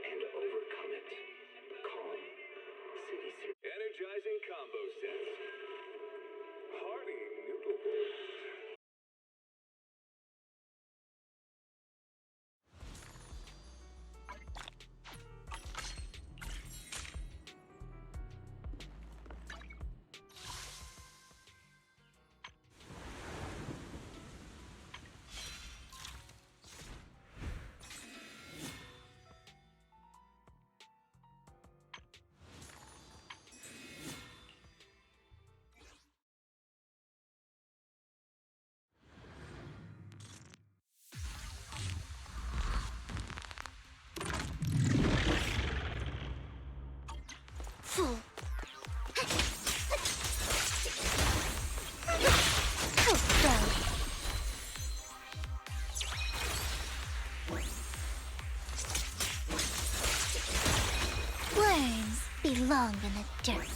and overcome it. Calm. City Super. Energizing combo sets. Hearty noodle board. Worms belong in the dirt.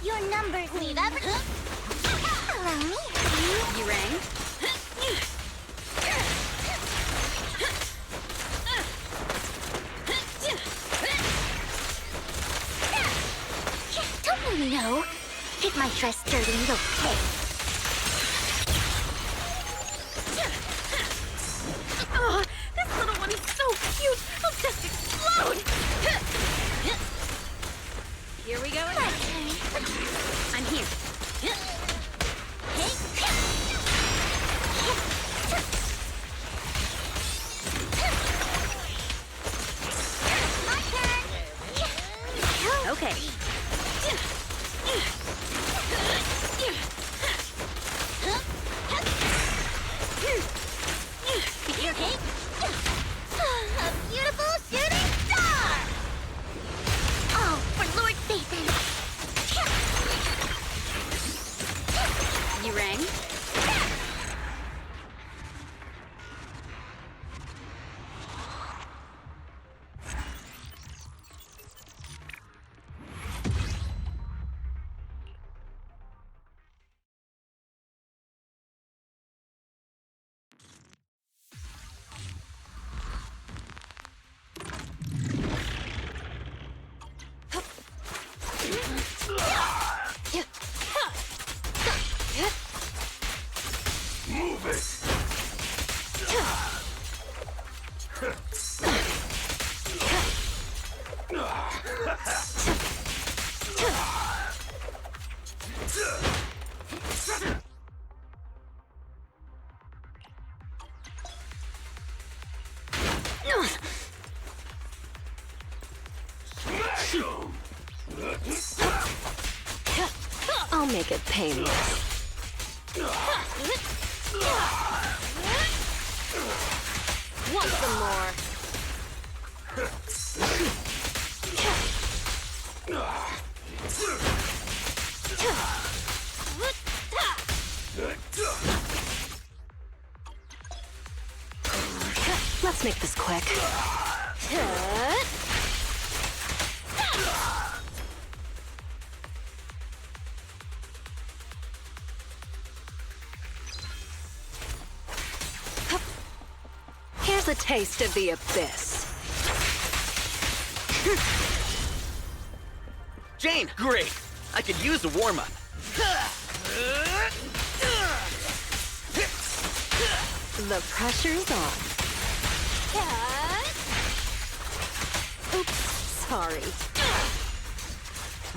Your numbers need ever. Allow me. You rang? Don't really know. Hit my dress dirty and okay. Oh, this little one is so cute. I'll just explode. Here we go again. I'm here. My turn. Okay. Here, Kate. A beautiful shooting star. All for Lord Satan. You rang? Move it! Smash 'em! I'll make it painless. Want some more? Let's make this quick. Here's a taste of the abyss. Jane, great! I could use a warm-up. The pressure's on. Oops, sorry.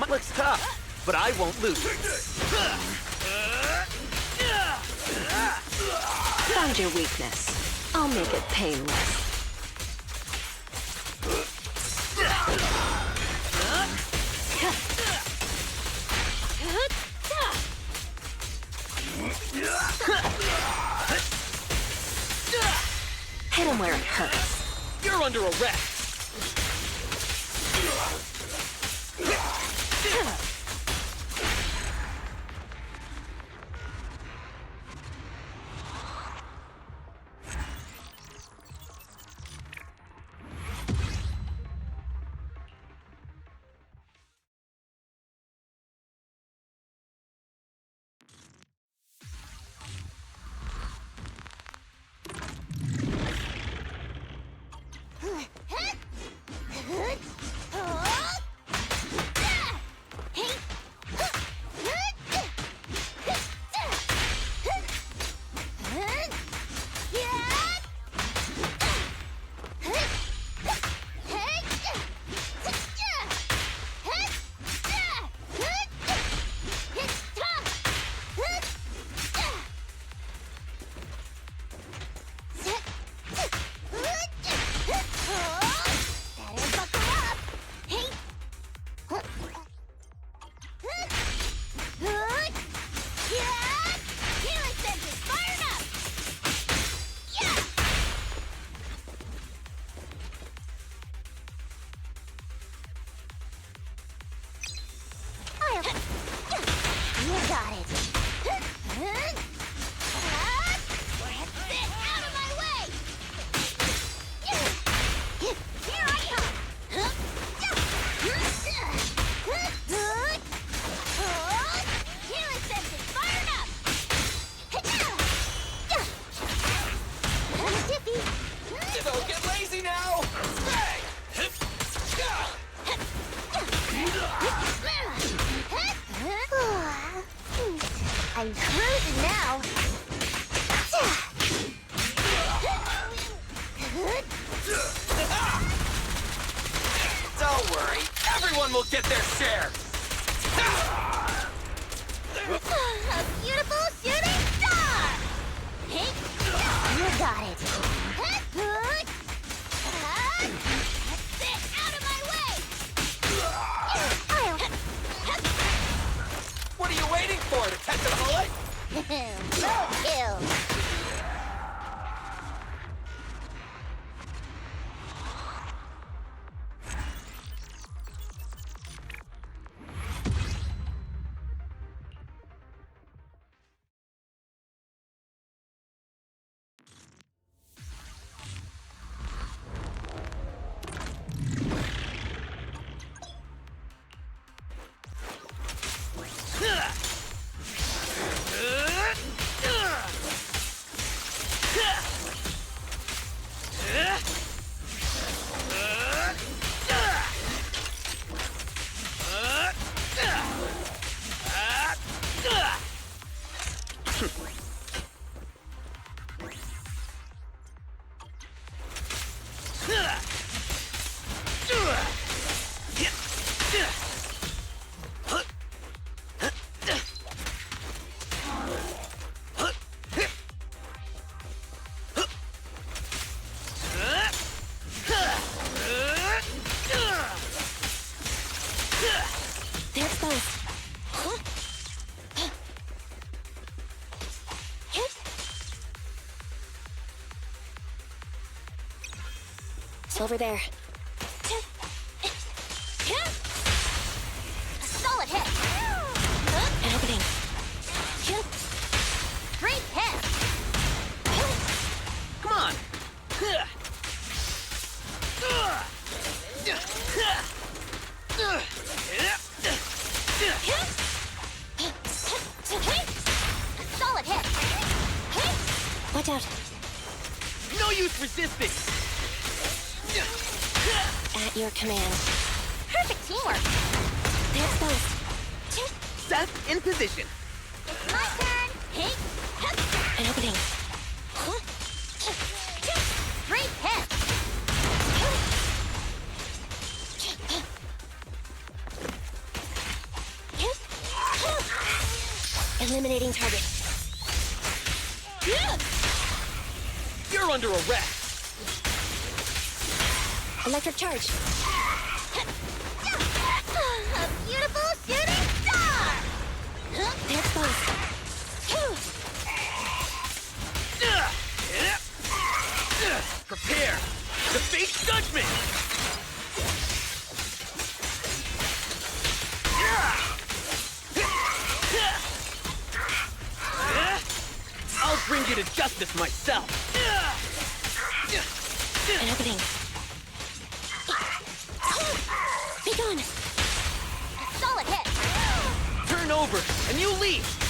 Looks tough, but I won't lose. Found your weakness. I'll make it painless. hurts. You're under arrest! You got it. Get out of my way! Here I come! Healing senses fired up! Stiffy! Don't get lazy now! Hey! I'm cruising now. Don't worry, everyone will get their share! A beautiful shooting star! Hey, you got it. Get out of my way! What are you waiting for, to catch a bullet? Roadkill! They're exposed. It's over there. A solid hit! An opening. Great hit! Come on! A solid hit! Watch out. No use resisting! At your command. Perfect teamwork! They're exposed. Seth, in position! My turn! Hey! An opening. Great hit! Eliminating target. You're under arrest! Electric charge. A beautiful shooting star! They're exposed. Prepare to face judgment! I'll bring you to justice myself! Everything. Be gone. Solid hit. Turn over, and you leave!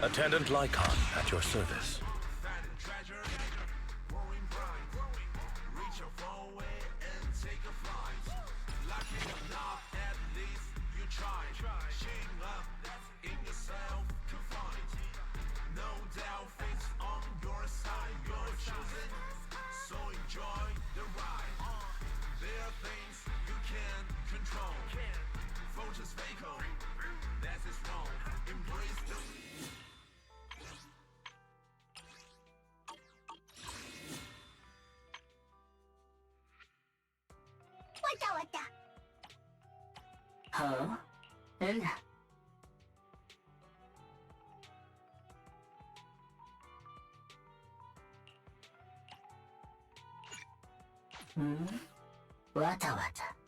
Attendant Lycon at your service. 왔다. Huh? 응. 왔다 왔다.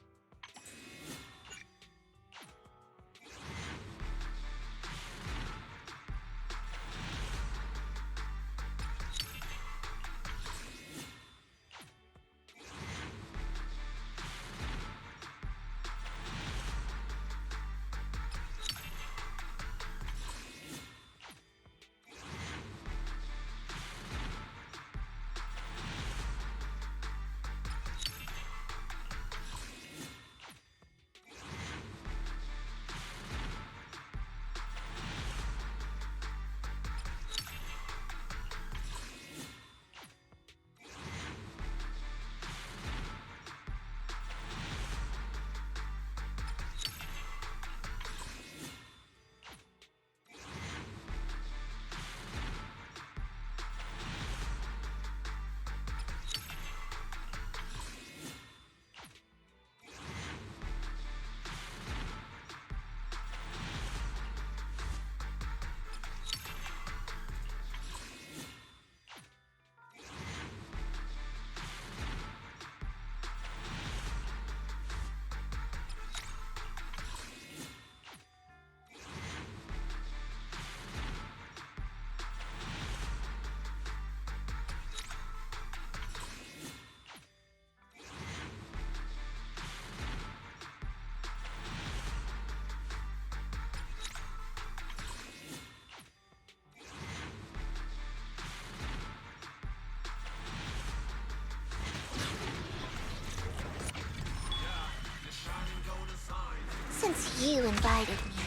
Since you invited me,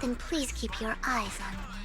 then please keep your eyes on me.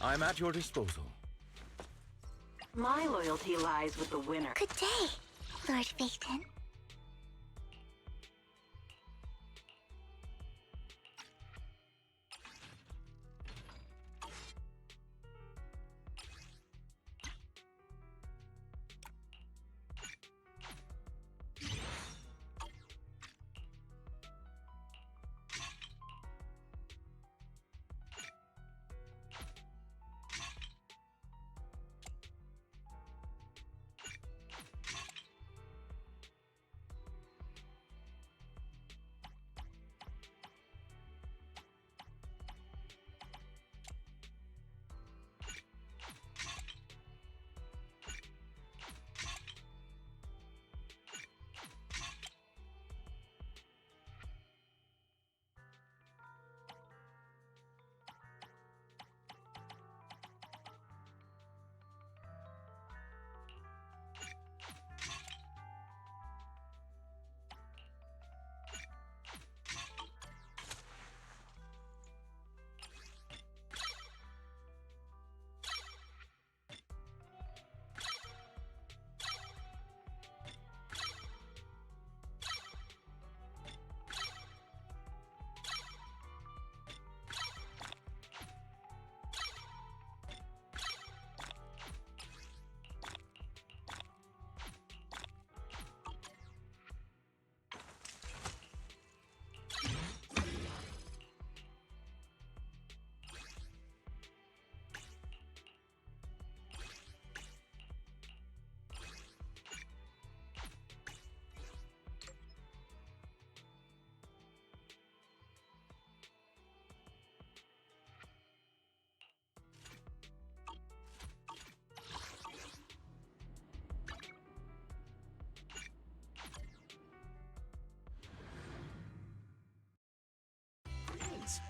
I'm at your disposal. My loyalty lies with the winner. Good day, Lord Phaeton.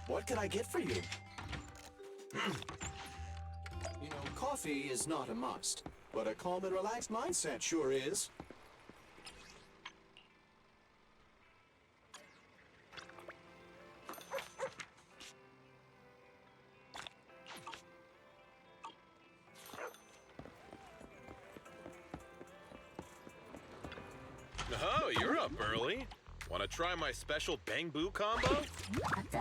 What can I get for you? You know, coffee is not a must, but a calm and relaxed mindset sure is. Oh, you're up early. Want to try my special Bang Boo combo? Duh.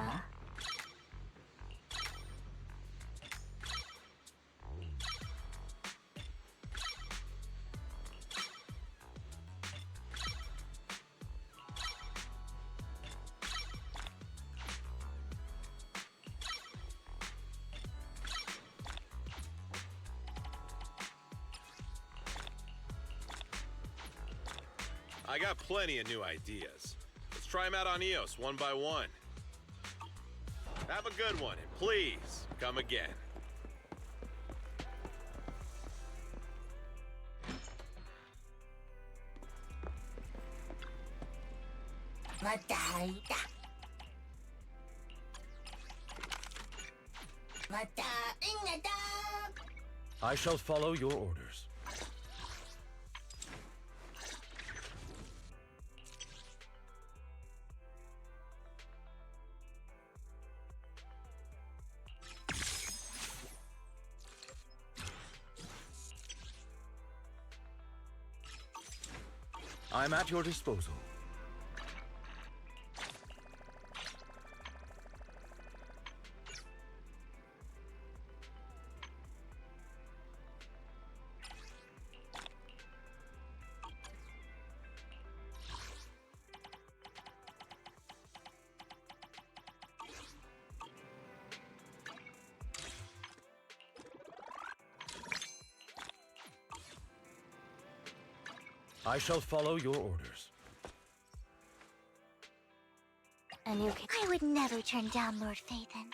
I got plenty of new ideas. Let's try them out on EOS one by one. Have a good one, and please, come again. I shall follow your orders. I'm at your disposal. I shall follow your orders. And you can. I would never turn down Lord Phaethon.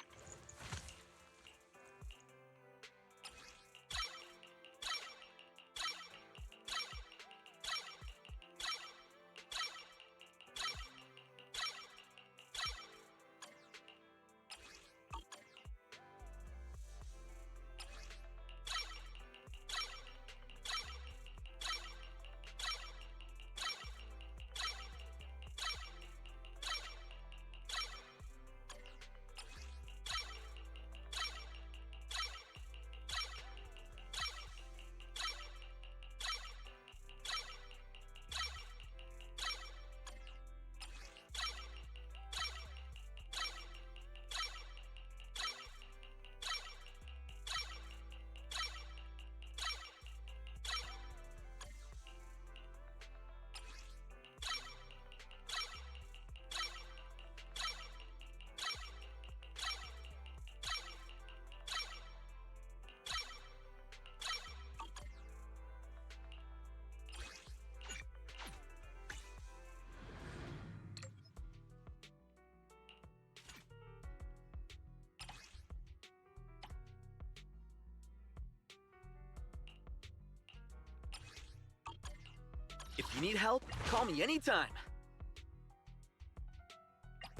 If you need help, call me anytime.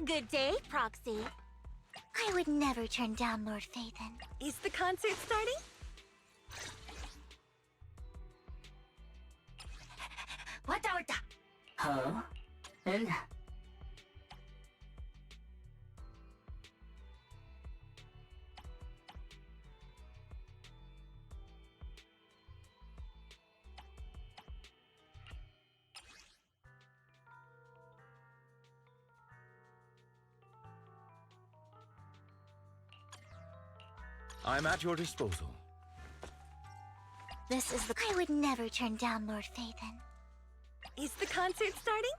Good day, Proxy. I would never turn down Lord Phaethon. Is the concert starting? Huh? And I'm at your disposal. This is the. I would never turn down Lord Phaethon. Is the concert starting?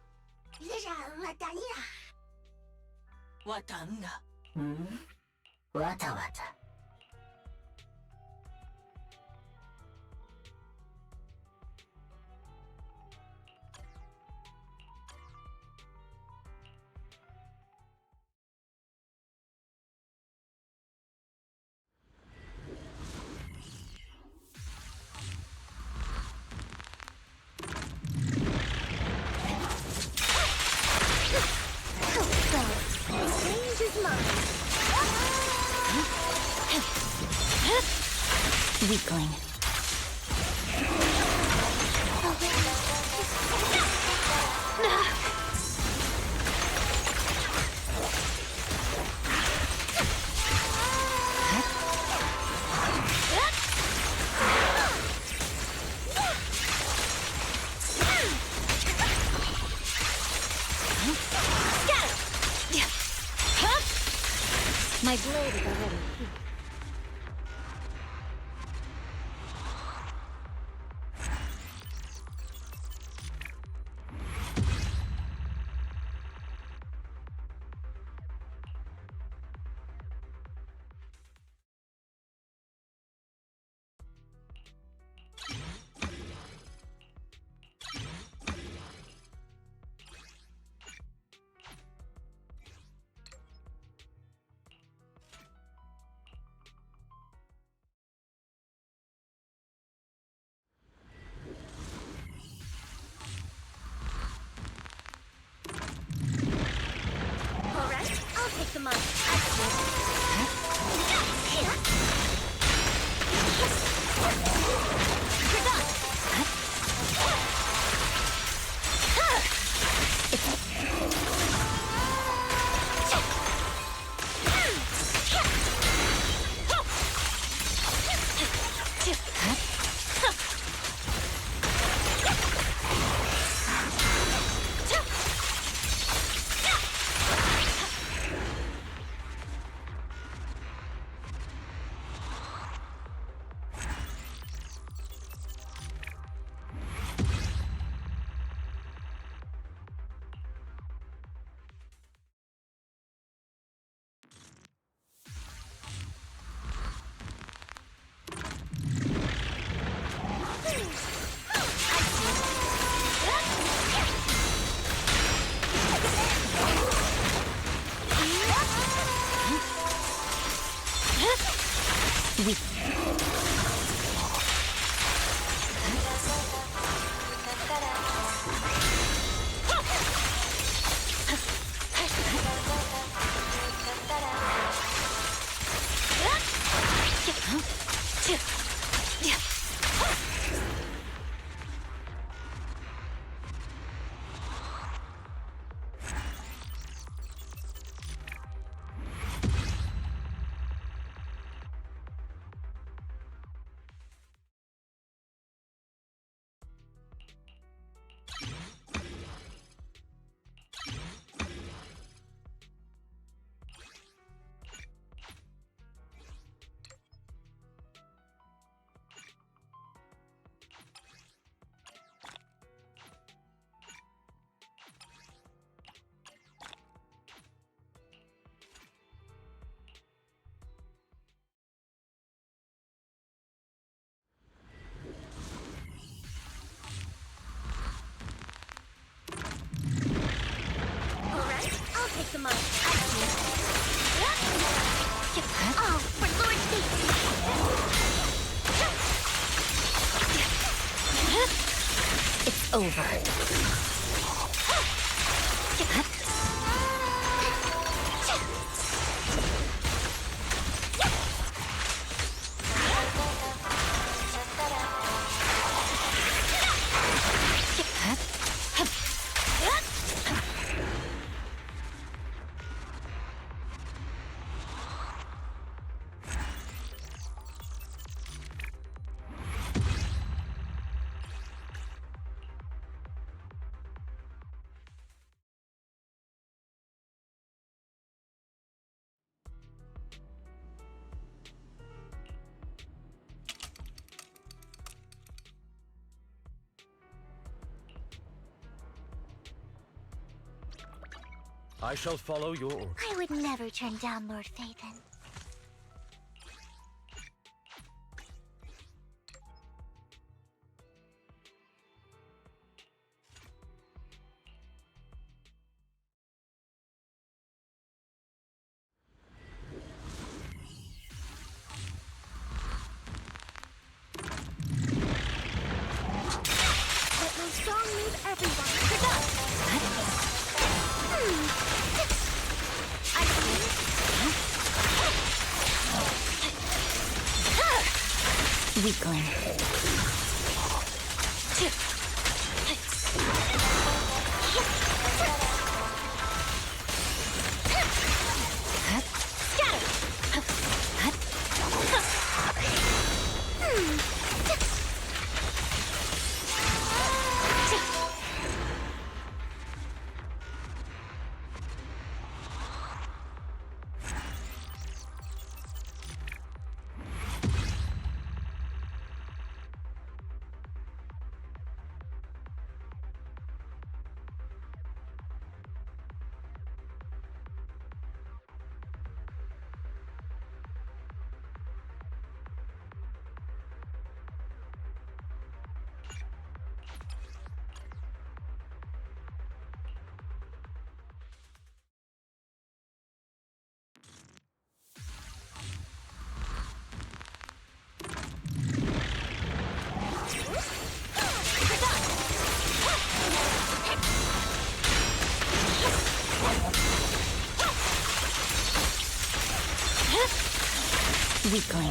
Change is mine. Weakling. My blade is already heat. the money. You're done. Take the money. Oh, for Lord's sake! It's over. I shall follow your orders. I would never turn down Lord Phaethon. Let my song move everyone. Weakling. Weakling.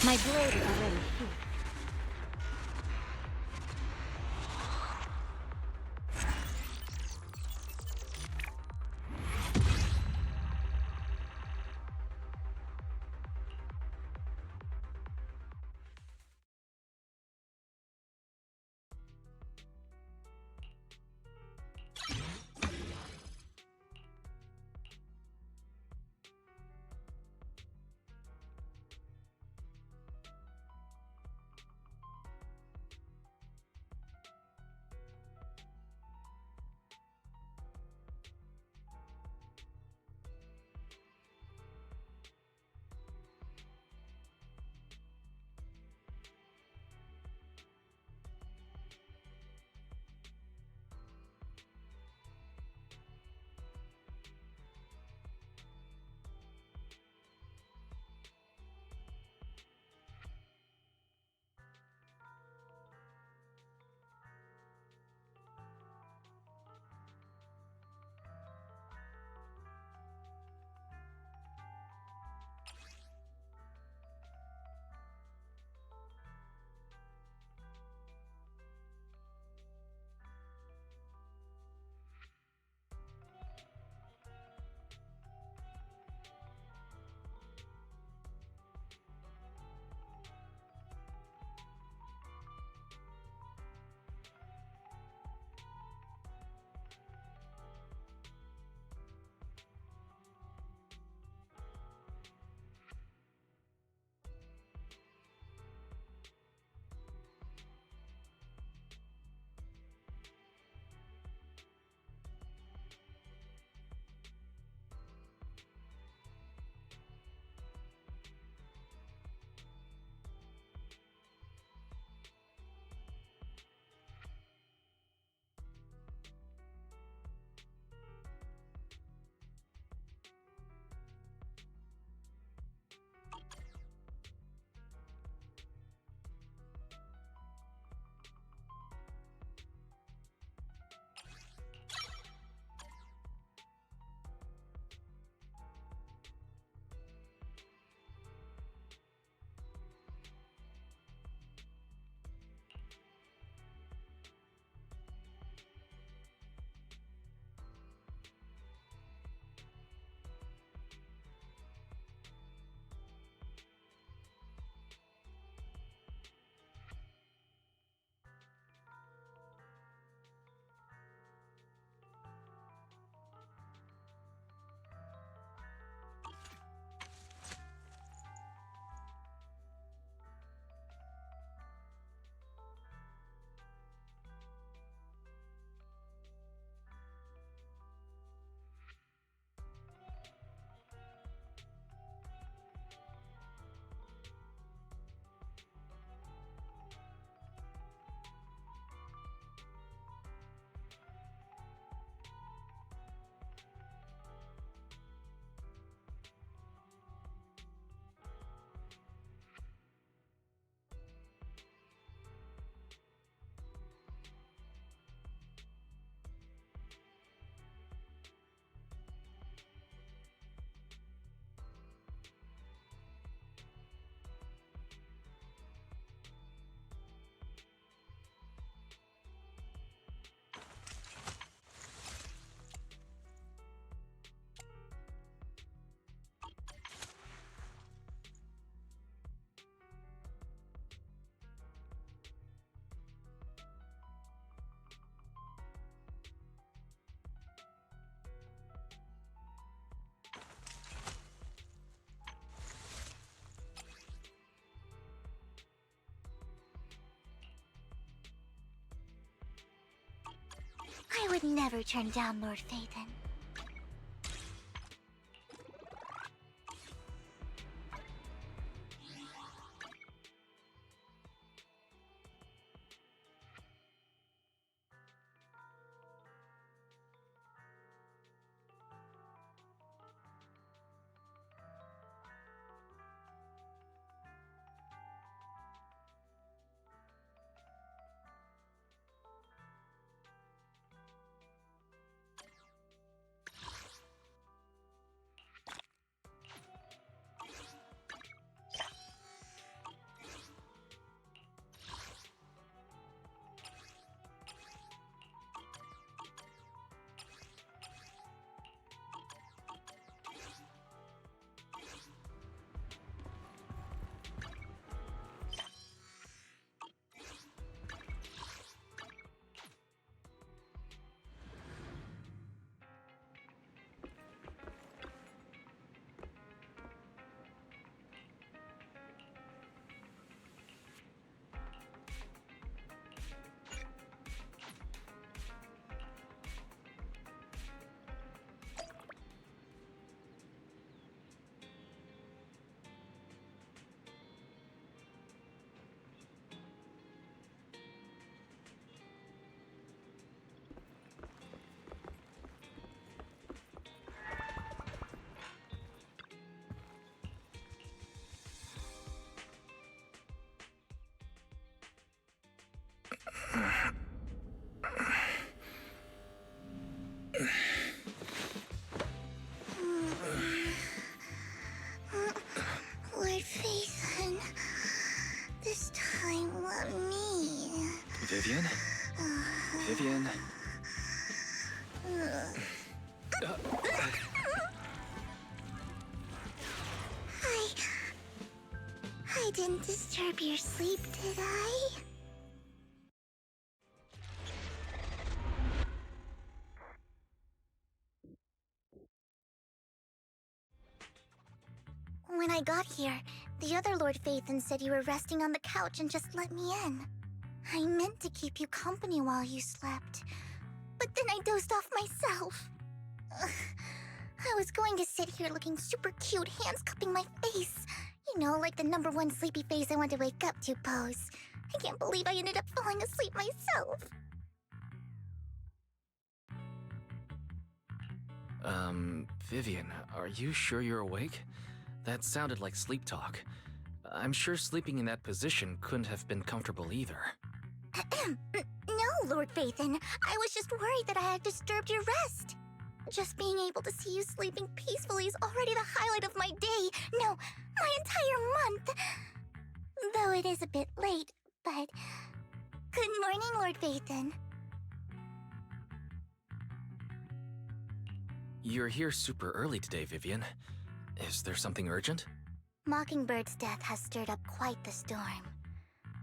My blade is already here. I would never turn down Lord Phaeton. Lord Phaethon, this time let me. Vivian? Vivian? I didn't disturb your sleep, did I? When I got here, the other Lord Phaethon said you were resting on the couch and just let me in. I meant to keep you company while you slept, but then I dozed off myself. Ugh. I was going to sit here looking super cute, hands cupping my face. You know, like the #1 sleepy face I want to wake up to pose. I can't believe I ended up falling asleep myself. Vivian, are you sure you're awake? That sounded like sleep talk. I'm sure sleeping in that position couldn't have been comfortable either. No, Lord Phaethon. I was just worried that I had disturbed your rest. Just being able to see you sleeping peacefully is already the highlight of my day. No, my entire month. Though it is a bit late, but... Good morning, Lord Phaethon. You're here super early today, Vivian. Is there something urgent? Mockingbird's death has stirred up quite the storm.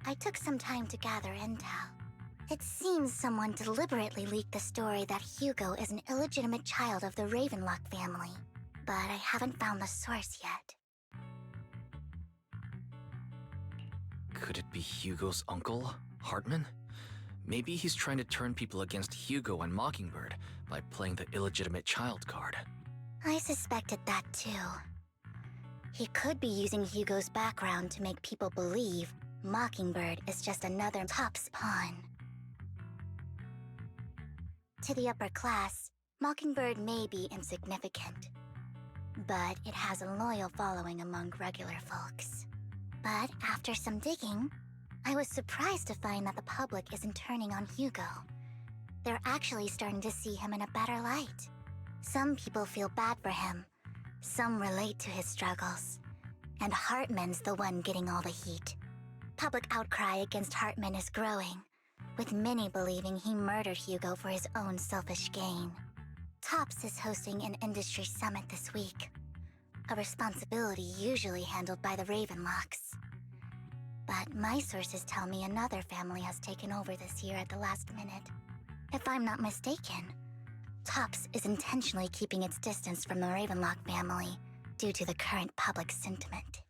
I took some time to gather intel. It seems someone deliberately leaked the story that Hugo is an illegitimate child of the Ravenlock family, but I haven't found the source yet. Could it be Hugo's uncle, Hartman? Maybe he's trying to turn people against Hugo and Mockingbird by playing the illegitimate child card. I suspected that too. He could be using Hugo's background to make people believe Mockingbird is just another Top's pawn. To the upper class, Mockingbird may be insignificant, but it has a loyal following among regular folks. But after some digging, I was surprised to find that the public isn't turning on Hugo. They're actually starting to see him in a better light. Some people feel bad for him, some relate to his struggles, and Hartman's the one getting all the heat. Public outcry against Hartman is growing, with many believing he murdered Hugo for his own selfish gain. Tops is hosting an industry summit this week, a responsibility usually handled by the Ravenlocks. But my sources tell me another family has taken over this year at the last minute. If I'm not mistaken, Tops is intentionally keeping its distance from the Ravenlock family due to the current public sentiment.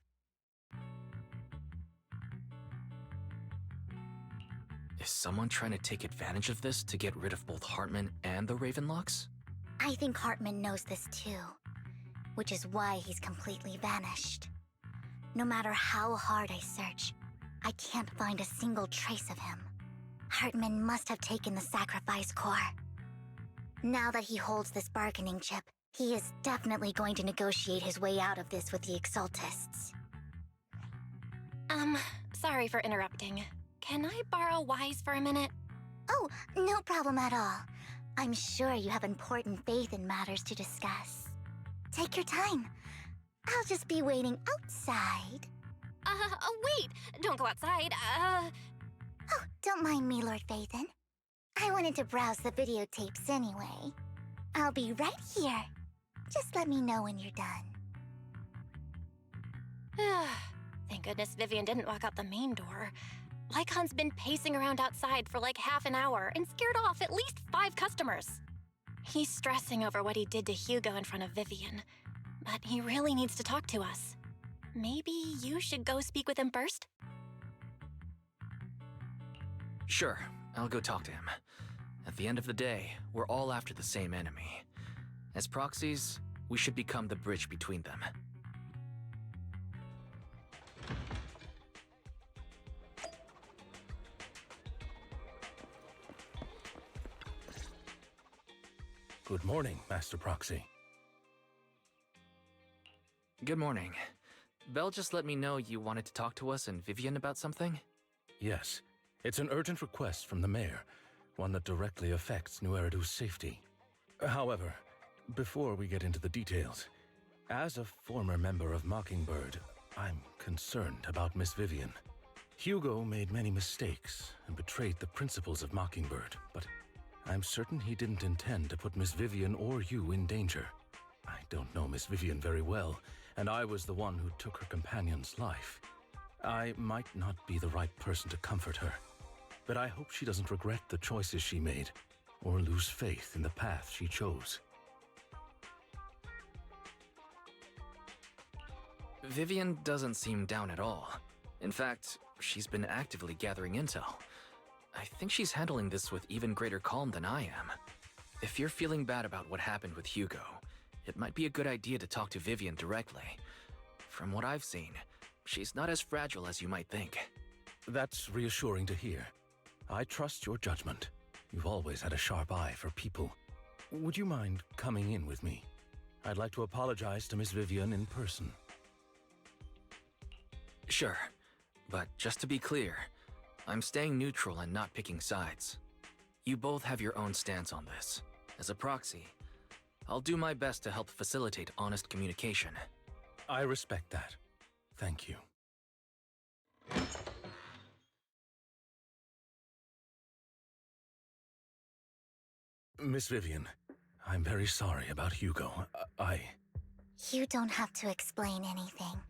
Is someone trying to take advantage of this to get rid of both Hartman and the Ravenlocks? I think Hartman knows this too, which is why he's completely vanished. No matter how hard I search, I can't find a single trace of him. Hartman must have taken the sacrifice core. Now that he holds this bargaining chip, he is definitely going to negotiate his way out of this with the Exaltists. Sorry for interrupting. Can I borrow Wise for a minute? Oh, no problem at all. I'm sure you have important faith in matters to discuss. Take your time. I'll just be waiting outside. Wait! Don't go outside, Oh, don't mind me, Lord Phaethon. I wanted to browse the videotapes anyway. I'll be right here. Just let me know when you're done. Thank goodness Vivian didn't walk out the main door. Lycon's been pacing around outside for like half an hour and scared off at least 5 customers. He's stressing over what he did to Hugo in front of Vivian, but he really needs to talk to us. Maybe you should go speak with him first? Sure, I'll go talk to him. At the end of the day, we're all after the same enemy. As proxies, we should become the bridge between them. Good morning, Master Proxy. Good morning. Belle just let me know you wanted to talk to us and Vivian about something? Yes, It's an urgent request from the mayor, one that directly affects New Eridu's safety. However, before we get into the details, as a former member of Mockingbird, I'm concerned about Miss Vivian. Hugo made many mistakes and betrayed the principles of Mockingbird, but I'm certain he didn't intend to put Miss Vivian or you in danger. I don't know Miss Vivian very well, and I was the one who took her companion's life. I might not be the right person to comfort her, but I hope she doesn't regret the choices she made or lose faith in the path she chose. Vivian doesn't seem down at all. In fact, she's been actively gathering intel. I think she's handling this with even greater calm than I am. If you're feeling bad about what happened with Hugo, it might be a good idea to talk to Vivian directly. From what I've seen, she's not as fragile as you might think. That's reassuring to hear. I trust your judgment. You've always had a sharp eye for people. Would you mind coming in with me? I'd like to apologize to Miss Vivian in person. Sure, but just to be clear, I'm staying neutral and not picking sides. You both have your own stance on this. As a proxy, I'll do my best to help facilitate honest communication. I respect that. Thank you. Miss Vivian, I'm very sorry about Hugo. You don't have to explain anything.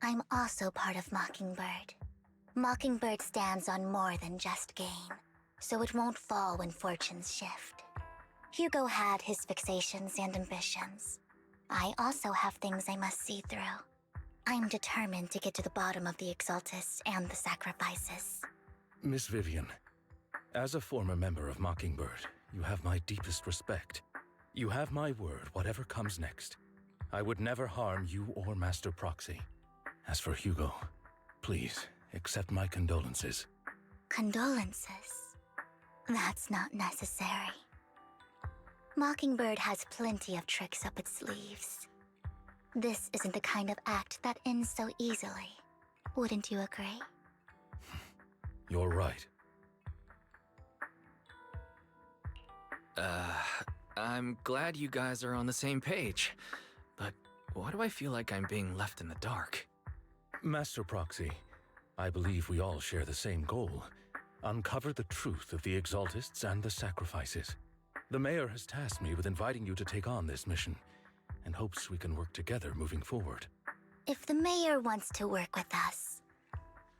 I'm also part of Mockingbird. Mockingbird stands on more than just gain, so it won't fall when fortunes shift. Hugo had his fixations and ambitions. I also have things I must see through. I'm determined to get to the bottom of the Exaltists and the sacrifices. Miss Vivian, as a former member of Mockingbird, you have my deepest respect. You have my word, whatever comes next. I would never harm you or Master Proxy. As for Hugo, please accept my condolences. Condolences? That's not necessary. Mockingbird has plenty of tricks up its sleeves. This isn't the kind of act that ends so easily. Wouldn't you agree? You're right. I'm glad you guys are on the same page, but why do I feel like I'm being left in the dark? Master Proxy, I believe we all share the same goal. Uncover the truth of the Exaltists and the sacrifices. The mayor has tasked me with inviting you to take on this mission, and hopes we can work together moving forward. If the mayor wants to work with us,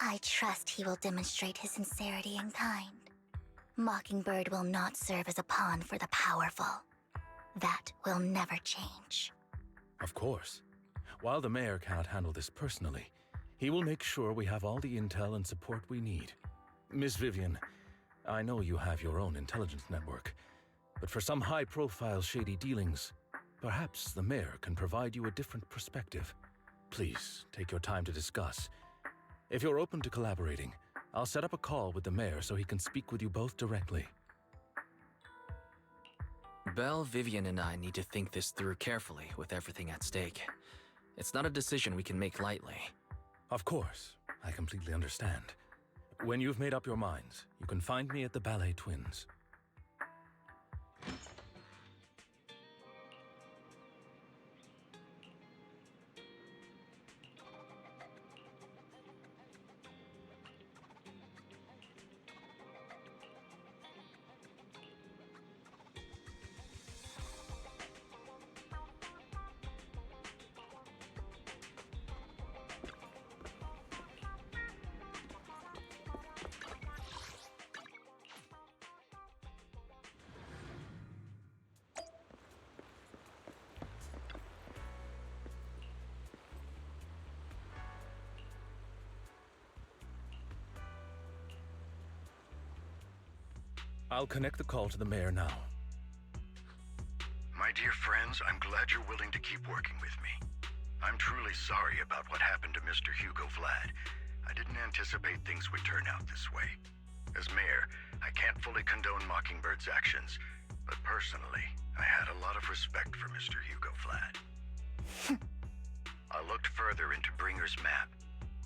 I trust he will demonstrate his sincerity in kind. Mockingbird will not serve as a pawn for the powerful. That will never change. Of course. While the mayor cannot handle this personally, he will make sure we have all the intel and support we need. Miss Vivian, I know you have your own intelligence network, but for some high-profile shady dealings, perhaps the mayor can provide you a different perspective. Please, take your time to discuss. If you're open to collaborating, I'll set up a call with the mayor so he can speak with you both directly. Belle, Vivian, and I need to think this through carefully with everything at stake. It's not a decision we can make lightly. Of course, I completely understand. When you've made up your minds, you can find me at the Ballet Twins. I'll connect the call to the mayor now. My dear friends, I'm glad you're willing to keep working with me. I'm truly sorry about what happened to Mr. Hugo Vlad. I didn't anticipate things would turn out this way. As mayor, I can't fully condone Mockingbird's actions, but personally, I had a lot of respect for Mr. Hugo Vlad. I looked further into Bringer's map.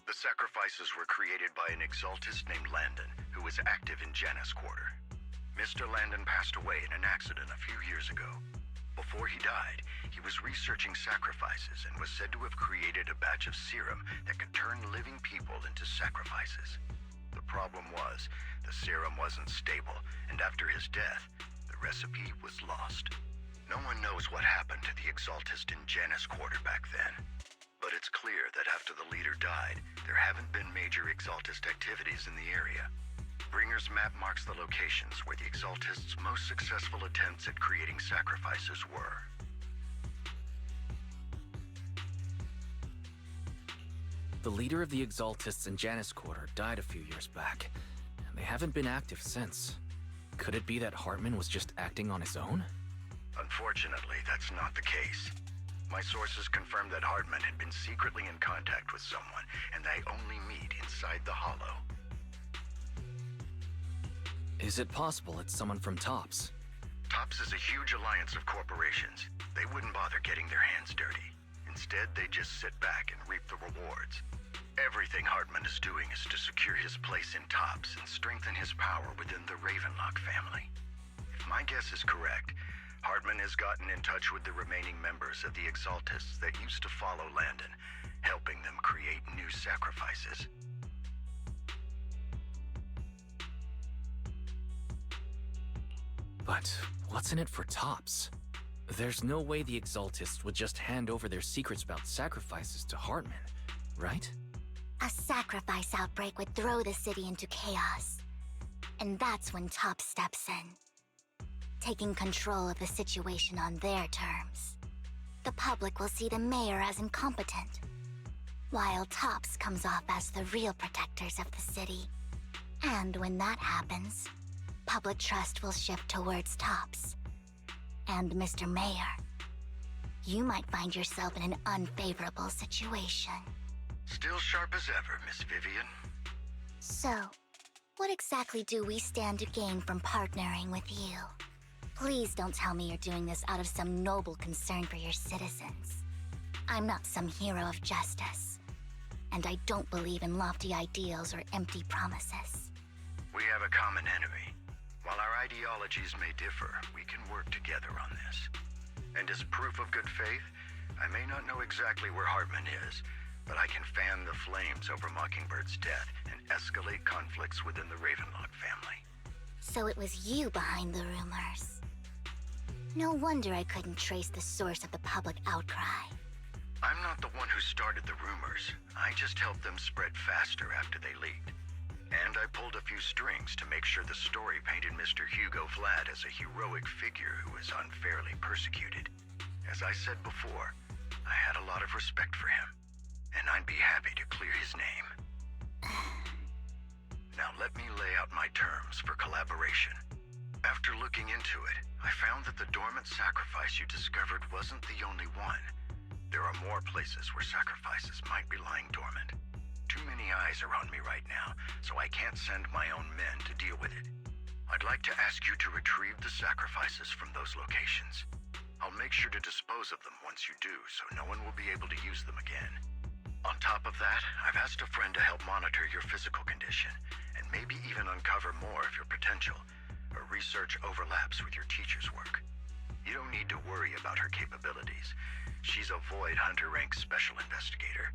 The sacrifices were created by an exaltist named Landon, who was active in Janus Quarter. Mr. Landon passed away in an accident a few years ago. Before he died, he was researching sacrifices and was said to have created a batch of serum that could turn living people into sacrifices. The problem was, the serum wasn't stable, and after his death, the recipe was lost. No one knows what happened to the Exaltist in Janus Quarter back then. But it's clear that after the leader died, there haven't been major Exaltist activities in the area. Bringer's map marks the locations where the Exaltists' most successful attempts at creating sacrifices were. The leader of the Exaltists in Janus Quarter died a few years back, and they haven't been active since. Could it be that Hartman was just acting on his own? Unfortunately, that's not the case. My sources confirmed that Hartman had been secretly in contact with someone, and they only meet inside the Hollow. Is it possible it's someone from TOPS? TOPS is a huge alliance of corporations. They wouldn't bother getting their hands dirty. Instead, they just sit back and reap the rewards. Everything Hartman is doing is to secure his place in TOPS and strengthen his power within the Ravenlock family. If my guess is correct, Hartman has gotten in touch with the remaining members of the Exaltists that used to follow Landon, helping them create new sacrifices. But what's in it for TOPS? There's no way the Exaltists would just hand over their secrets about sacrifices to Hartman, right? A sacrifice outbreak would throw the city into chaos. And that's when TOPS steps in, taking control of the situation on their terms. The public will see the mayor as incompetent, while TOPS comes off as the real protectors of the city. And when that happens, public trust will shift towards TOPS. And Mr. Mayor, you might find yourself in an unfavorable situation. Still sharp as ever, Miss Vivian. So, what exactly do we stand to gain from partnering with you? Please don't tell me you're doing this out of some noble concern for your citizens. I'm not some hero of justice, and I don't believe in lofty ideals or empty promises. We have a common enemy. While our ideologies may differ, we can work together on this. And as proof of good faith, I may not know exactly where Hartman is, but I can fan the flames over Mockingbird's death and escalate conflicts within the Ravenlock family. So it was you behind the rumors. No wonder I couldn't trace the source of the public outcry. I'm not the one who started the rumors. I just helped them spread faster after they leaked. And I pulled a few strings to make sure the story painted Mr. Hugo Vlad as a heroic figure who was unfairly persecuted. As I said before, I had a lot of respect for him, and I'd be happy to clear his name. Now let me lay out my terms for collaboration. After looking into it, I found that the dormant sacrifice you discovered wasn't the only one. There are more places where sacrifices might be lying dormant. Too many eyes are on me right now, so I can't send my own men to deal with it. I'd like to ask you to retrieve the sacrifices from those locations. I'll make sure to dispose of them once you do, so no one will be able to use them again. On top of that, I've asked a friend to help monitor your physical condition, and maybe even uncover more of your potential. Her research overlaps with your teacher's work. You don't need to worry about her capabilities. She's a Void Hunter rank special investigator.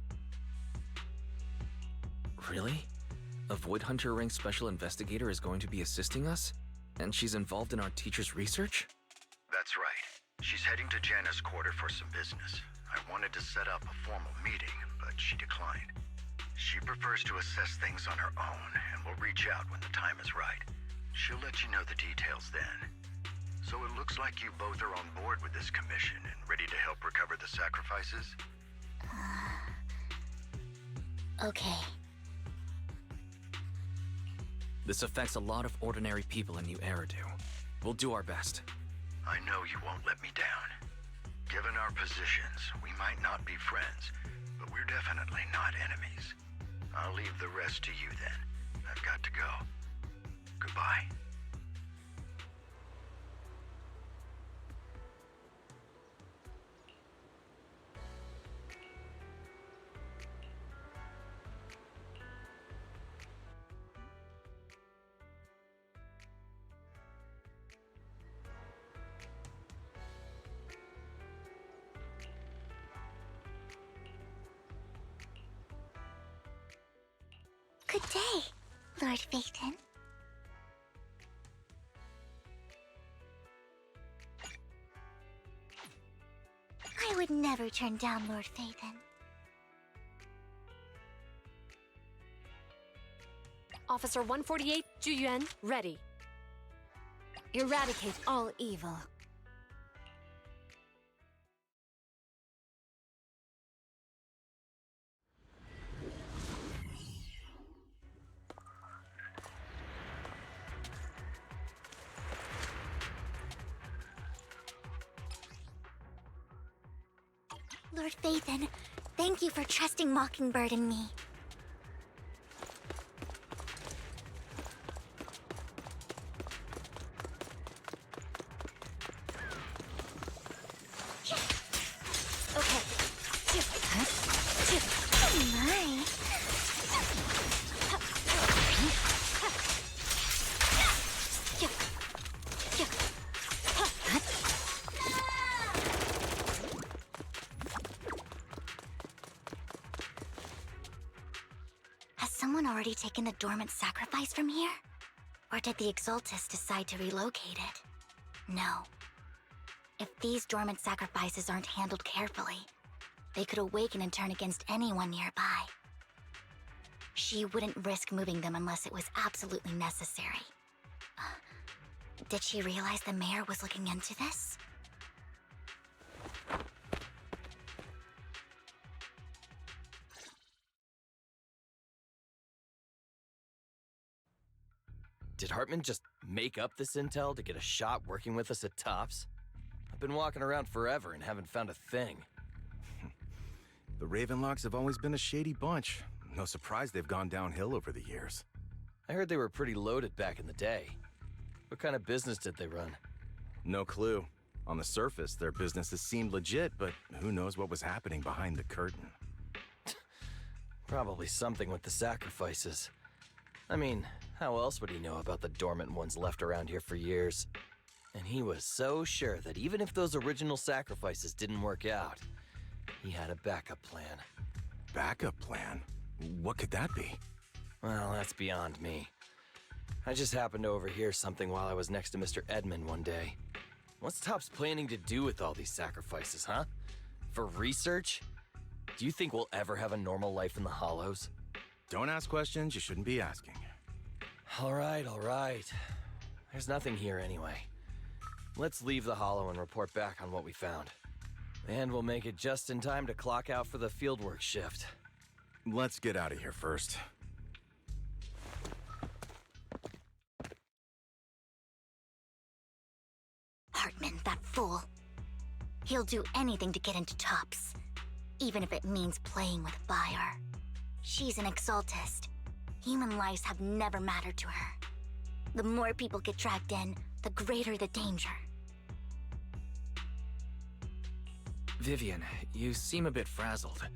Really? A Void Hunter rank special investigator is going to be assisting us? And she's involved in our teacher's research? That's right. She's heading to Janus Quarter for some business. I wanted to set up a formal meeting, but she declined. She prefers to assess things on her own, and will reach out when the time is right. She'll let you know the details then. So it looks like you both are on board with this commission and ready to help recover the sacrifices? Okay. This affects a lot of ordinary people in New Eridu. We'll do our best. I know you won't let me down. Given our positions, we might not be friends, but we're definitely not enemies. I'll leave the rest to you then. I've got to go. Goodbye. Good day, Lord Phaethon. I would never turn down Lord Phaethon. Officer 148, Juyuan, ready. Eradicate all evil. Lord Phaethon, thank you for trusting Mockingbird and me. Okay. Oh my. Has someone already taken the dormant sacrifice from here? Or did the Exaltus decide to relocate it? No. If these dormant sacrifices aren't handled carefully, they could awaken and turn against anyone nearby. She wouldn't risk moving them unless it was absolutely necessary. Did she realize the mayor was looking into this? Did Hartman just make up this intel to get a shot working with us at Tops? I've been walking around forever and haven't found a thing. The Ravenlocks have always been a shady bunch. No surprise they've gone downhill over the years. I heard they were pretty loaded back in the day. What kind of business did they run? No clue. On the surface, their businesses seemed legit, but who knows what was happening behind the curtain. Probably something with the sacrifices. I mean, how else would he know about the dormant ones left around here for years? And he was so sure that even if those original sacrifices didn't work out, he had a backup plan. Backup plan? What could that be? Well, that's beyond me. I just happened to overhear something while I was next to Mr. Edmund one day. What's Tops planning to do with all these sacrifices, huh? For research? Do you think we'll ever have a normal life in the Hollows? Don't ask questions you shouldn't be asking. All right. There's nothing here anyway. Let's leave the Hollow and report back on what we found. And we'll make it just in time to clock out for the fieldwork shift. Let's get out of here first. Hartman, that fool. He'll do anything to get into Tops, even if it means playing with fire. She's an Exaltist. Human lives have never mattered to her. The more people get dragged in, the greater the danger. Vivian, you seem a bit frazzled.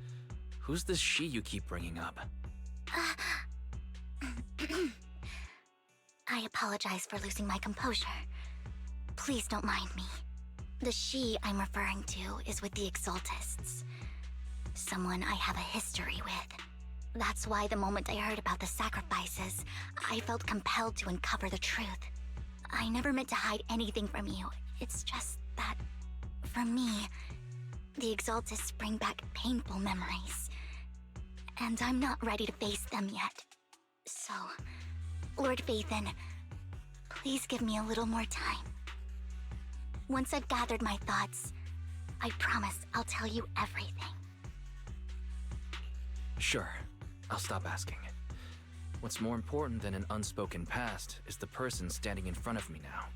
Who's this she you keep bringing up? I apologize for losing my composure. Please don't mind me. The she I'm referring to is with the Exaltists. Someone I have a history with. That's why the moment I heard about the sacrifices, I felt compelled to uncover the truth. I never meant to hide anything from you. It's just that, for me, the Exaltists bring back painful memories. And I'm not ready to face them yet. So, Lord Phaethon, please give me a little more time. Once I've gathered my thoughts, I promise I'll tell you everything. Sure, I'll stop asking. What's more important than an unspoken past is the person standing in front of me now.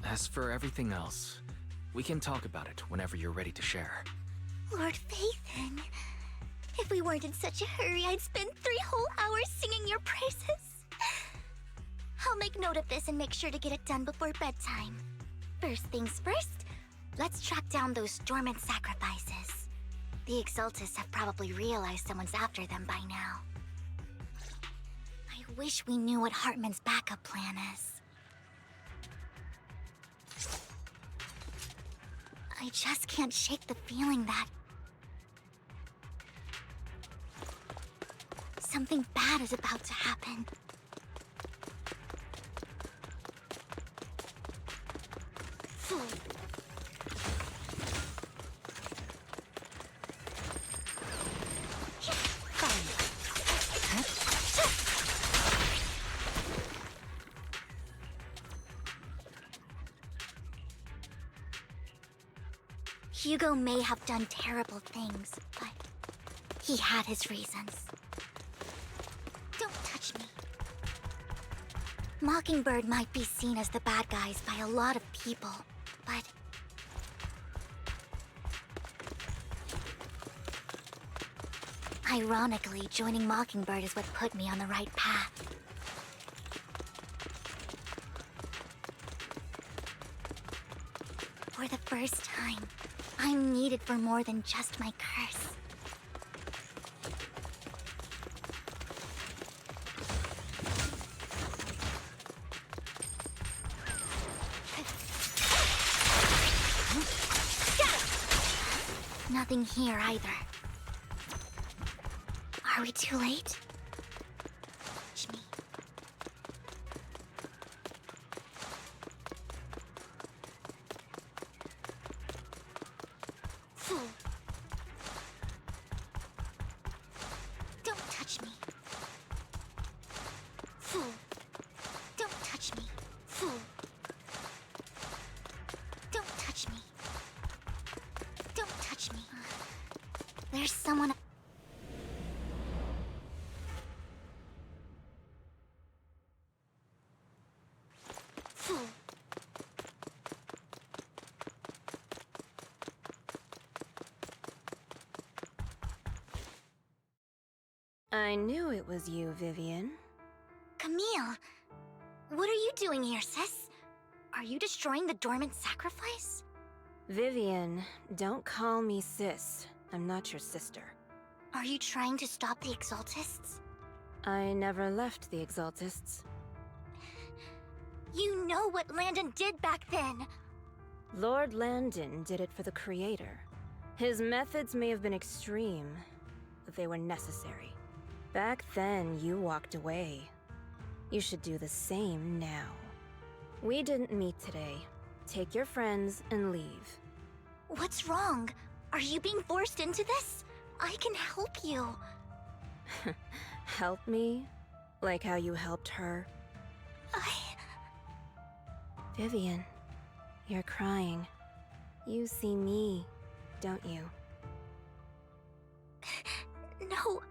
As for everything else, we can talk about it whenever you're ready to share. Lord Phaethon, if we weren't in such a hurry, I'd spend 3 whole hours singing your praises. I'll make note of this and make sure to get it done before bedtime. First things first, let's track down those dormant sacrifices. The Exaltists have probably realized someone's after them by now. I wish we knew what Hartman's backup plan is. I just can't shake the feeling that Something bad is about to happen. Hugo may have done terrible things, but he had his reasons. Don't touch me. Mockingbird might be seen as the bad guys by a lot of people, but... ironically, joining Mockingbird is what put me on the right path. For the first time, I'm needed for more than just my curse. Nothing here either. Are we too late? Touch me. Fool. Don't touch me. Fool. Don't touch me. Fool. Don't touch me. Don't touch me. There's someone... Fool. I knew it was you, Vivian. Camille! What are you doing here, sis? Are you destroying the dormant sacrifice? Vivian, don't call me sis. I'm not your sister. Are you trying to stop the Exaltists? I never left the Exaltists. You know what Landon did back then! Lord Landon did it for the Creator. His methods may have been extreme, but they were necessary. Back then, you walked away. You should do the same now. We didn't meet today. Take your friends and leave. What's wrong? Are you being forced into this? I can help you. Help me? Like how you helped her? Vivian, you're crying. You see me, don't you? No,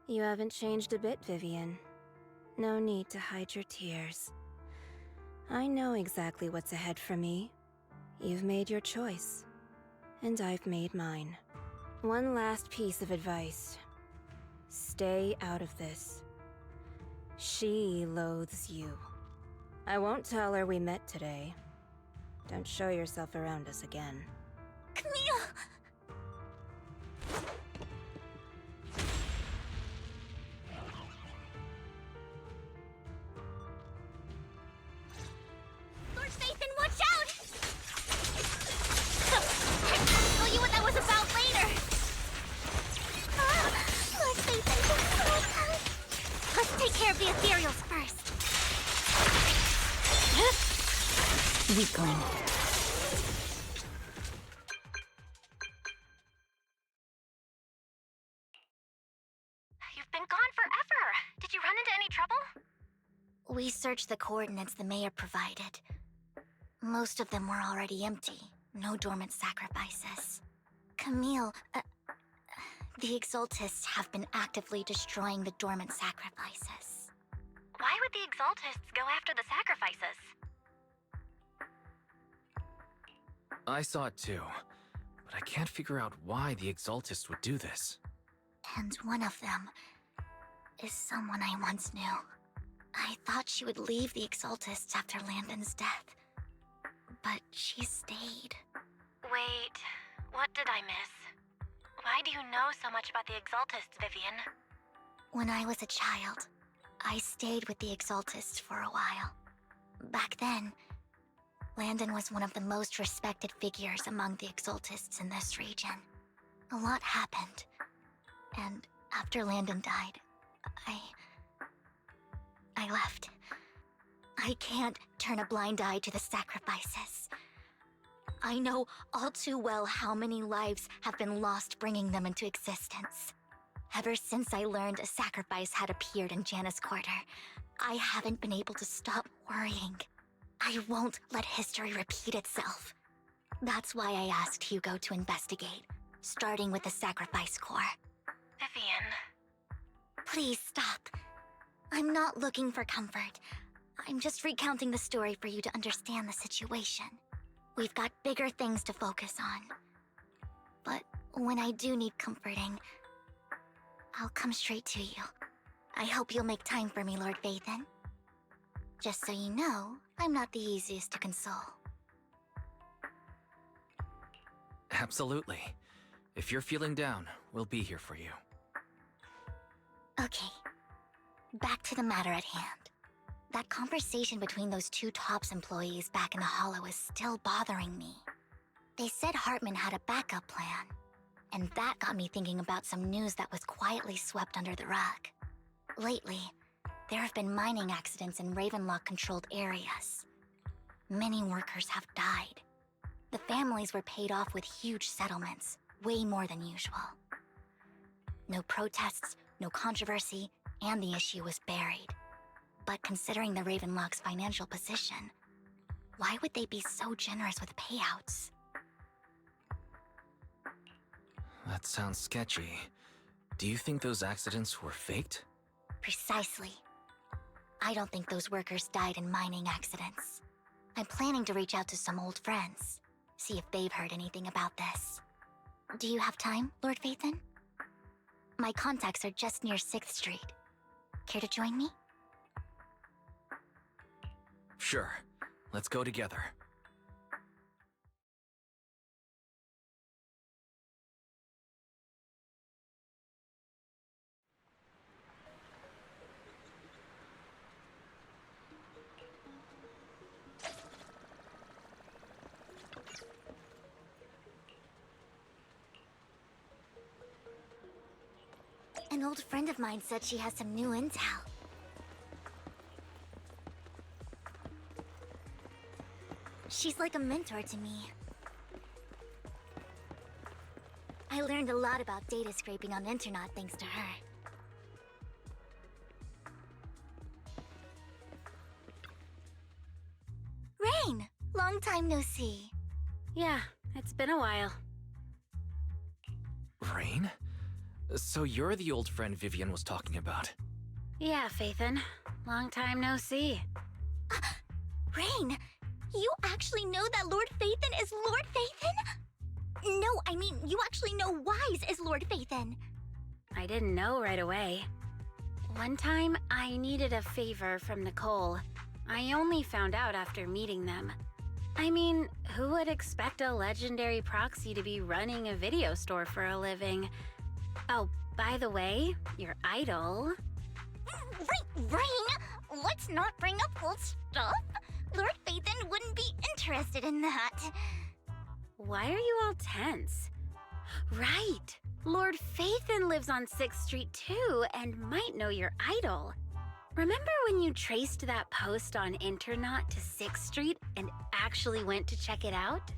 You haven't changed a bit, Vivian. No need to hide your tears. I know exactly what's ahead for me. You've made your choice, and I've made mine. One last piece of advice. Stay out of this. She loathes you. I won't tell her we met today. Don't show yourself around us again. Camille! Lord Sathan, watch out! I'll tell you what that was about later! Lord Sathan, let's take care of the ethereals first. Weakling. You've been gone forever. Did you run into any trouble? We searched the coordinates the mayor provided. Most of them were already empty. No dormant sacrifices. Camille, the Exaltists have been actively destroying the dormant sacrifices. Why would the Exaltists go after the sacrifices? I saw it too, but I can't figure out why the Exaltists would do this. And one of them is someone I once knew. I thought she would leave the Exaltists after Landon's death, but she stayed. Wait, what did I miss? Why do you know so much about the Exaltists, Vivian? When I was a child, I stayed with the Exaltists for a while. Back then, Landon was one of the most respected figures among the Exaltists in this region. A lot happened, and After Landon died, I left. I can't turn a blind eye to the sacrifices. I know all too well how many lives have been lost bringing them into existence. Ever since I learned a sacrifice had appeared in Janna's quarter, I haven't been able to stop worrying. I won't let history repeat itself. That's why I asked Hugo to investigate, starting with the sacrifice core. Vivian. Please stop. I'm not looking for comfort. I'm just recounting the story for you to understand the situation. We've got bigger things to focus on. But when I do need comforting, I'll come straight to you. I hope you'll make time for me, Lord Vathan. Just so you know, I'm not the easiest to console. Absolutely. If you're feeling down, we'll be here for you. Okay. Back to the matter at hand. That conversation between those two TOPS employees back in the Hollow is still bothering me. They said Hartman had a backup plan, and that got me thinking about some news that was quietly swept under the rug. Lately, there have been mining accidents in Ravenlock-controlled areas. Many workers have died. The families were paid off with huge settlements, way more than usual. No protests, no controversy, and the issue was buried. But considering the Ravenlock's financial position, why would they be so generous with payouts? That sounds sketchy. Do you think those accidents were faked? Precisely. I don't think those workers died in mining accidents. I'm planning to reach out to some old friends, see if they've heard anything about this. Do you have time, Lord Vathan? My contacts are just near 6th Street. Care to join me? Sure. Let's go together. An old friend of mine said she has some new intel. She's like a mentor to me. I learned a lot about data scraping on the internet thanks to her. Rain! Long time no see. Yeah, it's been a while. Rain? So you're the old friend Vivian was talking about? Yeah, Phaethon. Long time no see. Rain! You actually know that Lord Vathan is Lord Vathan? No, I mean, you actually know Wise is Lord Vathan. I didn't know right away. One time, I needed a favor from Nicole. I only found out after meeting them. I mean, who would expect a legendary proxy to be running a video store for a living? Oh, by the way, your idol... Rain, let's not bring up old stuff. Lord Vathan wouldn't be interested in that. Why are you all tense? Right! Lord Phaethon lives on 6th Street too, and might know your idol. Remember when you traced that post on Internet to 6th Street and actually went to check it out?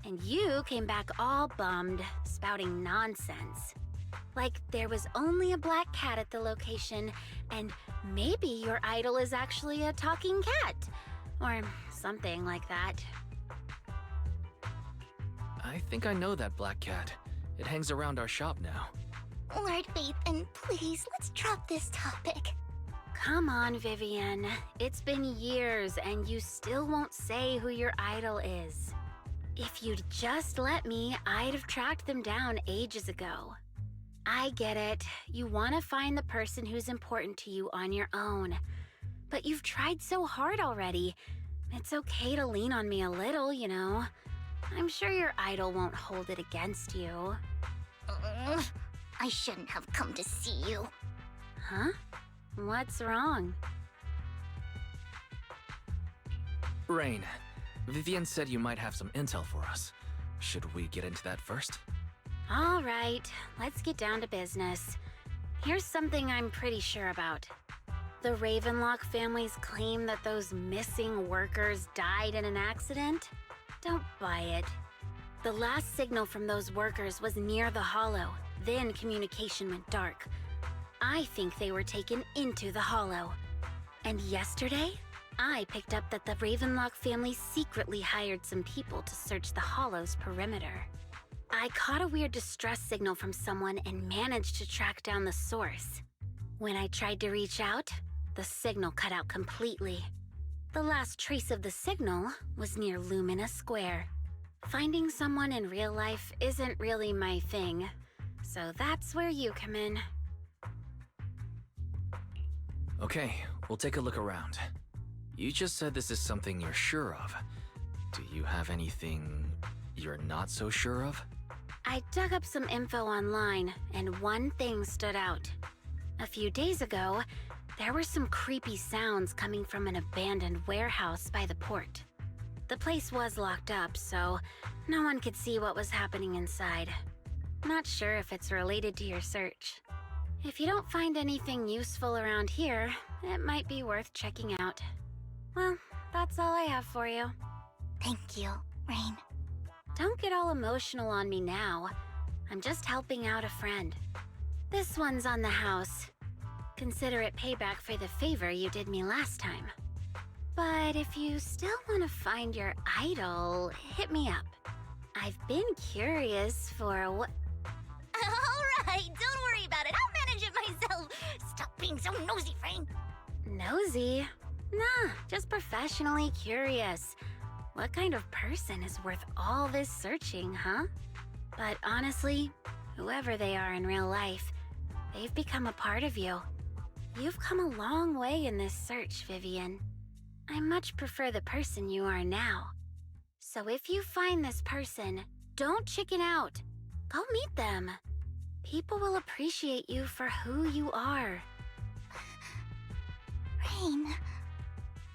And you came back all bummed, spouting nonsense. Like there was only a black cat at the location, and maybe your idol is actually a talking cat. Or something like that. I think I know that black cat. It hangs around our shop now. Lord Vathan, please, let's drop this topic. Come on, Vivian. It's been years and you still won't say who your idol is. If you'd just let me, I'd have tracked them down ages ago. I get it. You want to find the person who's important to you on your own. But you've tried so hard already. It's okay to lean on me a little, you know. I'm sure your idol won't hold it against you. I shouldn't have come to see you. Huh? What's wrong? Rain, Vivian said you might have some intel for us. Should we get into that first? All right, let's get down to business. Here's something I'm pretty sure about. The Ravenlock family's claim that those missing workers died in an accident? Don't buy it. The last signal from those workers was near the Hollow, then communication went dark. I think they were taken into the Hollow. And yesterday, I picked up that the Ravenlock family secretly hired some people to search the Hollow's perimeter. I caught a weird distress signal from someone and managed to track down the source. When I tried to reach out, the signal cut out completely. The last trace of the signal was near Lumina Square. Finding someone in real life isn't really my thing, so that's where you come in. Okay, we'll take a look around. You just said this is something you're sure of. Do you have anything you're not so sure of? I dug up some info online, and one thing stood out. A few days ago, there were some creepy sounds coming from an abandoned warehouse by the port. The place was locked up, so no one could see what was happening inside. Not sure if it's related to your search. If you don't find anything useful around here, it might be worth checking out. Well, that's all I have for you. Thank you, Rain. Don't get all emotional on me now. I'm just helping out a friend. This one's on the house. Consider it payback for the favor you did me last time. But if you still want to find your idol, hit me up. I've been curious for what... Alright, don't worry about it. I'll manage it myself. Stop being so nosy, Rain. Nosy? Nah, just professionally curious. What kind of person is worth all this searching, huh? But honestly, whoever they are in real life, they've become a part of you. You've come a long way in this search, Vivian. I much prefer the person you are now. So if you find this person, don't chicken out. Go meet them. People will appreciate you for who you are. Rain.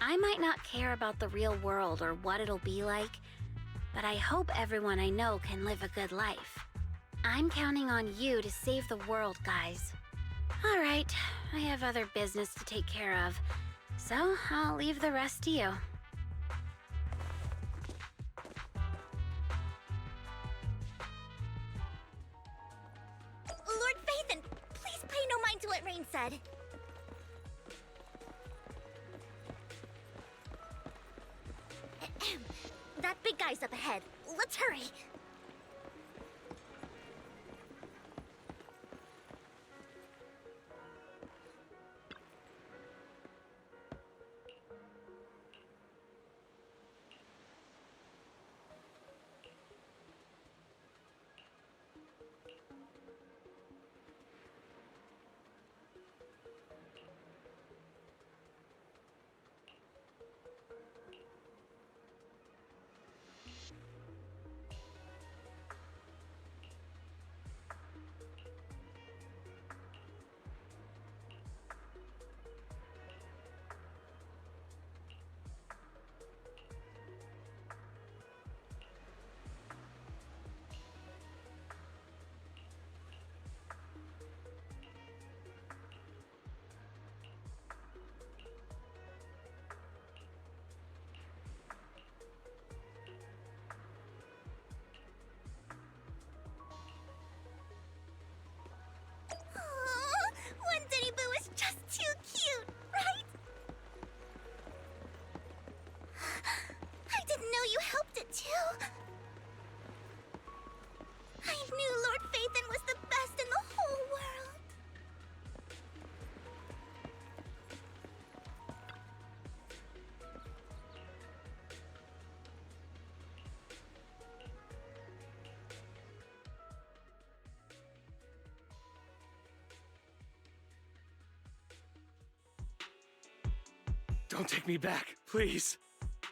I might not care about the real world or what it'll be like, but I hope everyone I know can live a good life. I'm counting on you to save the world, guys. All right, I have other business to take care of, so I'll leave the rest to you. Lord Phaethon, please pay no mind to what Rain said. That big guy's up ahead. Let's hurry. One Diddy Boo is just too cute, right? I didn't know you helped it too. I knew Lord Phaethon was the best in the whole world. Don't take me back, please.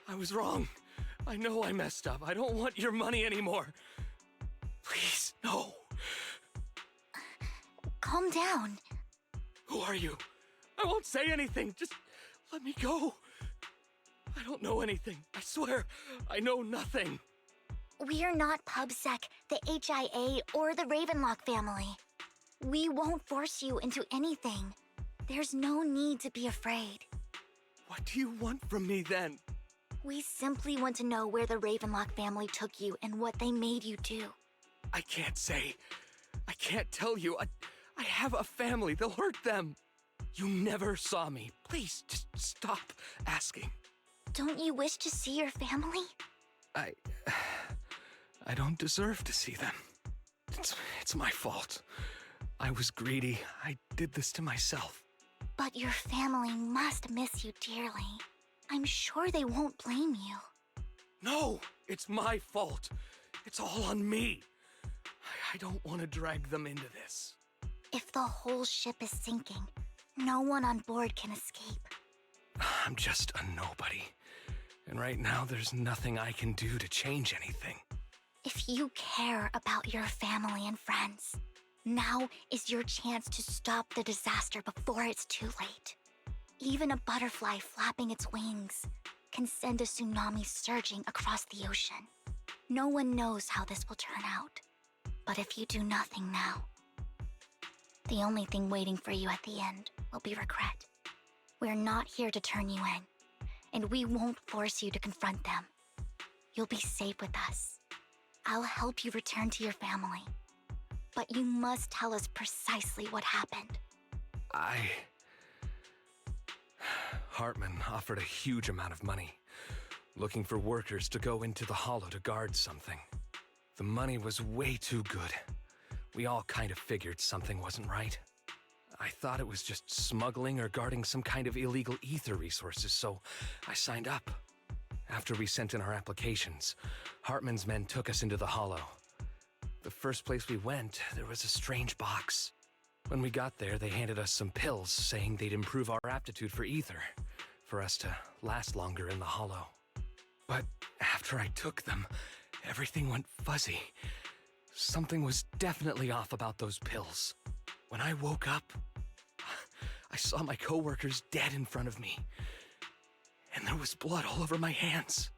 I was wrong. I know I messed up. I don't want your money anymore. Please, no. Calm down. Who are you? I won't say anything. Just let me go. I don't know anything. I swear, I know nothing. We're not PubSec, the HIA, or the Ravenlock family. We won't force you into anything. There's no need to be afraid. What do you want from me then? We simply want to know where the Ravenlock family took you and what they made you do. I can't say. I can't tell you. I have a family. They'll hurt them. You never saw me. Please, just stop asking. Don't you wish to see your family? I don't deserve to see them. It's my fault. I was greedy. I did this to myself. But your family must miss you dearly. I'm sure they won't blame you. No, it's my fault. It's all on me. I don't want to drag them into this. If the whole ship is sinking, no one on board can escape. I'm just a nobody. And right now, there's nothing I can do to change anything. If you care about your family and friends, now is your chance to stop the disaster before it's too late. Even a butterfly flapping its wings can send a tsunami surging across the ocean. No one knows how this will turn out. But if you do nothing now, the only thing waiting for you at the end will be regret. We're not here to turn you in, and we won't force you to confront them. You'll be safe with us. I'll help you return to your family. But you must tell us precisely what happened. Hartman offered a huge amount of money, looking for workers to go into the Hollow to guard something. The money was way too good. We all kind of figured something wasn't right. I thought it was just smuggling or guarding some kind of illegal ether resources, so I signed up. After we sent in our applications, Hartman's men took us into the Hollow. The first place we went, there was a strange box. When we got there, they handed us some pills, saying they'd improve our aptitude for ether, for us to last longer in the Hollow. But after I took them, everything went fuzzy. Something was definitely off about those pills. When I woke up, I saw my coworkers dead in front of me. And there was blood all over my hands.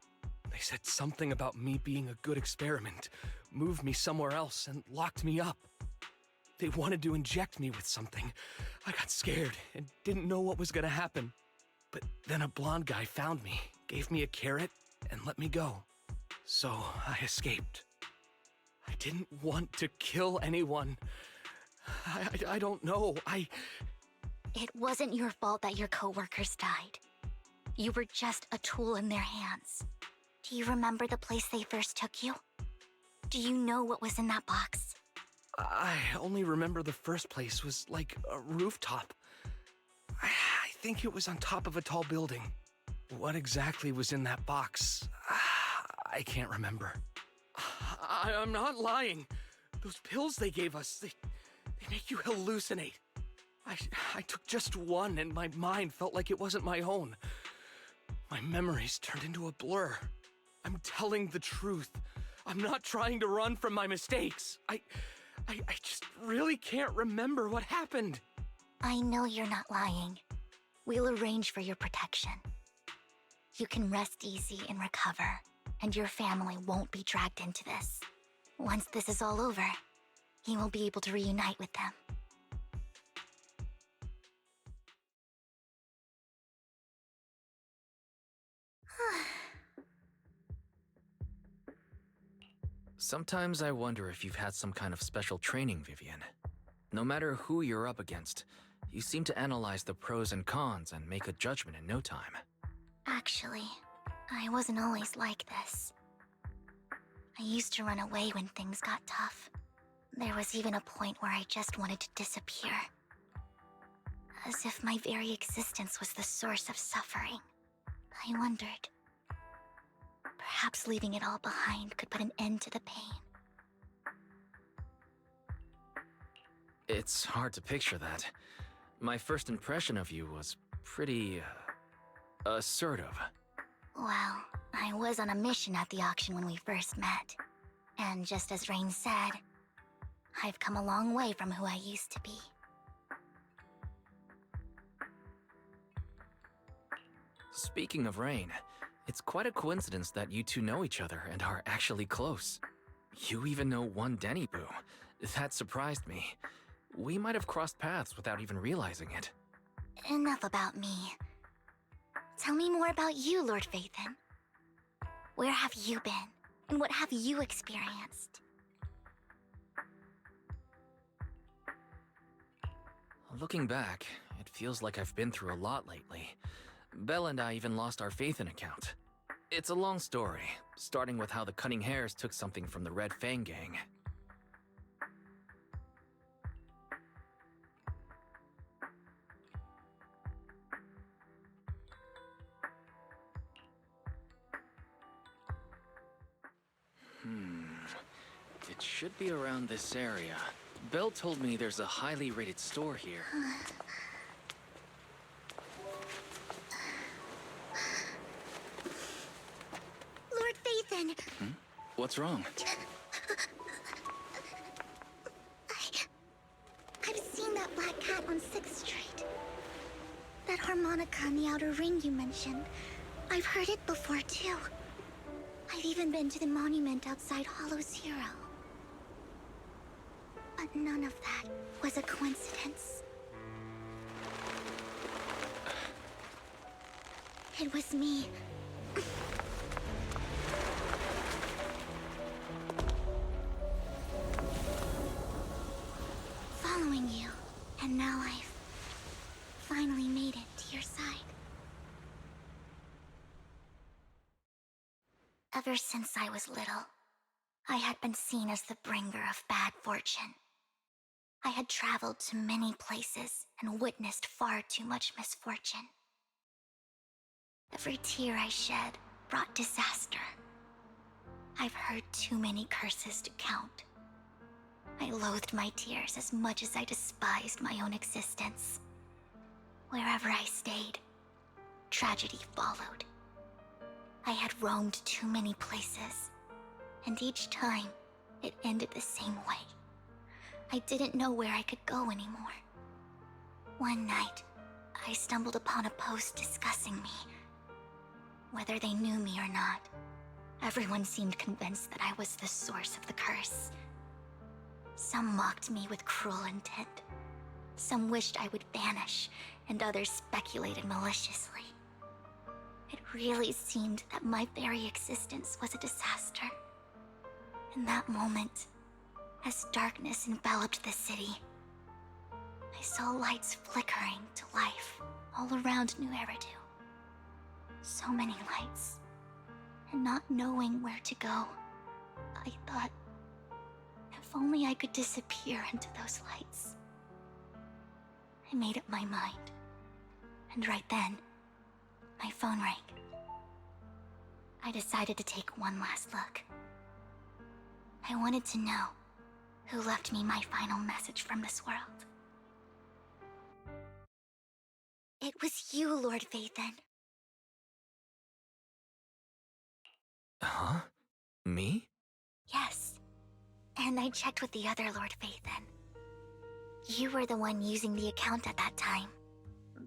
They said something about me being a good experiment, moved me somewhere else, and locked me up. They wanted to inject me with something. I got scared and didn't know what was gonna happen. But then a blonde guy found me, gave me a carrot, and let me go. So I escaped. I didn't want to kill anyone. I don't know. It wasn't your fault that your coworkers died. You were just a tool in their hands. Do you remember the place they first took you? Do you know what was in that box? I only remember the first place was like a rooftop. I think it was on top of a tall building. What exactly was in that box? I can't remember. I'm not lying. Those pills they gave us, they make you hallucinate. I took just one and my mind felt like it wasn't my own. My memories turned into a blur. I'm telling the truth. I'm not trying to run from my mistakes. I just really can't remember what happened. I know you're not lying. We'll arrange for your protection. You can rest easy and recover, and your family won't be dragged into this. Once this is all over, you will be able to reunite with them. Sometimes I wonder if you've had some kind of special training, Vivian. No matter who you're up against, you seem to analyze the pros and cons and make a judgment in no time. Actually, I wasn't always like this. I used to run away when things got tough. There was even a point where I just wanted to disappear. As if my very existence was the source of suffering. I wondered. Perhaps leaving it all behind could put an end to the pain. It's hard to picture that. My first impression of you was pretty, assertive. Well, I was on a mission at the auction when we first met. And just as Rain said, I've come a long way from who I used to be. Speaking of Rain, it's quite a coincidence that you two know each other and are actually close. You even know one Denny Boo. That surprised me. We might have crossed paths without even realizing it. Enough about me. Tell me more about you, Lord Phaethon. Where have you been, and what have you experienced? Looking back, it feels like I've been through a lot lately. Belle and I even lost our Phaethon account. It's a long story, starting with how the Cunning Hares took something from the Red Fang gang. It should be around this area. Belle told me there's a highly rated store here. Lord Phaethon! What's wrong? I've seen that black cat on 6th Street. That harmonica in the outer ring you mentioned. I've heard it before, too. I've even been to the monument outside Hollow Zero. But none of that was a coincidence. It was me. Following you, and now I've finally made it to your side. Ever since I was little, I had been seen as the bringer of bad fortune. I had traveled to many places and witnessed far too much misfortune. Every tear I shed brought disaster. I've heard too many curses to count. I loathed my tears as much as I despised my own existence. Wherever I stayed, tragedy followed. I had roamed too many places, and each time, it ended the same way. I didn't know where I could go anymore. One night, I stumbled upon a post discussing me. Whether they knew me or not, everyone seemed convinced that I was the source of the curse. Some mocked me with cruel intent. Some wished I would vanish, and others speculated maliciously. It really seemed that my very existence was a disaster. In that moment, as darkness enveloped the city, I saw lights flickering to life all around New Eridu. So many lights, and not knowing where to go, I thought, if only I could disappear into those lights. I made up my mind, and right then, my phone rang. I decided to take one last look. I wanted to know who left me my final message from this world. It was you, Lord Phaethon. Huh? Me? Yes. And I checked with the other Lord Phaethon. You were the one using the account at that time.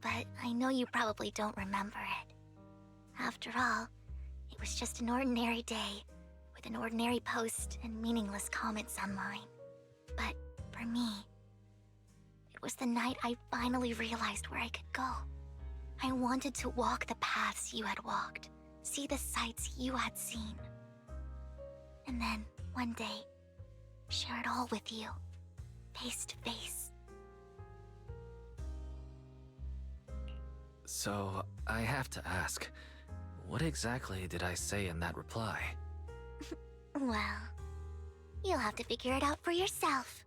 But I know you probably don't remember it. After all, it was just an ordinary day, with an ordinary post and meaningless comments online. But for me, it was the night I finally realized where I could go. I wanted to walk the paths you had walked, see the sights you had seen. And then, one day, share it all with you, face to face. So, I have to ask, what exactly did I say in that reply? Well, you'll have to figure it out for yourself.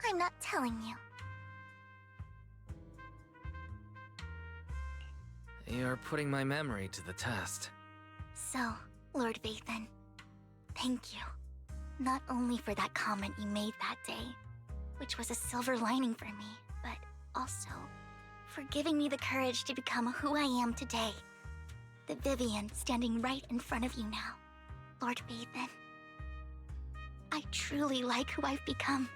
I'm not telling you. You're putting my memory to the test. So, Lord Phaethon, thank you. Not only for that comment you made that day, which was a silver lining for me, but also for giving me the courage to become who I am today. The Vivian standing right in front of you now, Lord Phaethon. I truly like who I've become.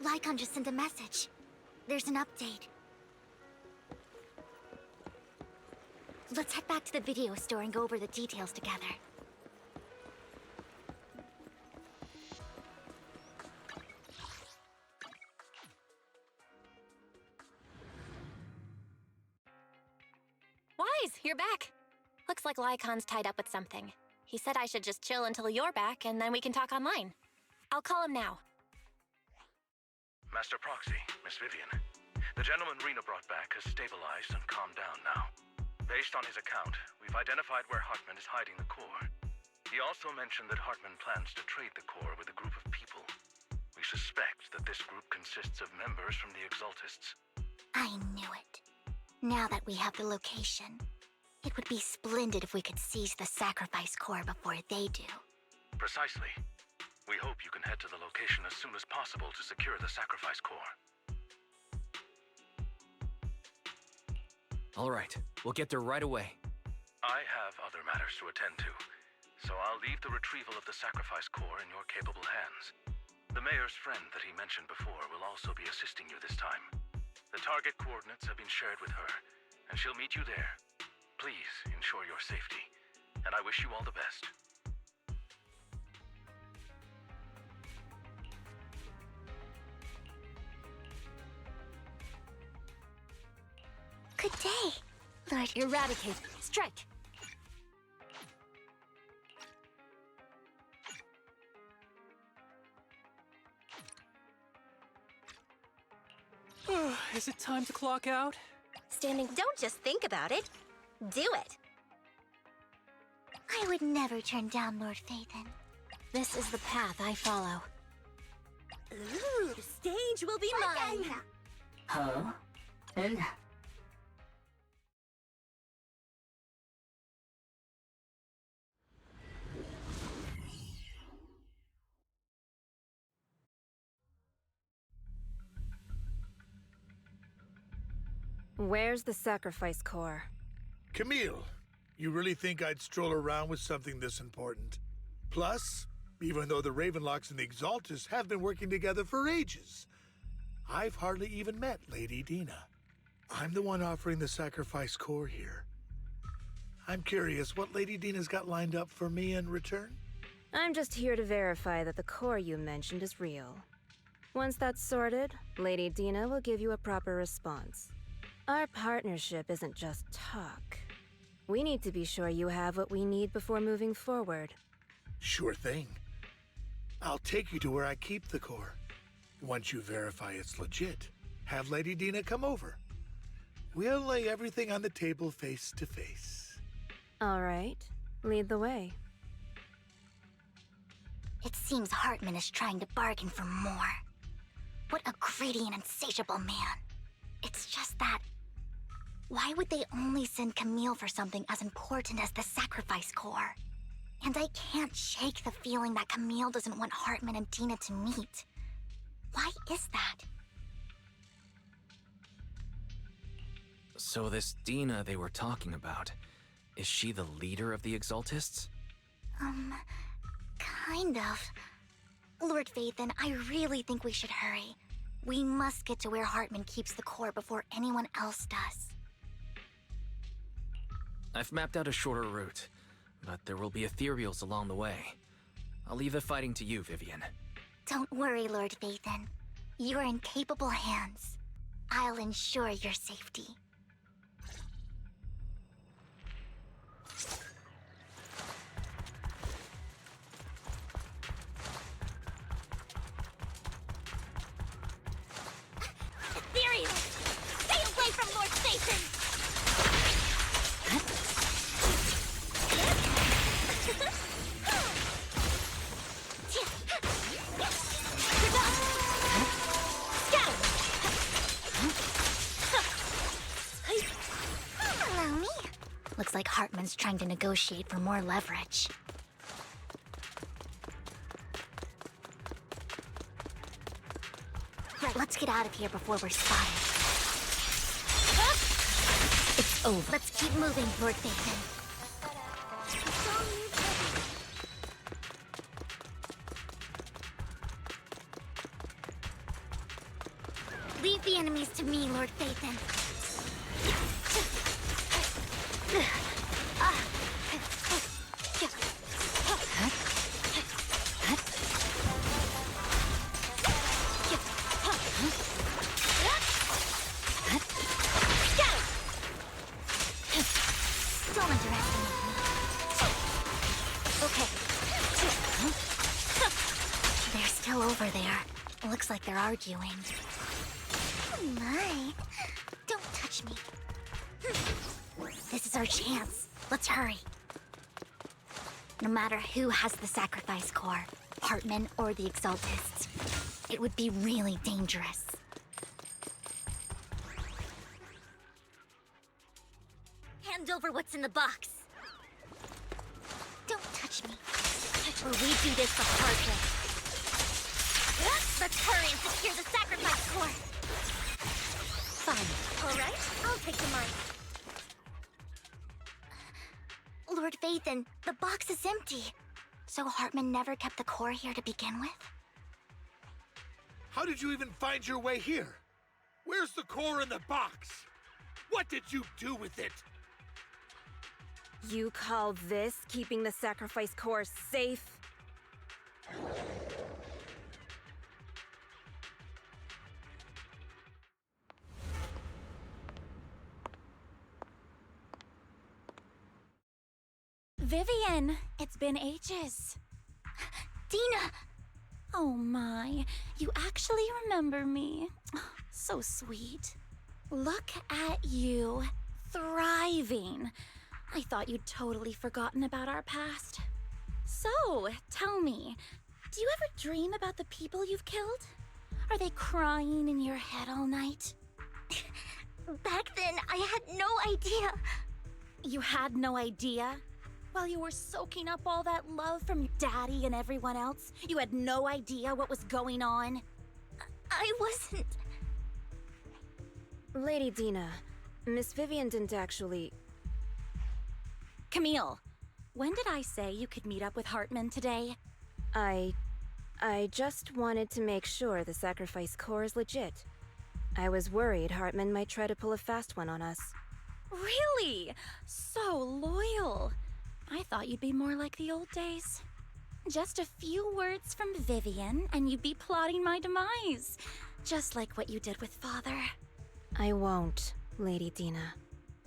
Lycon just sent a message. there's an update. Let's head back to the video store and go over the details together. Wise, you're back. Looks like Lycon's tied up with something. He said I should just chill until you're back, and then we can talk online. I'll call him now. Master Proxy, Miss Vivian. The gentleman Rena brought back has stabilized and calmed down now. Based on his account, we've identified where Hartman is hiding the core. He also mentioned that Hartman plans to trade the core with a group of people. We suspect that this group consists of members from the Exaltists. I knew it. Now that we have the location, it would be splendid if we could seize the sacrifice core before they do. Precisely. We hope you can head to the location as soon as possible to secure the sacrifice core. All right, we'll get there right away. I have other matters to attend to, so I'll leave the retrieval of the sacrifice core in your capable hands. The mayor's friend that he mentioned before will also be assisting you this time. The target coordinates have been shared with her, and she'll meet you there. Please ensure your safety, and I wish you all the best. Good day, Lord. Eradicate. Strike. Is it time to clock out? Standing, don't just think about it. Do it. I would never turn down Lord Phaethon. This is the path I follow. Ooh, the stage will be mine. Huh? And Where's the sacrifice core? Camille, you really think I'd stroll around with something this important? Plus, even though the Ravenlocks and the Exaltists have been working together for ages, I've hardly even met Lady Dina. I'm the one offering the sacrifice core here. I'm curious what Lady Dina's got lined up for me in return? I'm just here to verify that the core you mentioned is real. Once that's sorted, Lady Dina will give you a proper response. Our partnership isn't just talk. We need to be sure you have what we need before moving forward. Sure thing. I'll take you to where I keep the core. Once you verify it's legit, have Lady Dina come over. We'll lay everything on the table face to face. All right, lead the way. It seems Hartman is trying to bargain for more. What a greedy and insatiable man. It's just that... why would they only send Camille for something as important as the sacrifice core? And I can't shake the feeling that Camille doesn't want Hartman and Dina to meet. Why is that? So this Dina they were talking about, is she the leader of the Exaltists? Kind of. Lord Phaethon, I really think we should hurry. We must get to where Hartman keeps the core before anyone else does. I've mapped out a shorter route, but there will be ethereals along the way. I'll leave the fighting to you, Vivian. Don't worry, Lord Phaethon. You're in capable hands. I'll ensure your safety. Ethereal! Stay away from Lord Phaethon! Allow me. Looks like Hartman's trying to negotiate for more leverage. Right, let's get out of here before we're spotted. It's over. Let's keep moving, Lord Phaethon. Leave the enemies to me, Lord Phaethon. Don't underestimate me. Okay. They're still over there. Looks like they're arguing. Oh my. Don't touch me. This is our chance. Let's hurry. No matter who has the sacrifice core, Hartman or the Exaltists, it would be really dangerous. Hand over what's in the box. Don't touch me, or we do this the hard way. Let's hurry and secure the sacrifice core. Fine. All right, I'll take the mine. Lord Phaethon, the box is empty. So Hartman never kept the core here to begin with? How did you even find your way here? Where's the core in the box? What did you do with it? You call this keeping the sacrifice core safe? Vivian, it's been ages. Dina! Oh my, you actually remember me. So sweet. Look at you, thriving. I thought you'd totally forgotten about our past. So, tell me, do you ever dream about the people you've killed? Are they crying in your head all night? Back then, I had no idea. You had no idea? While you were soaking up all that love from your daddy and everyone else, you had no idea what was going on? I wasn't... Lady Dina, Miss Vivian didn't actually... Camille, when did I say you could meet up with Hartman today? I just wanted to make sure the sacrifice core is legit. I was worried Hartman might try to pull a fast one on us. Really? So loyal. I thought you'd be more like the old days. Just a few words from Vivian, and you'd be plotting my demise. Just like what you did with Father. I won't, Lady Dina.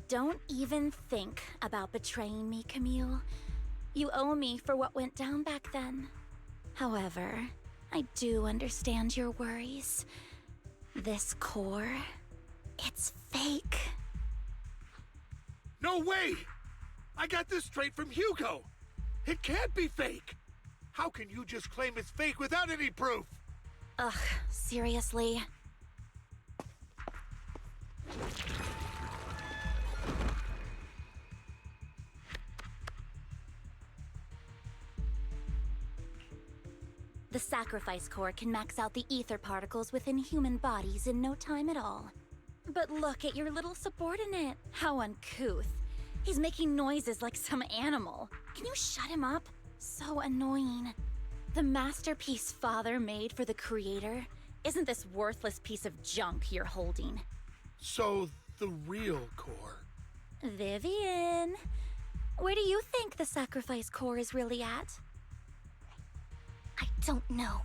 Don't even think about betraying me, Camille. You owe me for what went down back then. However, I do understand your worries. This core, it's fake. No way! I got this straight from Hugo! It can't be fake! How can you just claim it's fake without any proof? Ugh, seriously? The sacrifice core can max out the ether particles within human bodies in no time at all. But look at your little subordinate. How uncouth. He's making noises like some animal. Can you shut him up? So annoying. The masterpiece Father made for the Creator isn't this worthless piece of junk you're holding. So, the real core. Vivian, where do you think the sacrifice core is really at? I don't know.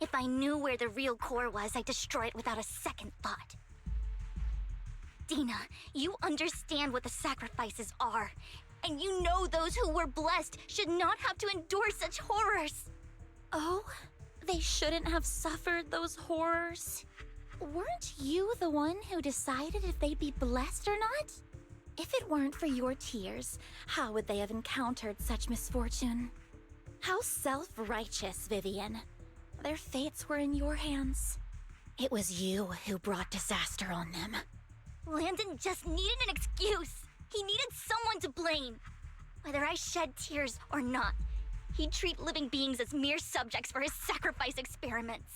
If I knew where the real core was, I'd destroy it without a second thought. Dina, you understand what the sacrifices are, and you know those who were blessed should not have to endure such horrors. Oh, they shouldn't have suffered those horrors. Weren't you the one who decided if they'd be blessed or not? If it weren't for your tears, how would they have encountered such misfortune? How self-righteous, Vivian. Their fates were in your hands. It was you who brought disaster on them. Landon just needed an excuse. He needed someone to blame. Whether I shed tears or not, he'd treat living beings as mere subjects for his sacrifice experiments.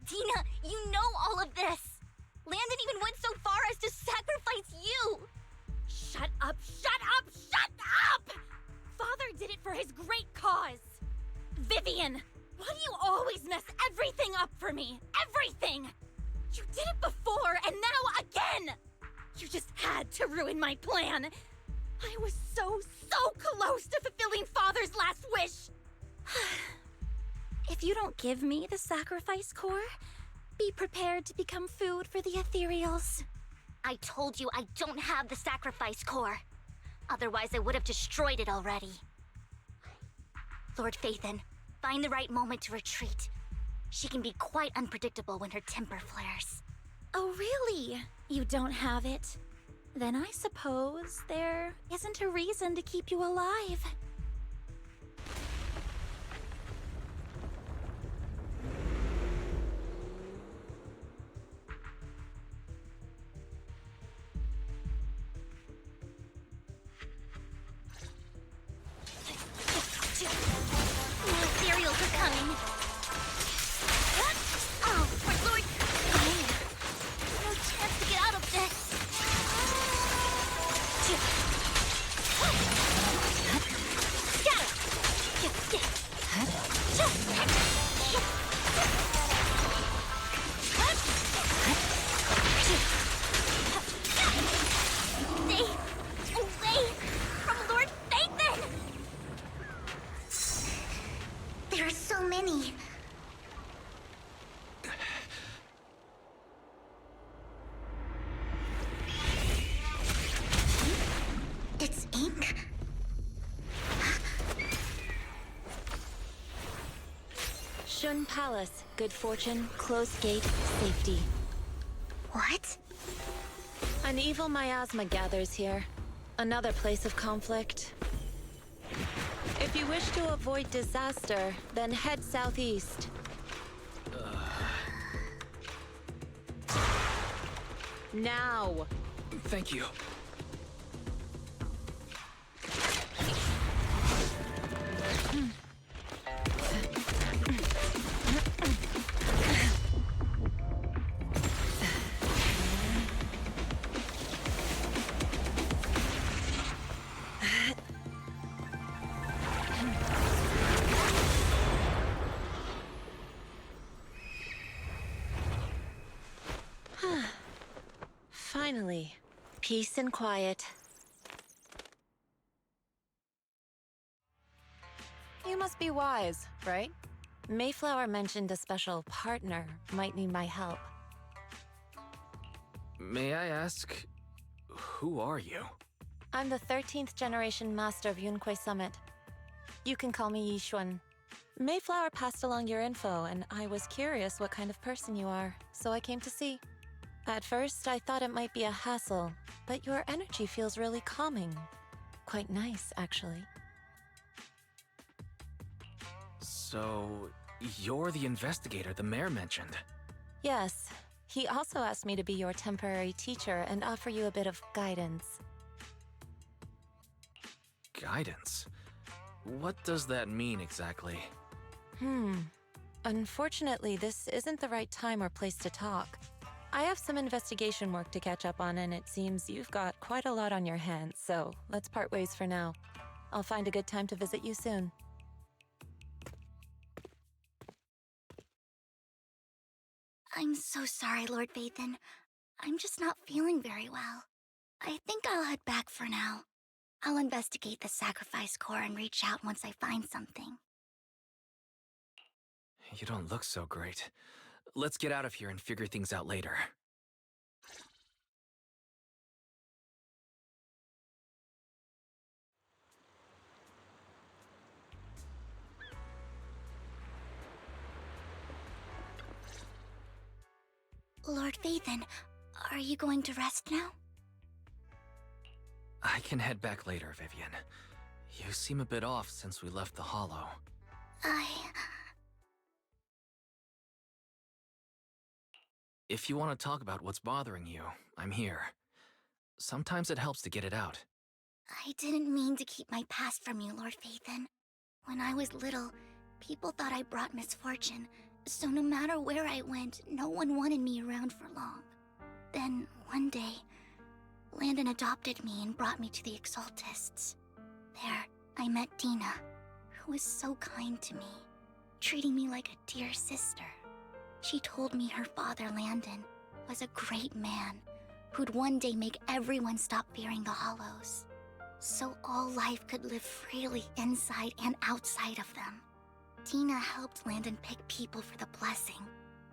Dina, you know all of this. Landon even went so far as to sacrifice you. Shut up, shut up, shut up! Father did it for his great cause. Vivian, why do you always mess everything up for me? Everything! You did it before, and now again! You just had to ruin my plan. I was so close to fulfilling Father's last wish. If you don't give me the sacrifice core, be prepared to become food for the ethereals. I told you I don't have the sacrifice core. Otherwise, I would have destroyed it already. Lord Phaethon, find the right moment to retreat. She can be quite unpredictable when her temper flares. Oh, really? You don't have it? Then I suppose there isn't a reason to keep you alive. More cereals are coming. Oh, my lord! No chance to get out of this. Stay away from Lord Phaethon! There are so many. It's ink? Shun Palace, good fortune, closed gate, safety. What? An evil miasma gathers here. Another place of conflict. If you wish to avoid disaster, then head southeast. Now! Thank you. Finally, peace and quiet. You must be wise, right? Mayflower mentioned a special partner might need my help. May I ask, who are you? I'm the 13th generation master of Yunque Summit. You can call me Yixuan. Mayflower passed along your info, and I was curious what kind of person you are, so I came to see. At first, I thought it might be a hassle, but your energy feels really calming. Quite nice, actually. So, you're the investigator the mayor mentioned? Yes. He also asked me to be your temporary teacher and offer you a bit of guidance. Guidance? What does that mean exactly? Unfortunately, this isn't the right time or place to talk. I have some investigation work to catch up on, and it seems you've got quite a lot on your hands, so let's part ways for now. I'll find a good time to visit you soon. I'm so sorry, Lord Phaethon. I'm just not feeling very well. I think I'll head back for now. I'll investigate the sacrifice core and reach out once I find something. You don't look so great. Let's get out of here and figure things out later. Lord Phaethon, are you going to rest now? I can head back later, Vivian. You seem a bit off since we left the Hollow. If you want to talk about what's bothering you, I'm here. Sometimes it helps to get it out. I didn't mean to keep my past from you, Lord Phaethon. When I was little, people thought I brought misfortune, so no matter where I went, no one wanted me around for long. Then, one day, Landon adopted me and brought me to the Exaltists. There, I met Dina, who was so kind to me, treating me like a dear sister. She told me her father, Landon, was a great man who'd one day make everyone stop fearing the Hollows, so all life could live freely inside and outside of them. Tina helped Landon pick people for the blessing,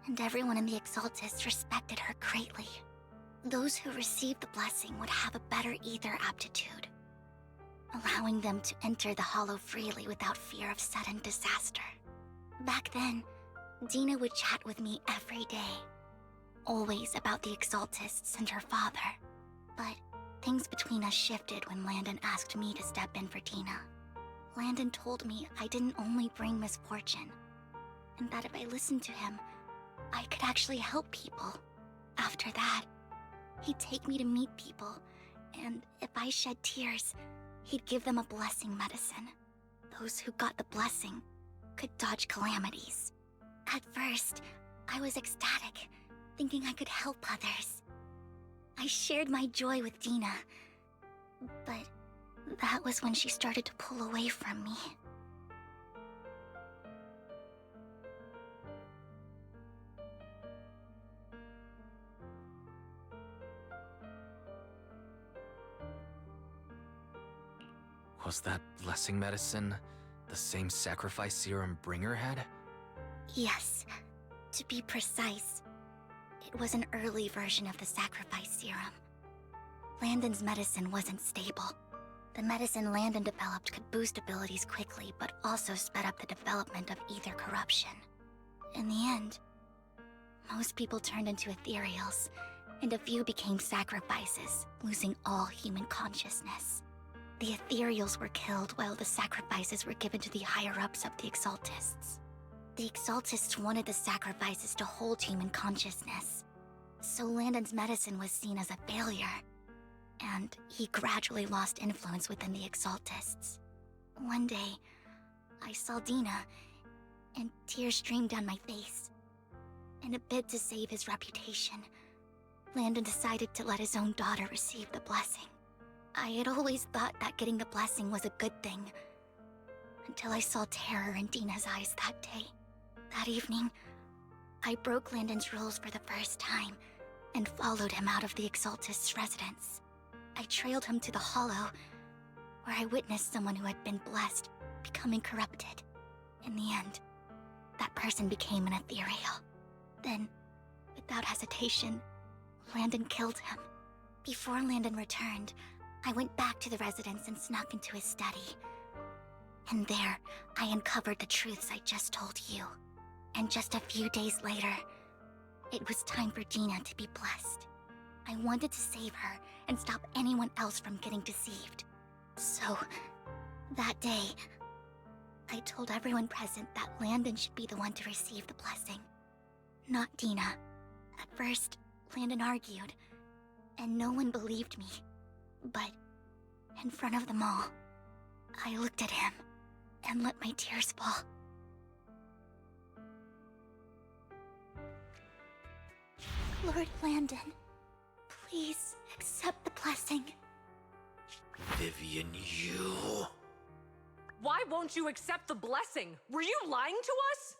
and everyone in the Exaltists respected her greatly. Those who received the blessing would have a better ether aptitude, allowing them to enter the Hollow freely without fear of sudden disaster. Back then, Dina would chat with me every day, always about the Exaltists and her father. But things between us shifted when Landon asked me to step in for Dina. Landon told me I didn't only bring misfortune, and that if I listened to him, I could actually help people. After that, he'd take me to meet people, and if I shed tears, he'd give them a blessing medicine. Those who got the blessing could dodge calamities. At first, I was ecstatic, thinking I could help others. I shared my joy with Dina, but that was when she started to pull away from me. Was that blessing medicine the same sacrifice serum Bringer had? Yes. To be precise, it was an early version of the sacrifice serum. Landon's medicine wasn't stable. The medicine Landon developed could boost abilities quickly, but also sped up the development of ether corruption. In the end, most people turned into ethereals, and a few became sacrifices, losing all human consciousness. The ethereals were killed while the sacrifices were given to the higher-ups of the Exaltists. The Exaltists wanted the sacrifices to hold human consciousness, so Landon's medicine was seen as a failure, and he gradually lost influence within the Exaltists. One day, I saw Dina, and tears streamed down my face. In a bid to save his reputation, Landon decided to let his own daughter receive the blessing. I had always thought that getting the blessing was a good thing, until I saw terror in Dina's eyes that day. That evening, I broke Landon's rules for the first time, and followed him out of the Exaltist's residence. I trailed him to the Hollow, where I witnessed someone who had been blessed becoming corrupted. In the end, that person became an ethereal. Then, without hesitation, Landon killed him. Before Landon returned, I went back to the residence and snuck into his study. And there, I uncovered the truths I just told you. And just a few days later, it was time for Dina to be blessed. I wanted to save her and stop anyone else from getting deceived. So, that day, I told everyone present that Landon should be the one to receive the blessing, not Dina. At first, Landon argued, and no one believed me. But, in front of them all, I looked at him and let my tears fall. Lord Landon, please accept the blessing. Vivian, you... Why won't you accept the blessing? Were you lying to us?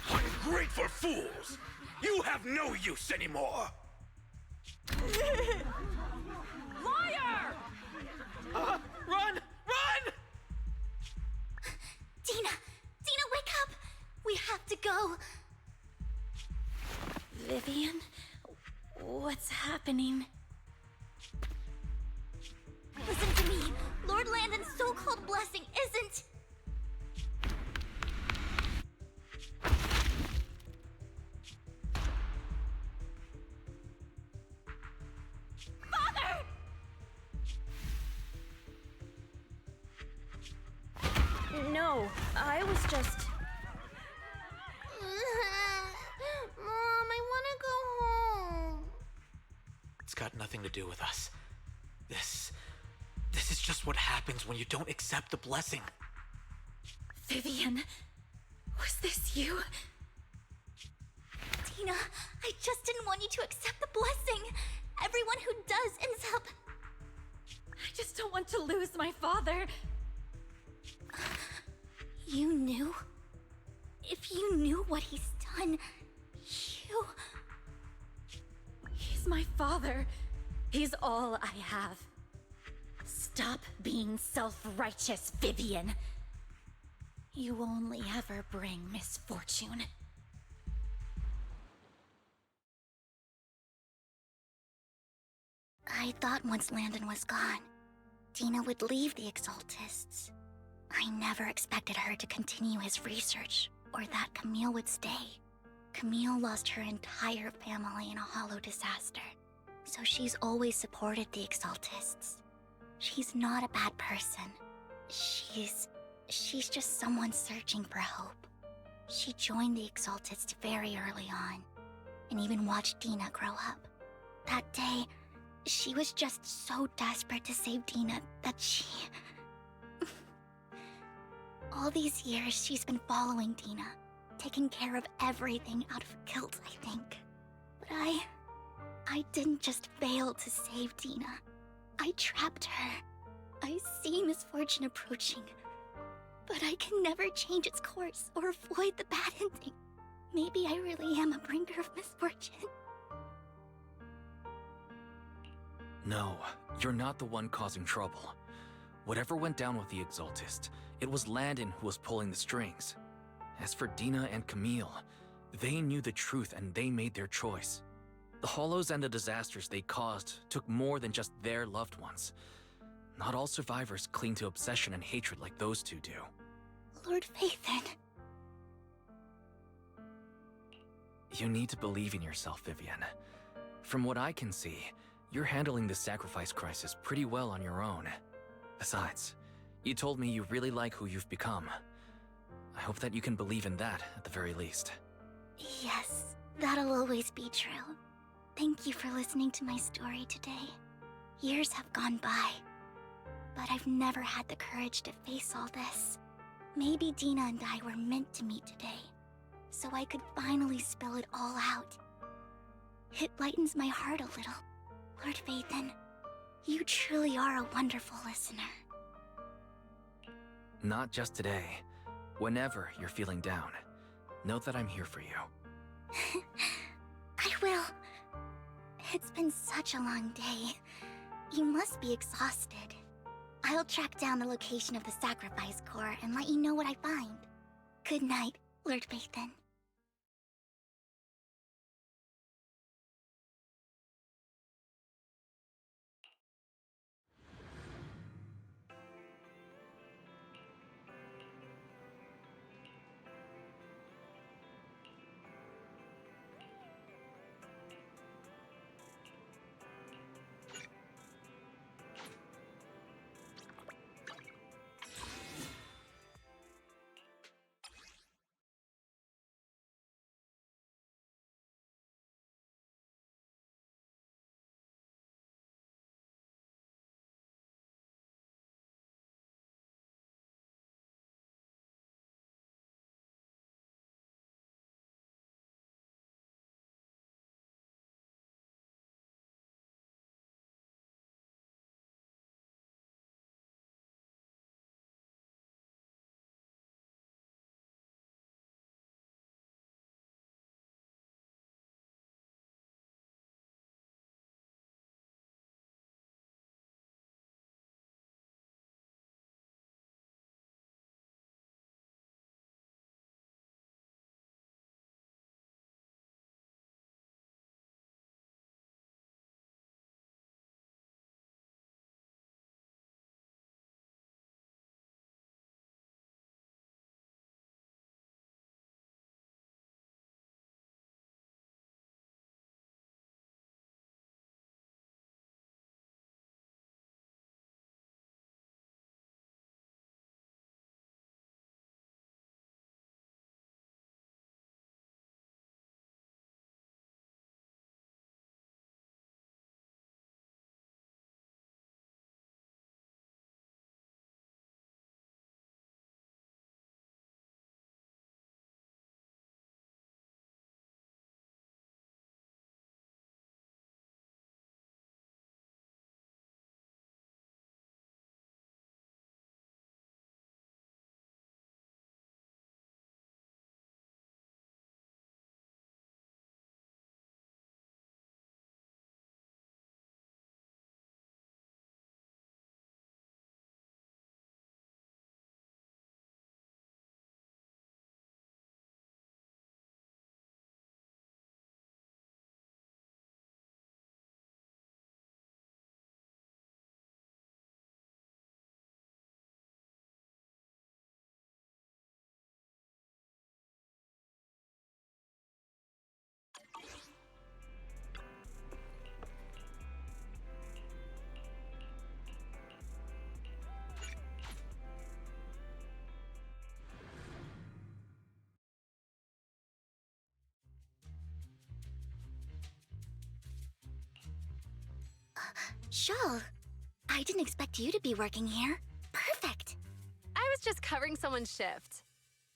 Ungrateful fools! You have no use anymore! Liar! Run! Run! Dina! Dina, wake up! We have to go! Vivian? What's happening? Listen to me! Lord Landon's so-called blessing isn't... Father! No, I was just... Mom, I want to go home. It's got nothing to do with us. This is just what happens when you don't accept the blessing. Vivian, was this you? Tina, I just didn't want you to accept the blessing. Everyone who does ends up... I just don't want to lose my father. You knew? If you knew what he's son. You... He's my father. He's all I have. Stop being self-righteous, Vivian. You only ever bring misfortune. I thought once Landon was gone, Dina would leave the Exaltists. I never expected her to continue his research, or that Camille would stay. Camille lost her entire family in a hollow disaster, so she's always supported the Exaltists. She's not a bad person. She's just someone searching for hope. She joined the Exaltists very early on, and even watched Dina grow up. That day, she was just so desperate to save Dina that she... All these years, she's been following Dina, taking care of everything out of guilt, I think. But I didn't just fail to save Dina. I trapped her. I see misfortune approaching, but I can never change its course or avoid the bad ending. Maybe I really am a bringer of misfortune. No, you're not the one causing trouble. Whatever went down with the Exaltist, it was Landon who was pulling the strings. As for Dina and Camille, they knew the truth and they made their choice. The Hollows and the disasters they caused took more than just their loved ones. Not all survivors cling to obsession and hatred like those two do. Lord Phaethon. You need to believe in yourself, Vivian. From what I can see, you're handling the sacrifice crisis pretty well on your own. Besides, you told me you really like who you've become. I hope that you can believe in that at the very least. Yes, that'll always be true. Thank you for listening to my story today. Years have gone by, but I've never had the courage to face all this. Maybe Dina and I were meant to meet today, so I could finally spill it all out. It lightens my heart a little. Lord Phaethon, you truly are a wonderful listener. Not just today. Whenever you're feeling down, know that I'm here for you. I will. It's been such a long day. You must be exhausted. I'll track down the location of the sacrifice core and let you know what I find. Good night, Lord Phaethon. Shul, I didn't expect you to be working here. Perfect. I was just covering someone's shift.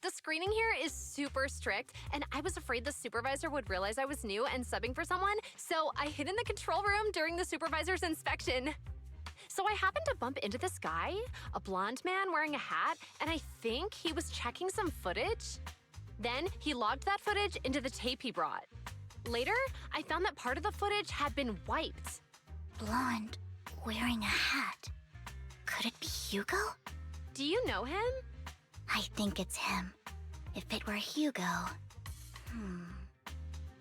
The screening here is super strict, and I was afraid the supervisor would realize I was new and subbing for someone, so I hid in the control room during the supervisor's inspection. So I happened to bump into this guy, a blonde man wearing a hat, and I think he was checking some footage. Then he logged that footage into the tape he brought. Later, I found that part of the footage had been wiped. Blonde, wearing a hat. Could it be Hugo? Do you know him? I think it's him. If it were Hugo...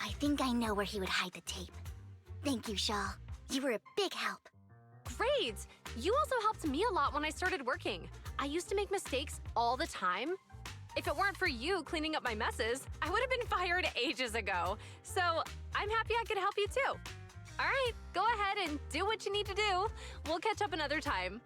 I think I know where he would hide the tape. Thank you, Shaw. You were a big help. Great! You also helped me a lot when I started working. I used to make mistakes all the time. If it weren't for you cleaning up my messes, I would have been fired ages ago. So I'm happy I could help you too. All right, go ahead and do what you need to do. We'll catch up another time.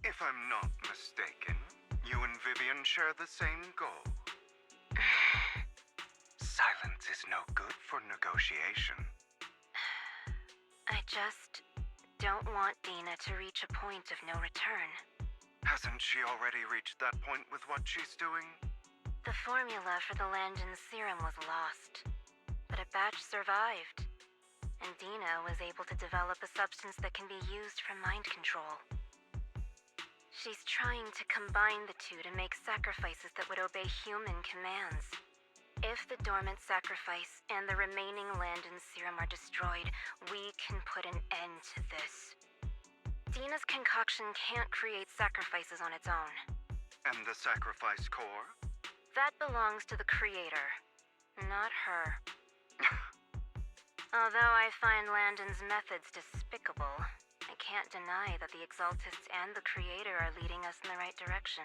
If I'm not mistaken, you and Vivian share the same goal. Silence is no good for negotiation. I just don't want Dina to reach a point of no return. Hasn't she already reached that point with what she's doing? The formula for the Landon serum was lost, but a batch survived, and Dina was able to develop a substance that can be used for mind control. She's trying to combine the two to make sacrifices that would obey human commands. If the dormant sacrifice and the remaining Landon serum are destroyed, we can put an end to this. Dina's concoction can't create sacrifices on its own. And the sacrifice core? That belongs to the creator, not her. Although I find Landon's methods despicable, I can't deny that the Exaltists and the Creator are leading us in the right direction.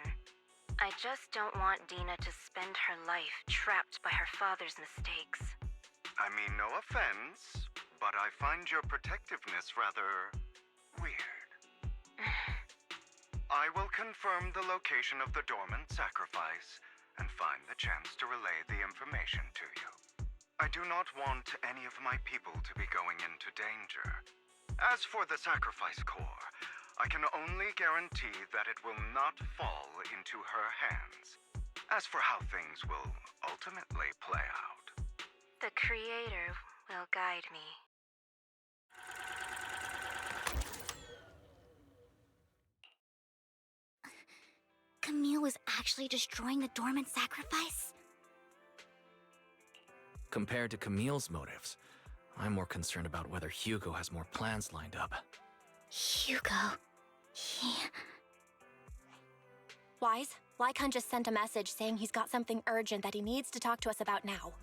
I just don't want Dina to spend her life trapped by her father's mistakes. I mean, no offense, but I find your protectiveness rather weird. I will confirm the location of the dormant sacrifice and find the chance to relay the information to you. I do not want any of my people to be going into danger. As for the sacrifice core, I can only guarantee that it will not fall into her hands. As for how things will ultimately play out, The Creator will guide me. Camille was actually destroying the dormant sacrifice? Compared to Camille's motives, I'm more concerned about whether Hugo has more plans lined up. Hugo... Wise, Lycon just sent a message saying he's got something urgent that he needs to talk to us about now.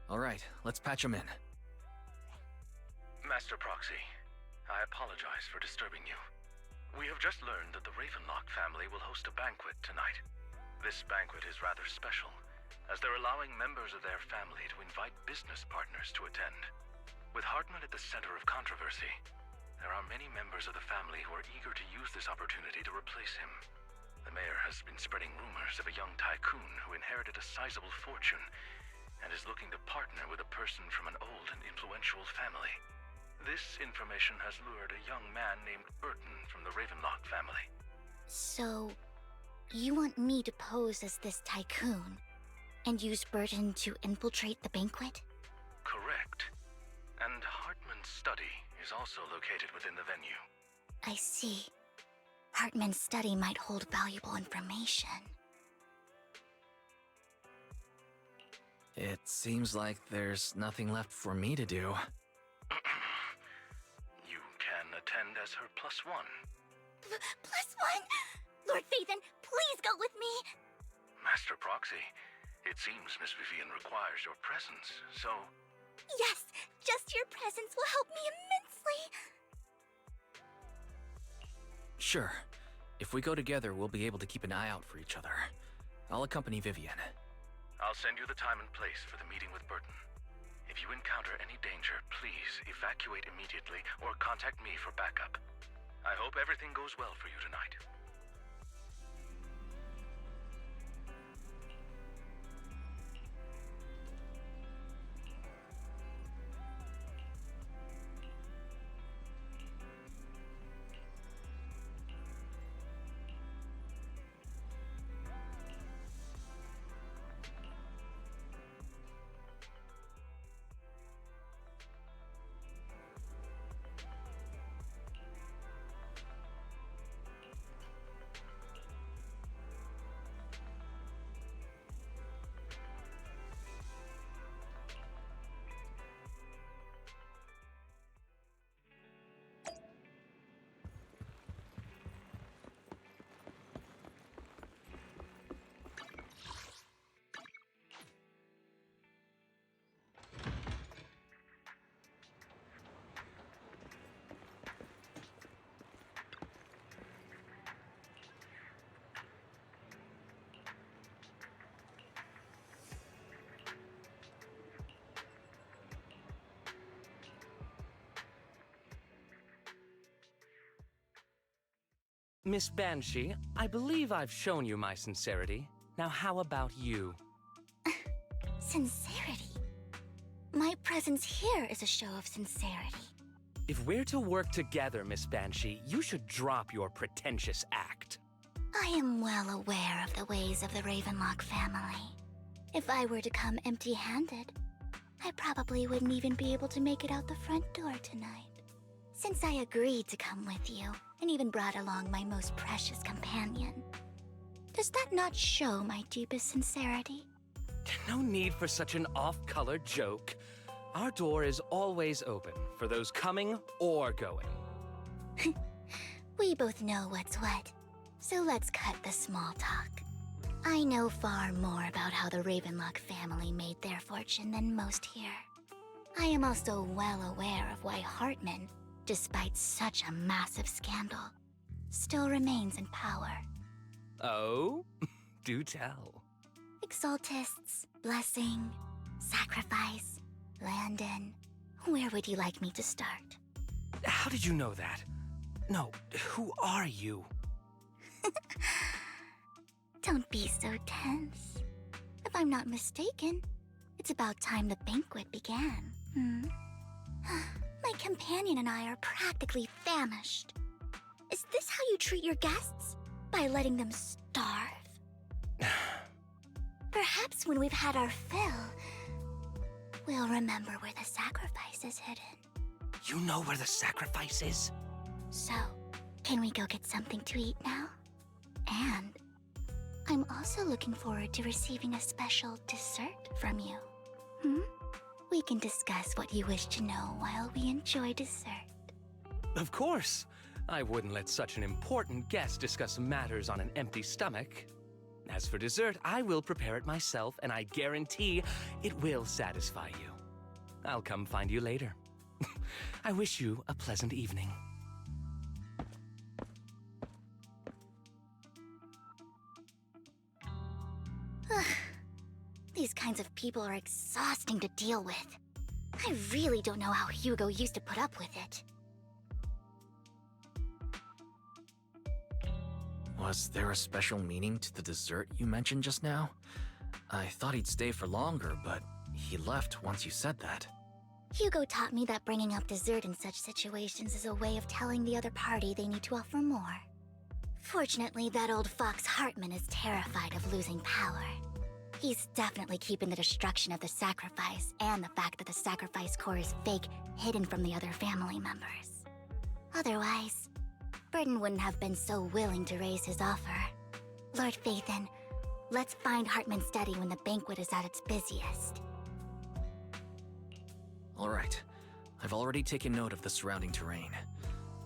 All right, let's patch him in. Master Proxy, I apologize for disturbing you. We have just learned that the Ravenlock family will host a banquet tonight. This banquet is rather special, as they're allowing members of their family to invite business partners to attend. With Hartman at the center of controversy, there are many members of the family who are eager to use this opportunity to replace him. The mayor has been spreading rumors of a young tycoon who inherited a sizable fortune and is looking to partner with a person from an old and influential family. This information has lured a young man named Burton from the Ravenlock family. So, you want me to pose as this tycoon and use Burton to infiltrate the banquet? Correct. And Hartman's study is also located within the venue. I see. Hartman's study might hold valuable information. It seems like there's nothing left for me to do. You can attend as her +1. +1? Lord Phaethon, please go with me! Master Proxy, it seems Miss Vivian requires your presence, so... Yes, just your presence will help me immensely! Sure. If we go together, we'll be able to keep an eye out for each other. I'll accompany Vivian. I'll send you the time and place for the meeting with Burton. If you encounter any danger, please evacuate immediately or contact me for backup. I hope everything goes well for you tonight. Miss Banshee, I believe I've shown you my sincerity. Now how about you? Sincerity? My presence here is a show of sincerity. If we're to work together, Miss Banshee, you should drop your pretentious act. I am well aware of the ways of the Ravenlock family. If I were to come empty-handed, I probably wouldn't even be able to make it out the front door tonight. Since I agreed to come with you, and even brought along my most precious companion, does that not show my deepest sincerity? No need for such an off-color joke. Our door is always open for those coming or going. We both know what's what, so let's cut the small talk. I know far more about how the Ravenlock family made their fortune than most here. I am also well aware of why Hartman, despite such a massive scandal, still remains in power. Oh? Do tell. Exaltists, blessing, sacrifice, Landon. Where would you like me to start? How did you know that? No, who are you? Don't be so tense. If I'm not mistaken, it's about time the banquet began. My companion and I are practically famished. Is this how you treat your guests? By letting them starve? Perhaps when we've had our fill, we'll remember where the sacrifice is hidden. You know where the sacrifice is? So, can we go get something to eat now? And I'm also looking forward to receiving a special dessert from you. We can discuss what you wish to know while we enjoy dessert. Of course. I wouldn't let such an important guest discuss matters on an empty stomach. As for dessert, I will prepare it myself, and I guarantee it will satisfy you. I'll come find you later. I wish you a pleasant evening. These kinds of people are exhausting to deal with. I really don't know how Hugo used to put up with it. Was there a special meaning to the dessert you mentioned just now? I thought he'd stay for longer, but he left once you said that. Hugo taught me that bringing up dessert in such situations is a way of telling the other party they need to offer more. Fortunately, that old fox Hartman is terrified of losing power. He's definitely keeping the destruction of the sacrifice and the fact that the sacrifice core is fake hidden from the other family members. Otherwise, Burden wouldn't have been so willing to raise his offer. Lord Phaethon, let's find Hartman's study when the banquet is at its busiest. All right. I've already taken note of the surrounding terrain.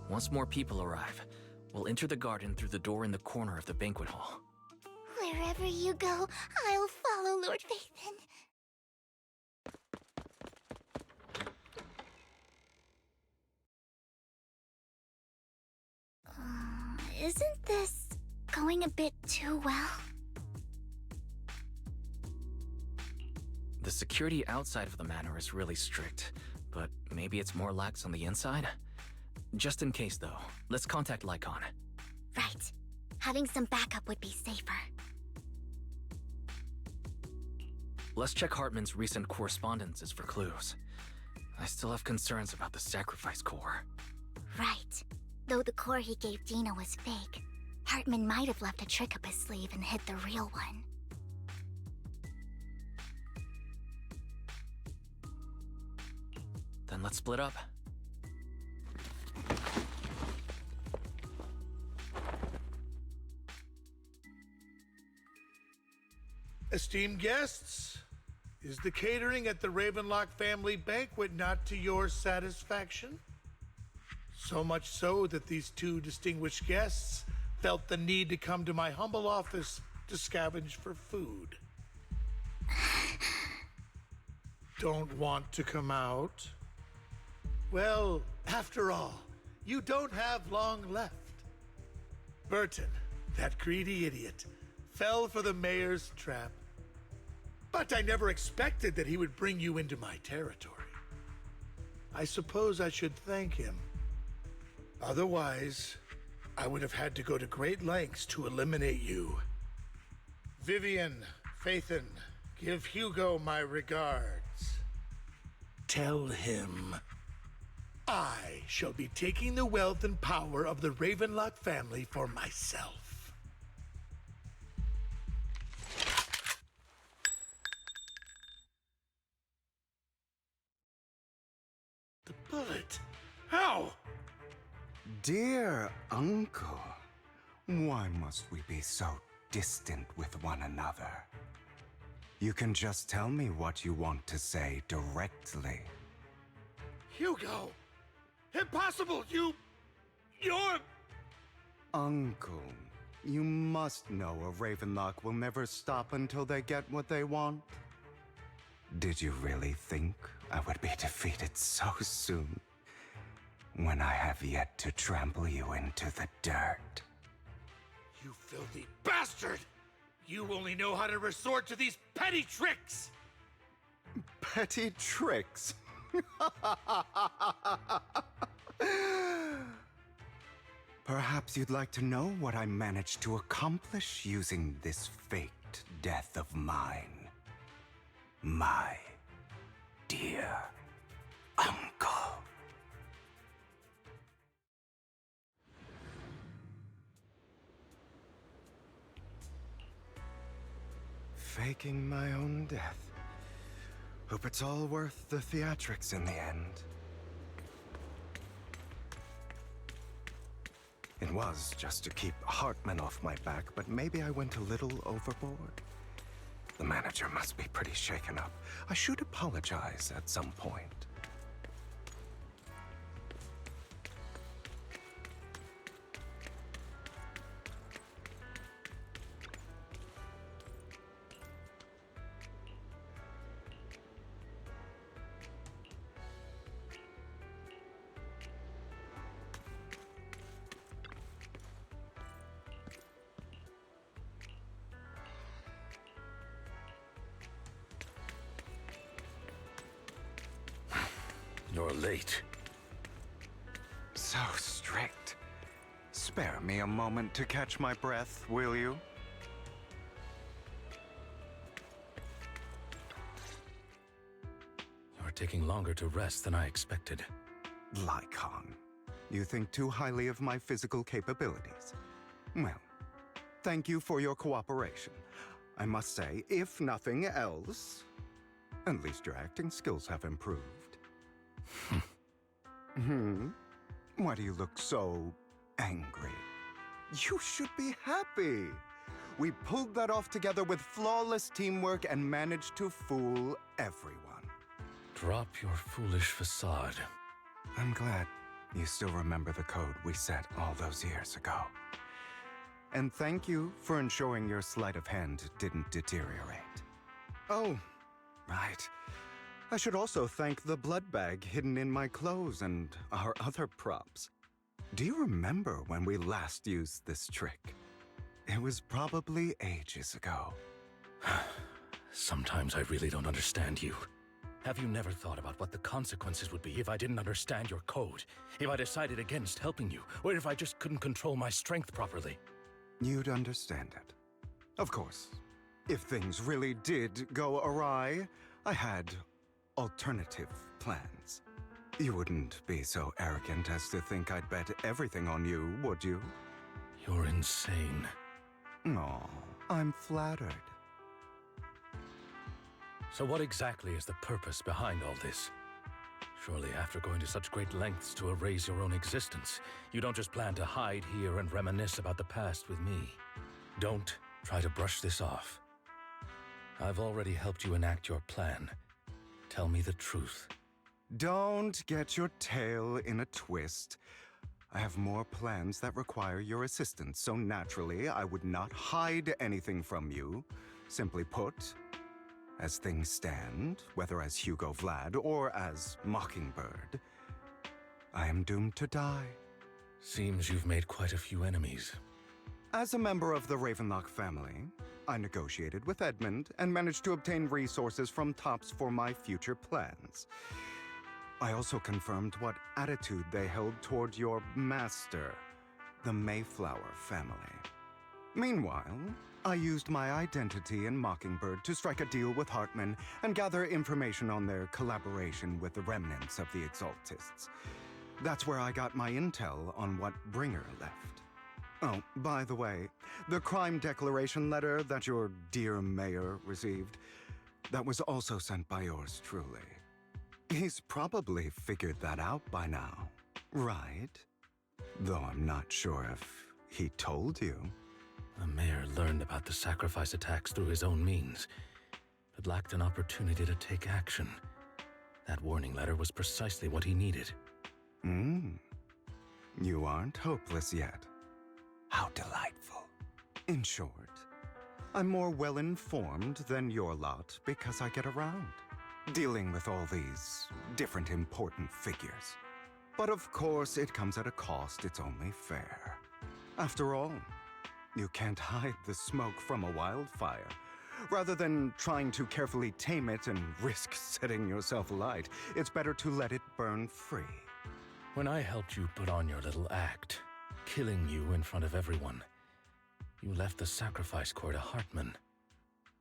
Once more people arrive, we'll enter the garden through the door in the corner of the banquet hall. Wherever you go, I'll follow, Lord Phaethon. Isn't this going a bit too well? The security outside of the manor is really strict, but maybe it's more lax on the inside? Just in case, though, let's contact Lycon. Right. Having some backup would be safer. Let's check Hartman's recent correspondences for clues. I still have concerns about the sacrifice core. Right. Though the core he gave Dina was fake, Hartman might have left a trick up his sleeve and hid the real one. Then let's split up. Esteemed guests, is the catering at the Ravenlock family banquet not to your satisfaction? So much so that these two distinguished guests felt the need to come to my humble office to scavenge for food. Don't want to come out? Well, after all, you don't have long left. Burton, that greedy idiot, fell for the mayor's trap. But I never expected that he would bring you into my territory. I suppose I should thank him. Otherwise, I would have had to go to great lengths to eliminate you. Vivian, Phaethon, give Hugo my regards. Tell him I shall be taking the wealth and power of the Ravenlock family for myself. The bullet? How? Dear uncle, why must we be so distant with one another? You can just tell me what you want to say directly. Hugo! Impossible! You're... Uncle, you must know a Ravenlock will never stop until they get what they want. Did you really think I would be defeated so soon? When I have yet to trample you into the dirt. You filthy bastard! You only know how to resort to these petty tricks! Petty tricks? Perhaps you'd like to know what I managed to accomplish using this faked death of mine. My dear uncle. Faking my own death. Hope it's all worth the theatrics in the end. It was just to keep Hartman off my back, but maybe I went a little overboard. The manager must be pretty shaken up. I should apologize at some point. You're late. So strict. Spare me a moment to catch my breath, will you? You're taking longer to rest than I expected. Lycon, you think too highly of my physical capabilities. Well, thank you for your cooperation. I must say, if nothing else, at least your acting skills have improved. Why do you look so angry? You should be happy. We pulled that off together with flawless teamwork and managed to fool everyone. Drop your foolish facade. I'm glad you still remember the code we set all those years ago. And thank you for ensuring your sleight of hand didn't deteriorate. Oh, right. I should also thank the blood bag hidden in my clothes and our other props. Do you remember when we last used this trick? It was probably ages ago. Sometimes I really don't understand you. Have you never thought about what the consequences would be if I didn't understand your code? If I decided against helping you? Or if I just couldn't control my strength properly? You'd understand it. Of course, if things really did go awry, I had alternative plans. You wouldn't be so arrogant as to think I'd bet everything on you, would you? You're insane. Aw, I'm flattered. So what exactly is the purpose behind all this? Surely after going to such great lengths to erase your own existence, you don't just plan to hide here and reminisce about the past with me. Don't try to brush this off. I've already helped you enact your plan. Tell me the truth. Don't get your tail in a twist. I have more plans that require your assistance, so naturally I would not hide anything from you. Simply put, as things stand, whether as Hugo Vlad or as Mockingbird, I am doomed to die. Seems you've made quite a few enemies. As a member of the Ravenlock family, I negotiated with Edmund and managed to obtain resources from Tops for my future plans. I also confirmed what attitude they held toward your master, the Mayflower family. Meanwhile, I used my identity in Mockingbird to strike a deal with Hartman and gather information on their collaboration with the remnants of the Exaltists. That's where I got my intel on what Bringer left. Oh, by the way, the crime declaration letter that your dear mayor received, that was also sent by yours truly. He's probably figured that out by now, right? Though I'm not sure if he told you. The mayor learned about the sacrifice attacks through his own means, but lacked an opportunity to take action. That warning letter was precisely what he needed. You aren't hopeless yet. How delightful. In short, I'm more well-informed than your lot because I get around, dealing with all these different important figures. But of course, it comes at a cost. It's only fair. After all, you can't hide the smoke from a wildfire. Rather than trying to carefully tame it and risk setting yourself alight, it's better to let it burn free. When I helped you put on your little act, killing you in front of everyone, you left the sacrifice core to Hartman.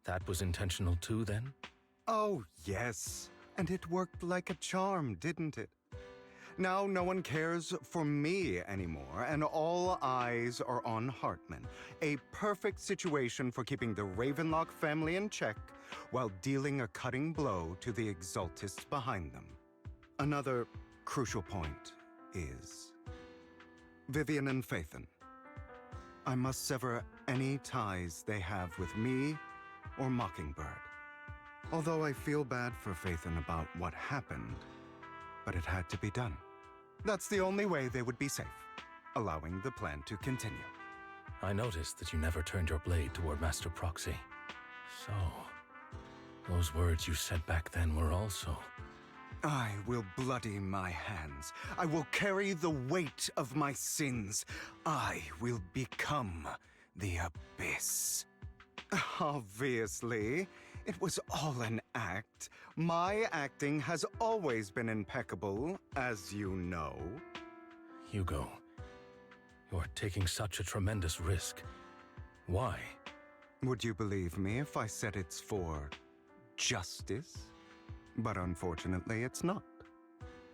That was intentional too, then? Oh, yes. And it worked like a charm, didn't it? Now no one cares for me anymore, and all eyes are on Hartman. A perfect situation for keeping the Ravenlock family in check while dealing a cutting blow to the Exaltists behind them. Another crucial point is Vivian and Phaethon. I must sever any ties they have with me or Mockingbird. Although I feel bad for Phaethon about what happened, but it had to be done. That's the only way they would be safe, allowing the plan to continue. I noticed that you never turned your blade toward Master Proxy. So, those words you said back then were also... I will bloody my hands. I will carry the weight of my sins. I will become the Abyss. Obviously, it was all an act. My acting has always been impeccable, as you know. Hugo, you're taking such a tremendous risk. Why? Would you believe me if I said it's for justice? But unfortunately, it's not.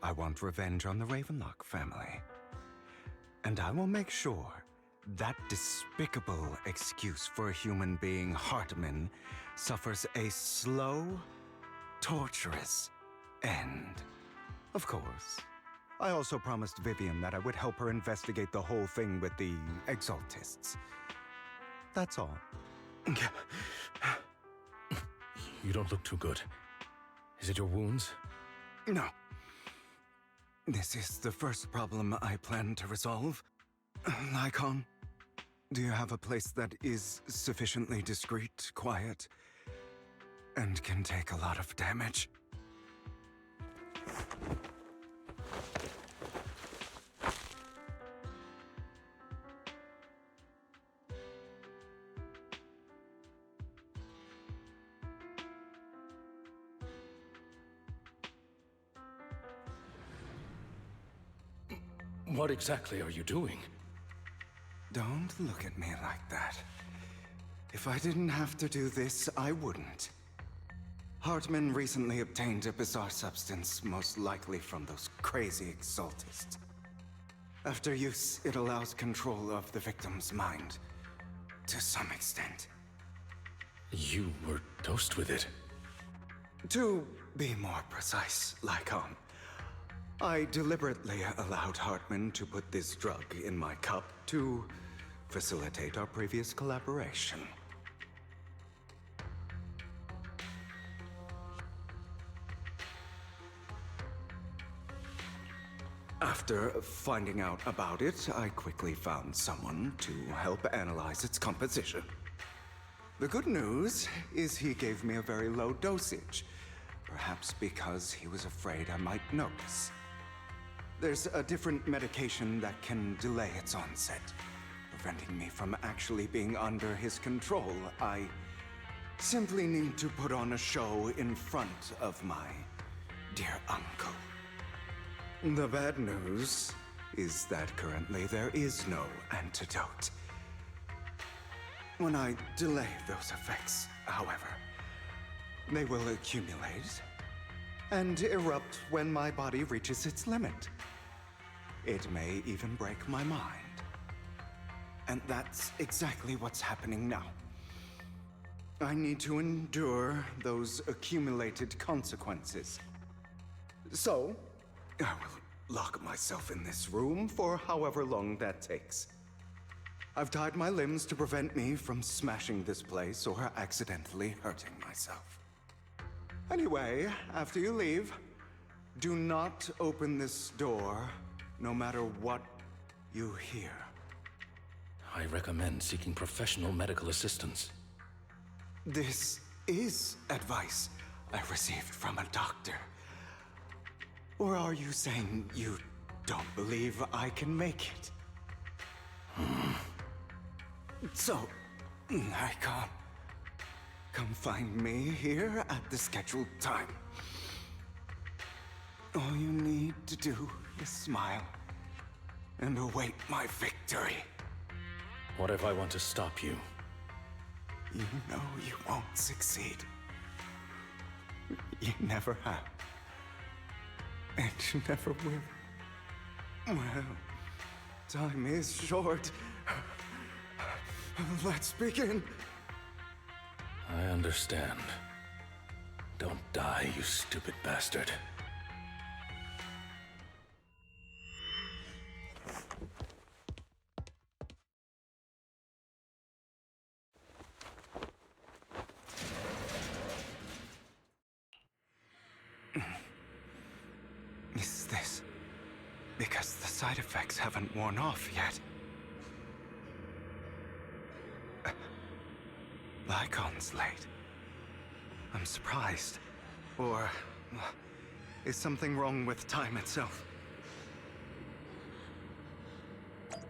I want revenge on the Ravenlock family. And I will make sure that despicable excuse for a human being, Hartman, suffers a slow, torturous end. Of course. I also promised Vivian that I would help her investigate the whole thing with the Exaltists. That's all. You don't look too good. Is it your wounds? No. This is the first problem I plan to resolve. Lycon, do you have a place that is sufficiently discreet, quiet, and can take a lot of damage? What exactly are you doing? Don't look at me like that. If I didn't have to do this, I wouldn't. Hartman recently obtained a bizarre substance, most likely from those crazy Exaltists. After use, it allows control of the victim's mind, to some extent. You were dosed with it? To be more precise, Lycon, I deliberately allowed Hartman to put this drug in my cup to facilitate our previous collaboration. After finding out about it, I quickly found someone to help analyze its composition. The good news is he gave me a very low dosage, perhaps because he was afraid I might notice. There's a different medication that can delay its onset, preventing me from actually being under his control. I simply need to put on a show in front of my dear uncle. The bad news is that currently there is no antidote. When I delay those effects, however, they will accumulate and erupt when my body reaches its limit. It may even break my mind. And that's exactly what's happening now. I need to endure those accumulated consequences. So, I will lock myself in this room for however long that takes. I've tied my limbs to prevent me from smashing this place or accidentally hurting myself. Anyway, after you leave, do not open this door, no matter what you hear. I recommend seeking professional medical assistance. This is advice I received from a doctor. Or are you saying you don't believe I can make it? So, Nikon, come find me here at the scheduled time. All you need to do is smile and await my victory. What if I want to stop you? You know you won't succeed. You never have. And you never will. Well, time is short. Let's begin. I understand. Don't die, you stupid bastard. Is this because the side effects haven't worn off yet? Lycon's late. I'm surprised. Or is something wrong with time itself?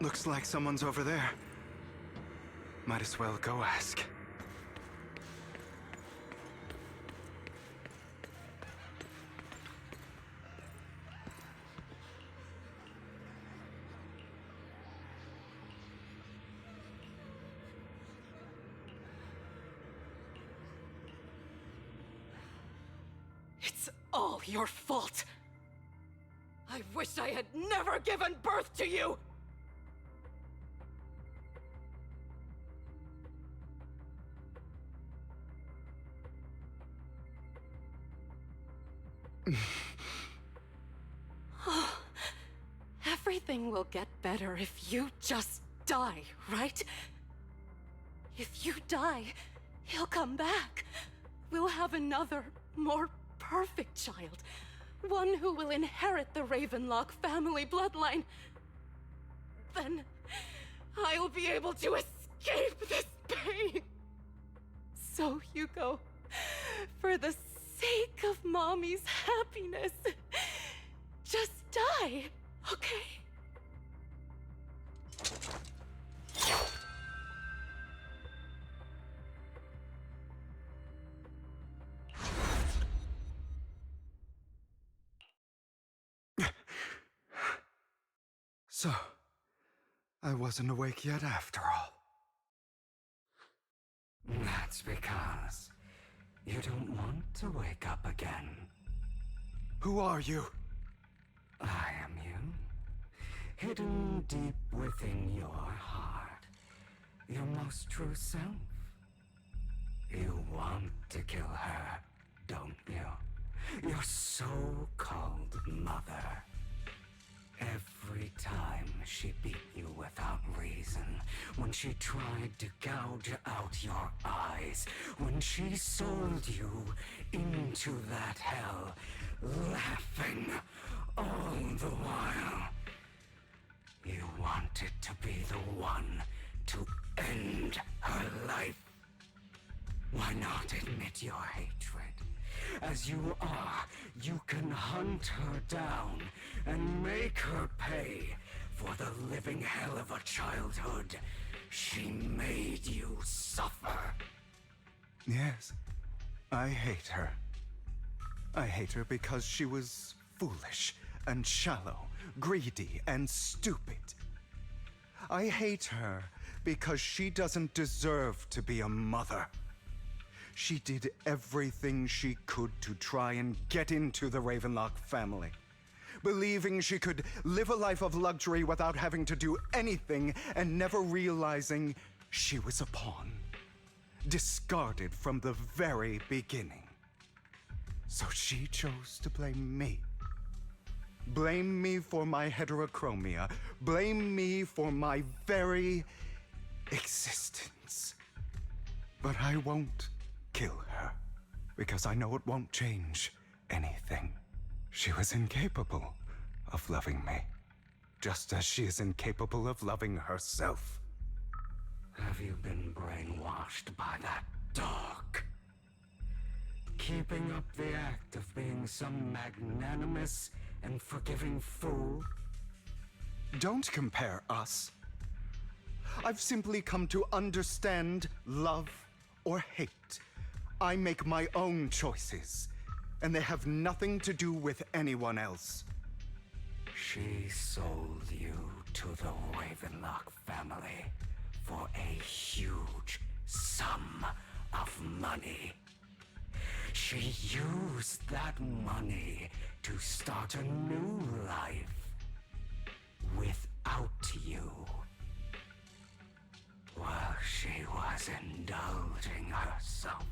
Looks like someone's over there. Might as well go ask. It's all your fault. I wish I had never given birth to you! Everything will get better if you just die, right? If you die, he'll come back. We'll have another, more perfect child. One who will inherit the Ravenlock family bloodline. Then I'll be able to escape this pain. So, Hugo, for the sake of Mommy's happiness, just die, okay? So, I wasn't awake yet after all. That's because you don't want to wake up again. Who are you? I am you. Hidden deep within your heart. Your most true self. You want to kill her, don't you? Your so-called mother. Every time she beat you without reason, when she tried to gouge out your eyes, when she sold you into that hell, laughing all the while. You wanted to be the one to end her life. Why not admit your hatred? As you are, you can hunt her down and make her pay for the living hell of a childhood she made you suffer. Yes, I hate her. I hate her because she was foolish and shallow, greedy and stupid. I hate her because she doesn't deserve to be a mother. She did everything she could to try and get into the Ravenlock family, believing she could live a life of luxury without having to do anything and never realizing she was a pawn, discarded from the very beginning. So she chose to blame me. Blame me for my heterochromia. Blame me for my very existence. But I won't kill her. because I know it won't change anything. She was incapable of loving me, just as she is incapable of loving herself. Have you been brainwashed by that dog? Keeping up the act of being some magnanimous and forgiving fool? Don't compare us. I've simply come to understand love or hate. I make my own choices, and they have nothing to do with anyone else. She sold you to the Ravenlock family for a huge sum of money. She used that money to start a new life without you. While she was indulging herself,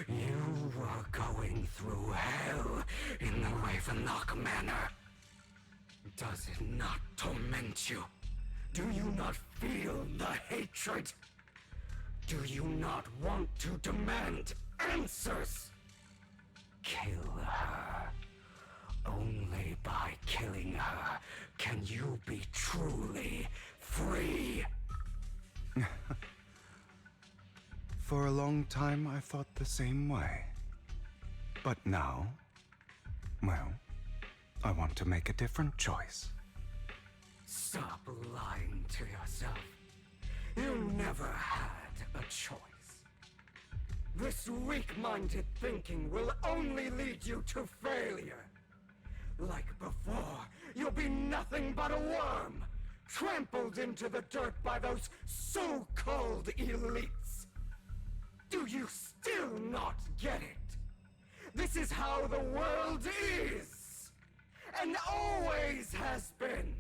you were going through hell in the Ravenlock Manor. Does it not torment you? Do you not feel the hatred? Do you not want to demand answers? Kill her. Only by killing her can you be truly free. For a long time, I thought the same way. But now, well, I want to make a different choice. Stop lying to yourself. You never had a choice. This weak-minded thinking will only lead you to failure. Like before, you'll be nothing but a worm, trampled into the dirt by those so-called elites. Do you still not get it? This is how the world is, and always has been.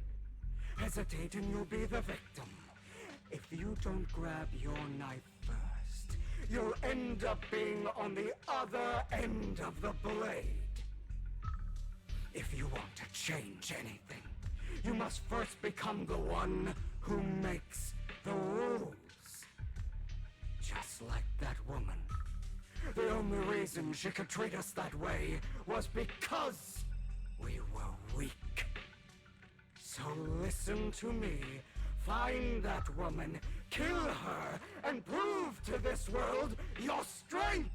Hesitate and you'll be the victim. If you don't grab your knife first, you'll end up being on the other end of the blade. If you want to change anything, you must first become the one who makes the rules. Just like that woman. The only reason she could treat us that way was because we were weak. So listen to me. Find that woman, kill her, and prove to this world your strength.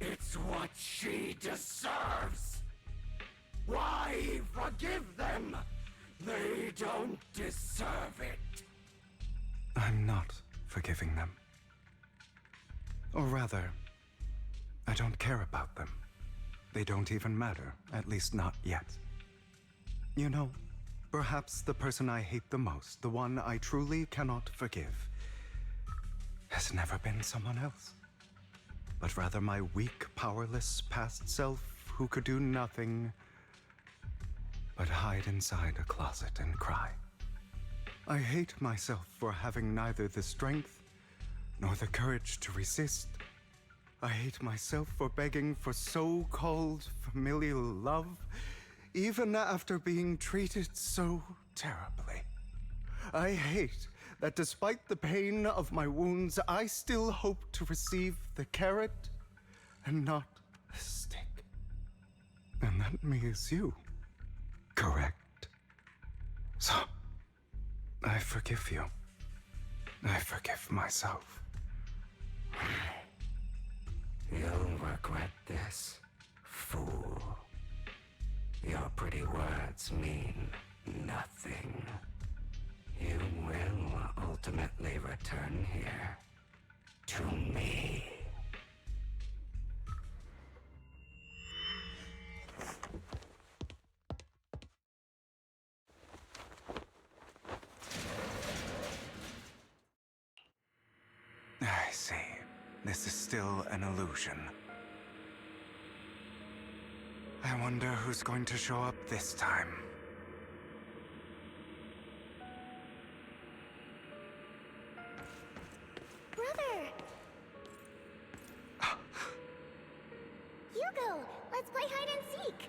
It's what she deserves. Why forgive them? They don't deserve it. I'm not forgiving them. Or rather, I don't care about them. They don't even matter, at least not yet. You know, perhaps the person I hate the most, the one I truly cannot forgive, has never been someone else, but rather my weak, powerless past self who could do nothing but hide inside a closet and cry. I hate myself for having neither the strength nor the courage to resist. I hate myself for begging for so-called familial love, even after being treated so terribly. I hate that despite the pain of my wounds, I still hope to receive the carrot and not the stick. And that me is you, correct? So, I forgive you. I forgive myself. You'll regret this, fool. Your pretty words mean nothing. You will ultimately return here to me. I see. This is still an illusion. I wonder who's going to show up this time. Brother! Hugo, let's play hide and seek!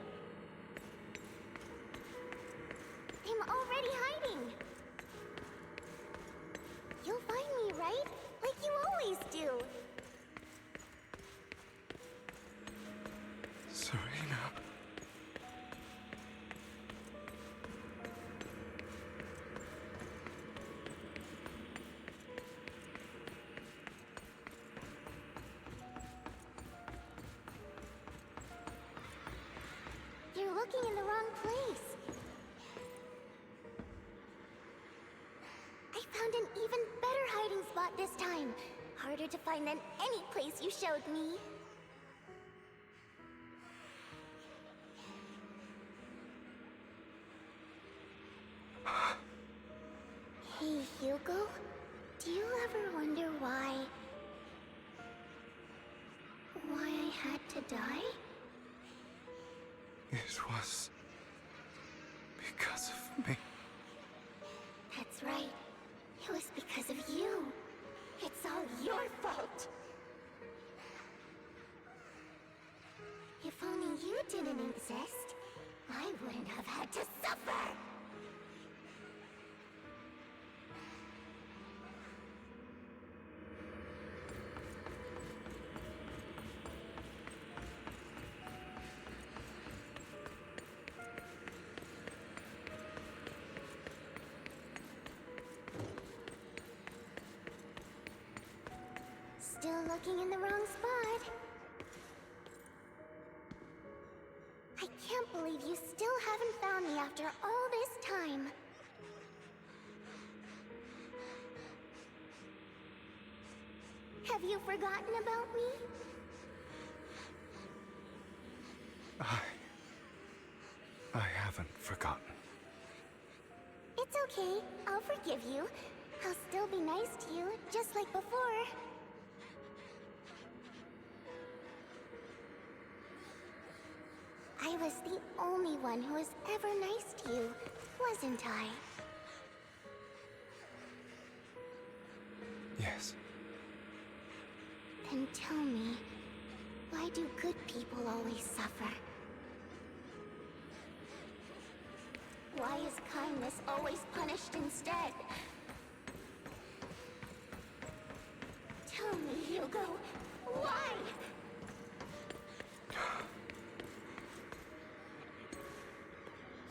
I'm already hiding! You'll find me, right? Like you always do! looking in the wrong place. I found an even better hiding spot this time. Harder to find than any place you showed me. Hey, Hugo. Do you ever wonder why I had to die? It was because of me. That's right. It was because of you. It's all your fault. If only you didn't exist, I wouldn't have had to suffer. Still looking in the wrong spot. I can't believe you still haven't found me after all this time. Have you forgotten about me? I haven't forgotten. It's okay. I'll forgive you. I'll still be nice to you, just like before. I was the only one who was ever nice to you, wasn't I? Yes. Then tell me, why do good people always suffer? Why is kindness always punished instead? Tell me, Hugo, why?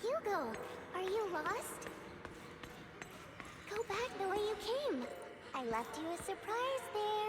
Hugo, are you lost? Go back the way you came. I left you a surprise there.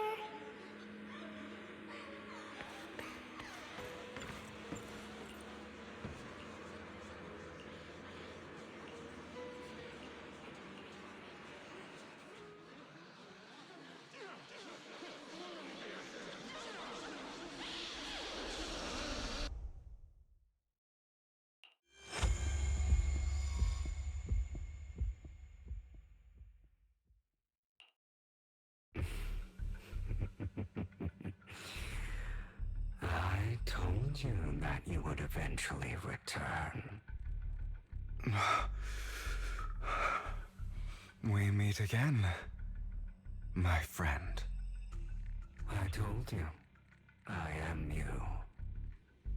I told you that you would eventually return. We meet again, my friend. I told you, I am you.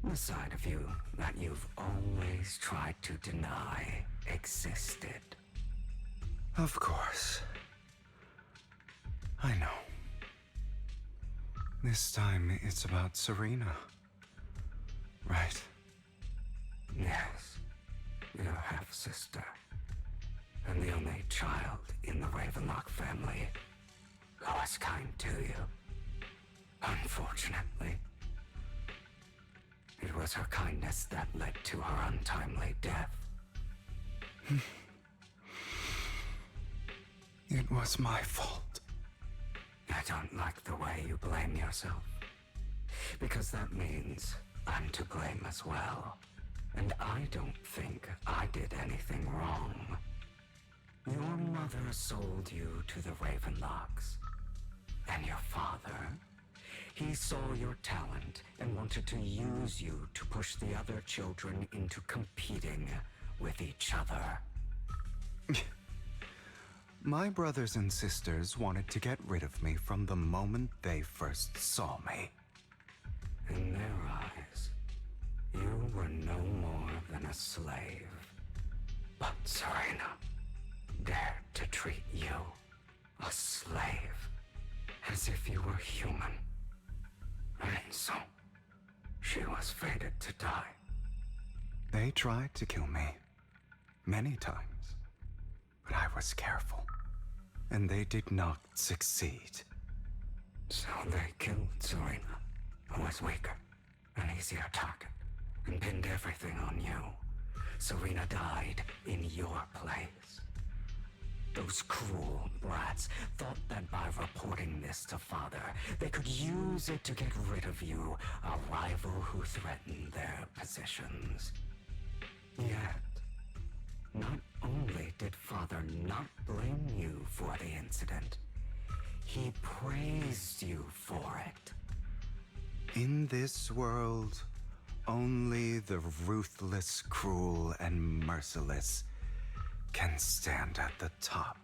The side of you that you've always tried to deny existed. Of course. I know. This time it's about Serena. Right? Yes, your half-sister. And the only child in the Ravenlock family who was kind to you. Unfortunately, it was her kindness that led to her untimely death. It was my fault. I don't like the way you blame yourself. Because that means I'm to blame as well. And I don't think I did anything wrong. Your mother sold you to the Ravenlocks. And your father, he saw your talent and wanted to use you to push the other children into competing with each other. My brothers and sisters wanted to get rid of me from the moment they first saw me. In their eyes, you were no more than a slave. But Serena dared to treat you, a slave, as if you were human. And so, she was fated to die. They tried to kill me many times, but I was careful, and they did not succeed. So they killed Serena, who was weaker, an easier target, and pinned everything on you. Serena died in your place. Those cruel brats thought that by reporting this to Father, they could use it to get rid of you, a rival who threatened their positions. Yet, not only did Father not blame you for the incident, he praised you for it. In this world, only the ruthless, cruel, and merciless can stand at the top.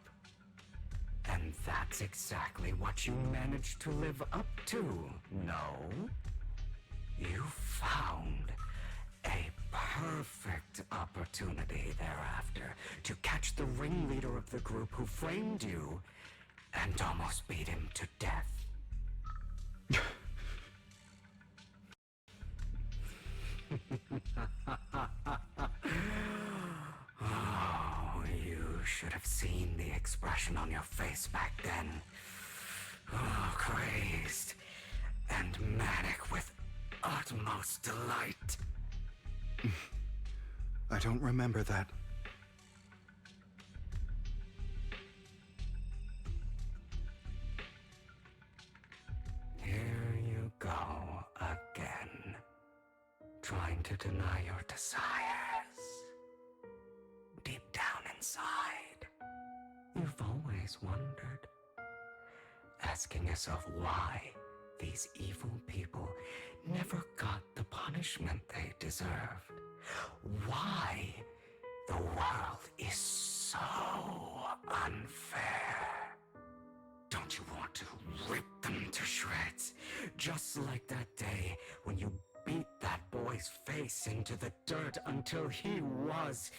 And that's exactly what you managed to live up to, no? You found a perfect opportunity thereafter to catch the ringleader of the group who framed you and almost beat him to death. Oh, you should have seen the expression on your face back then. Oh, crazed and manic with utmost delight. I don't remember that. Here you go again, trying to deny your desires. Deep down inside, you've always wondered, asking yourself why these evil people never got the punishment they deserved. Why the world is so unfair. Don't you want to rip them to shreds? Just like that day when you beat that boy's face into the dirt until he was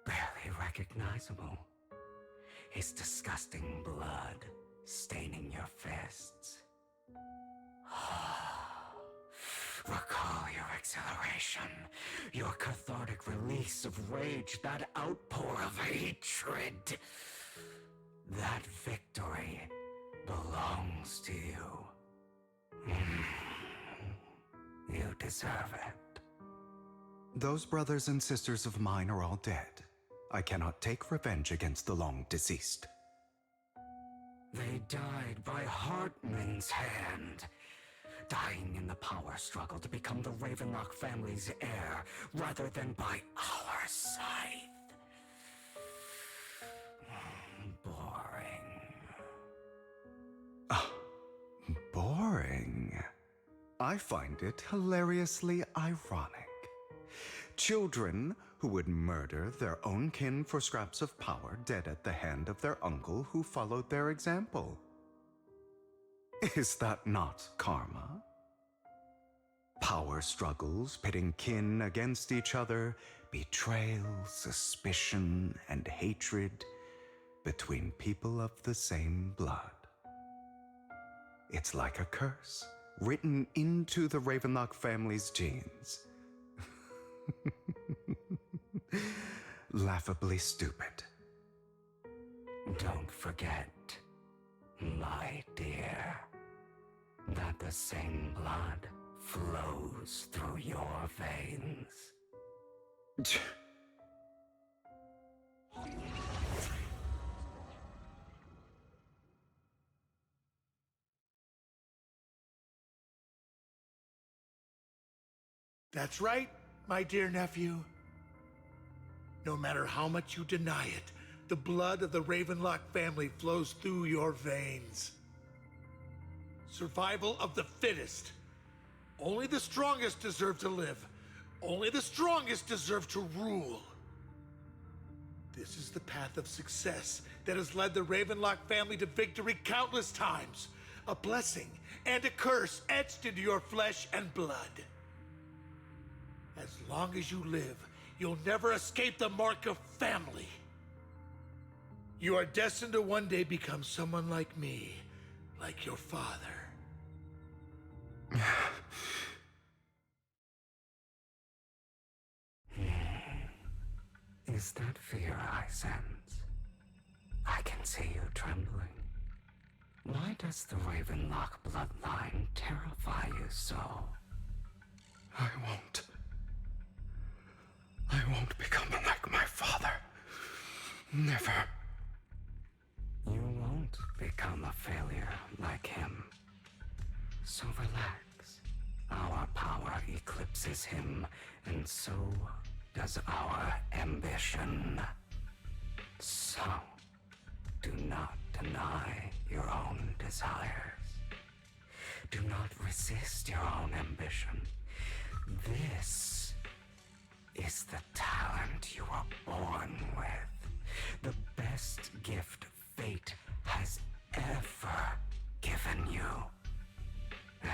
barely recognizable. His disgusting blood staining your fists. Recall your exhilaration, your cathartic release of rage, that outpour of hatred. That victory belongs to you. You deserve it. Those brothers and sisters of mine are all dead. I cannot take revenge against the long deceased. They died by Hartman's hand, dying in the power struggle to become the Ravenlock family's heir, rather than by our scythe. Boring. I find it hilariously ironic. Children who would murder their own kin for scraps of power dead at the hand of their uncle who followed their example. Is that not karma? Power struggles pitting kin against each other, betrayal, suspicion, and hatred between people of the same blood. It's like a curse written into the Ravenlock family's genes. Laughably stupid. Don't forget, my dear, that the same blood flows through your veins. That's right, my dear nephew. No matter how much you deny it, the blood of the Ravenlock family flows through your veins. Survival of the fittest. Only the strongest deserve to live. Only the strongest deserve to rule. This is the path of success that has led the Ravenlock family to victory countless times. A blessing and a curse etched into your flesh and blood. As long as you live, you'll never escape the mark of family. You are destined to one day become someone like me, like your father. Is that fear I sense? I can see you trembling. Why does the Ravenlock bloodline terrify you so? I won't Never. You won't become a failure like him. So relax. Our power eclipses him, and so does our ambition. So, do not deny your own desires. Do not resist your own ambition. This is the talent you were born with. The best gift fate has ever given you.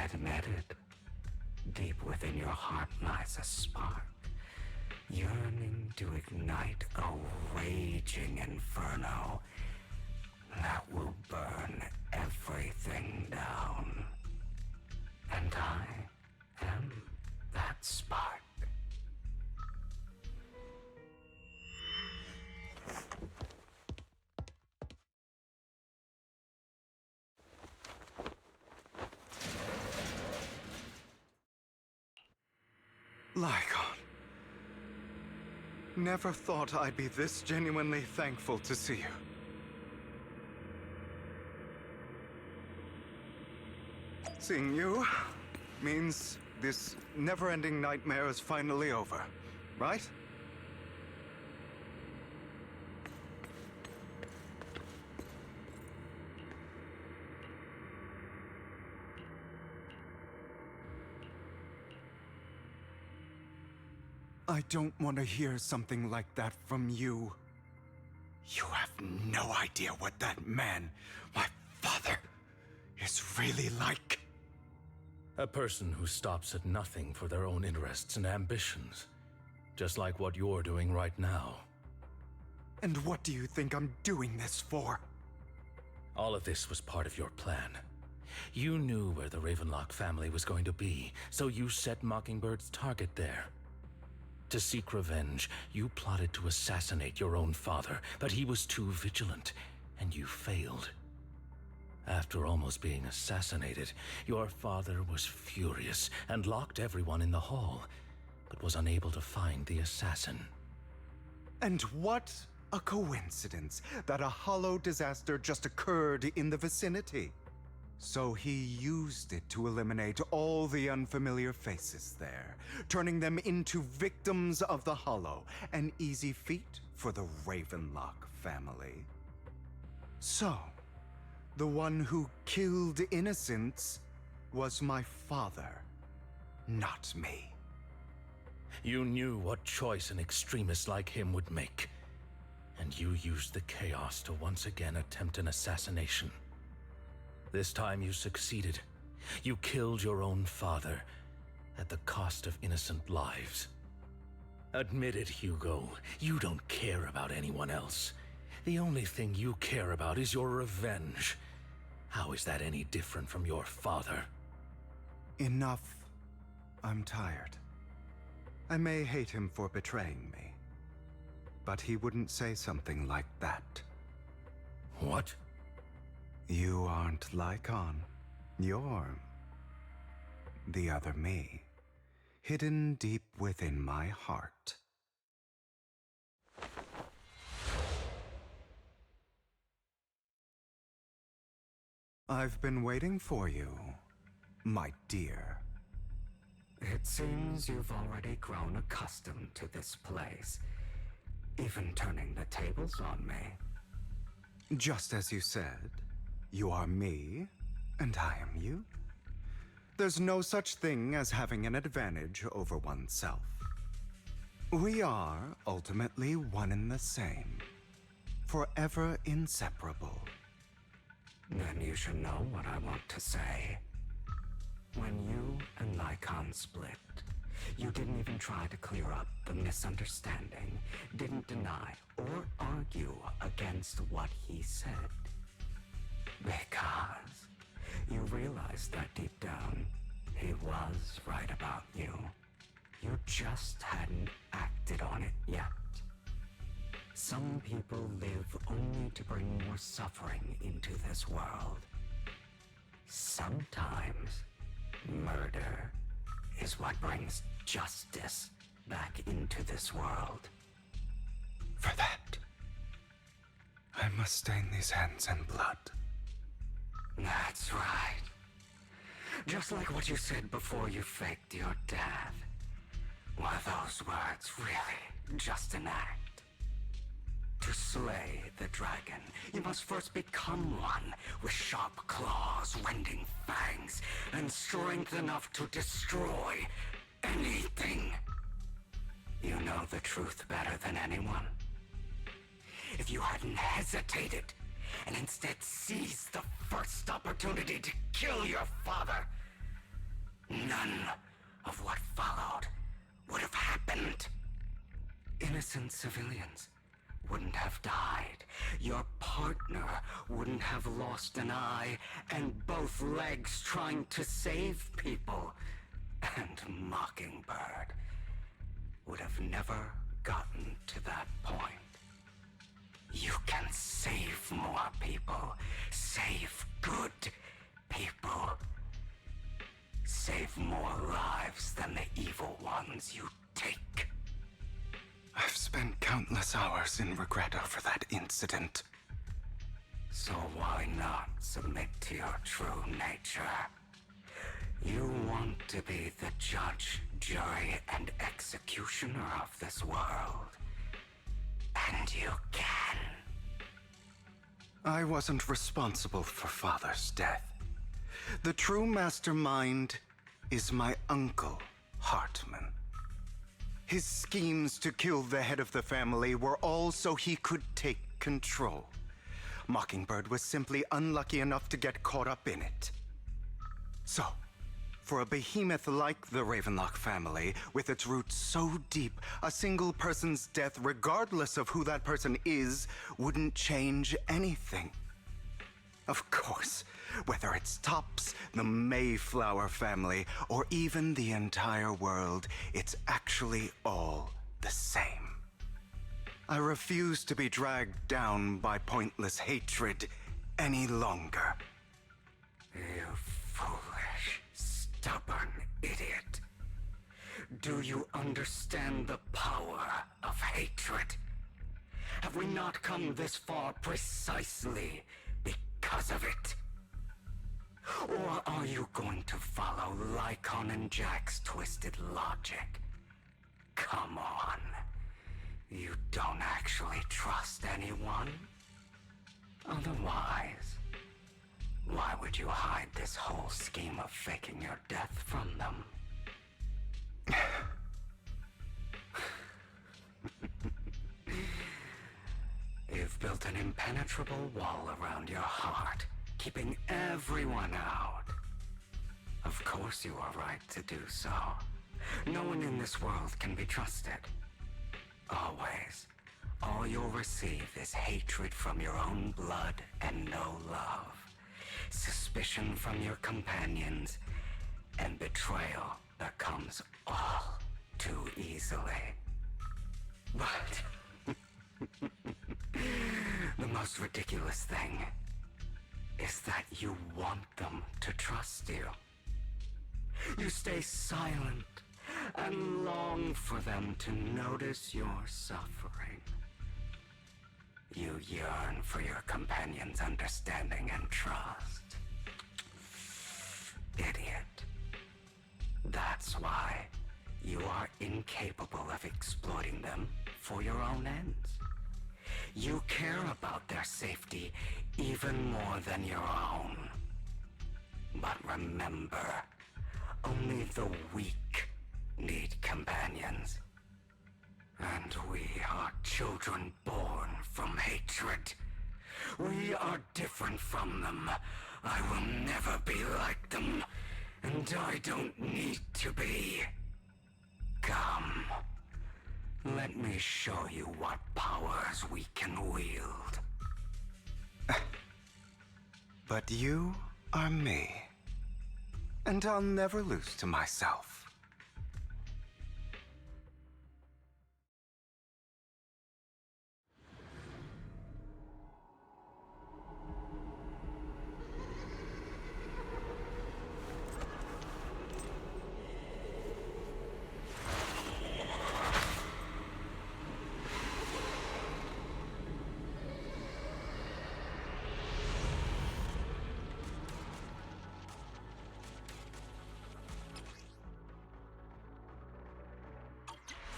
Admit it. Deep within your heart lies a spark, yearning to ignite a raging inferno that will burn everything down. And I am that spark. Lycon. Never thought I'd be this genuinely thankful to see you. Seeing you means this never-ending nightmare is finally over, right? I don't want to hear something like that from you. You have no idea what that man, my father, is really like. A person who stops at nothing for their own interests and ambitions. Just like what you're doing right now. And what do you think I'm doing this for? All of this was part of your plan. You knew where the Ravenlock family was going to be, so you set Mockingbird's target there. To seek revenge, you plotted to assassinate your own father, but he was too vigilant, and you failed. After almost being assassinated, your father was furious and locked everyone in the hall, but was unable to find the assassin. And what a coincidence that a hollow disaster just occurred in the vicinity. So he used it to eliminate all the unfamiliar faces there, turning them into victims of the hollow, an easy feat for the Ravenlock family. So, the one who killed innocents was my father, not me. You knew what choice an extremist like him would make, and you used the chaos to once again attempt an assassination. This time you succeeded. You killed your own father at the cost of innocent lives. Admit it, Hugo. You don't care about anyone else. The only thing you care about is your revenge. How is that any different from your father? Enough. I'm tired. I may hate him for betraying me, but he wouldn't say something like that. What? You aren't Lycon. You're the other me, hidden deep within my heart. I've been waiting for you, my dear. It seems you've already grown accustomed to this place, even turning the tables on me. Just as you said, you are me, and I am you. There's no such thing as having an advantage over oneself. We are ultimately one and the same, forever inseparable. Then you should know what I want to say. When you and Lycon split, you didn't even try to clear up the misunderstanding, didn't deny or argue against what he said. Because you realized that deep down, he was right about you. You just hadn't acted on it yet. Some people live only to bring more suffering into this world. Sometimes, murder is what brings justice back into this world. For that, I must stain these hands in blood. That's right. Just like what you said before you faked your death. Were those words really just an act? To slay the dragon, you must first become one with sharp claws, rending fangs, and strength enough to destroy anything. You know the truth better than anyone. If you hadn't hesitated, and instead seized the first opportunity to kill your father, none of what followed would have happened. Innocent civilians wouldn't have died. Your partner wouldn't have lost an eye and both legs trying to save people. And Mockingbird would have never gotten to that point. You can save more people. Save good people. Save more lives than the evil ones you take. I've spent countless hours in regret over that incident. So why not submit to your true nature? You want to be the judge, jury, and executioner of this world. And you can. I wasn't responsible for Father's death. The true mastermind is my uncle, Hartman. His schemes to kill the head of the family were all so he could take control. Mockingbird was simply unlucky enough to get caught up in it. So, for a behemoth like the Ravenlock family, with its roots so deep, a single person's death, regardless of who that person is, wouldn't change anything. Of course, whether it's Tops, the Mayflower family, or even the entire world, it's actually all the same. I refuse to be dragged down by pointless hatred any longer. You foolish, stubborn idiot. Do you understand the power of hatred? Have we not come this far precisely because of it? Or are you going to follow Lycon and Jack's twisted logic? Come on. You don't actually trust anyone? Otherwise, why would you hide this whole scheme of faking your death from them? You've built an impenetrable wall around your heart, keeping everyone out. Of course you are right to do so. No one in this world can be trusted. Always. All you'll receive is hatred from your own blood and no love. Suspicion from your companions, and betrayal that comes all too easily. But the most ridiculous thing is that you want them to trust you. You stay silent and long for them to notice your suffering. You yearn for your companion's understanding and trust. Idiot. That's why you are incapable of exploiting them for your own ends. You care about their safety even more than your own. But remember, only the weak need companions. And we are children born from hatred. We are different from them. I will never be like them, and I don't need to be. Come, let me show you what powers we can wield. But you are me, and I'll never lose to myself.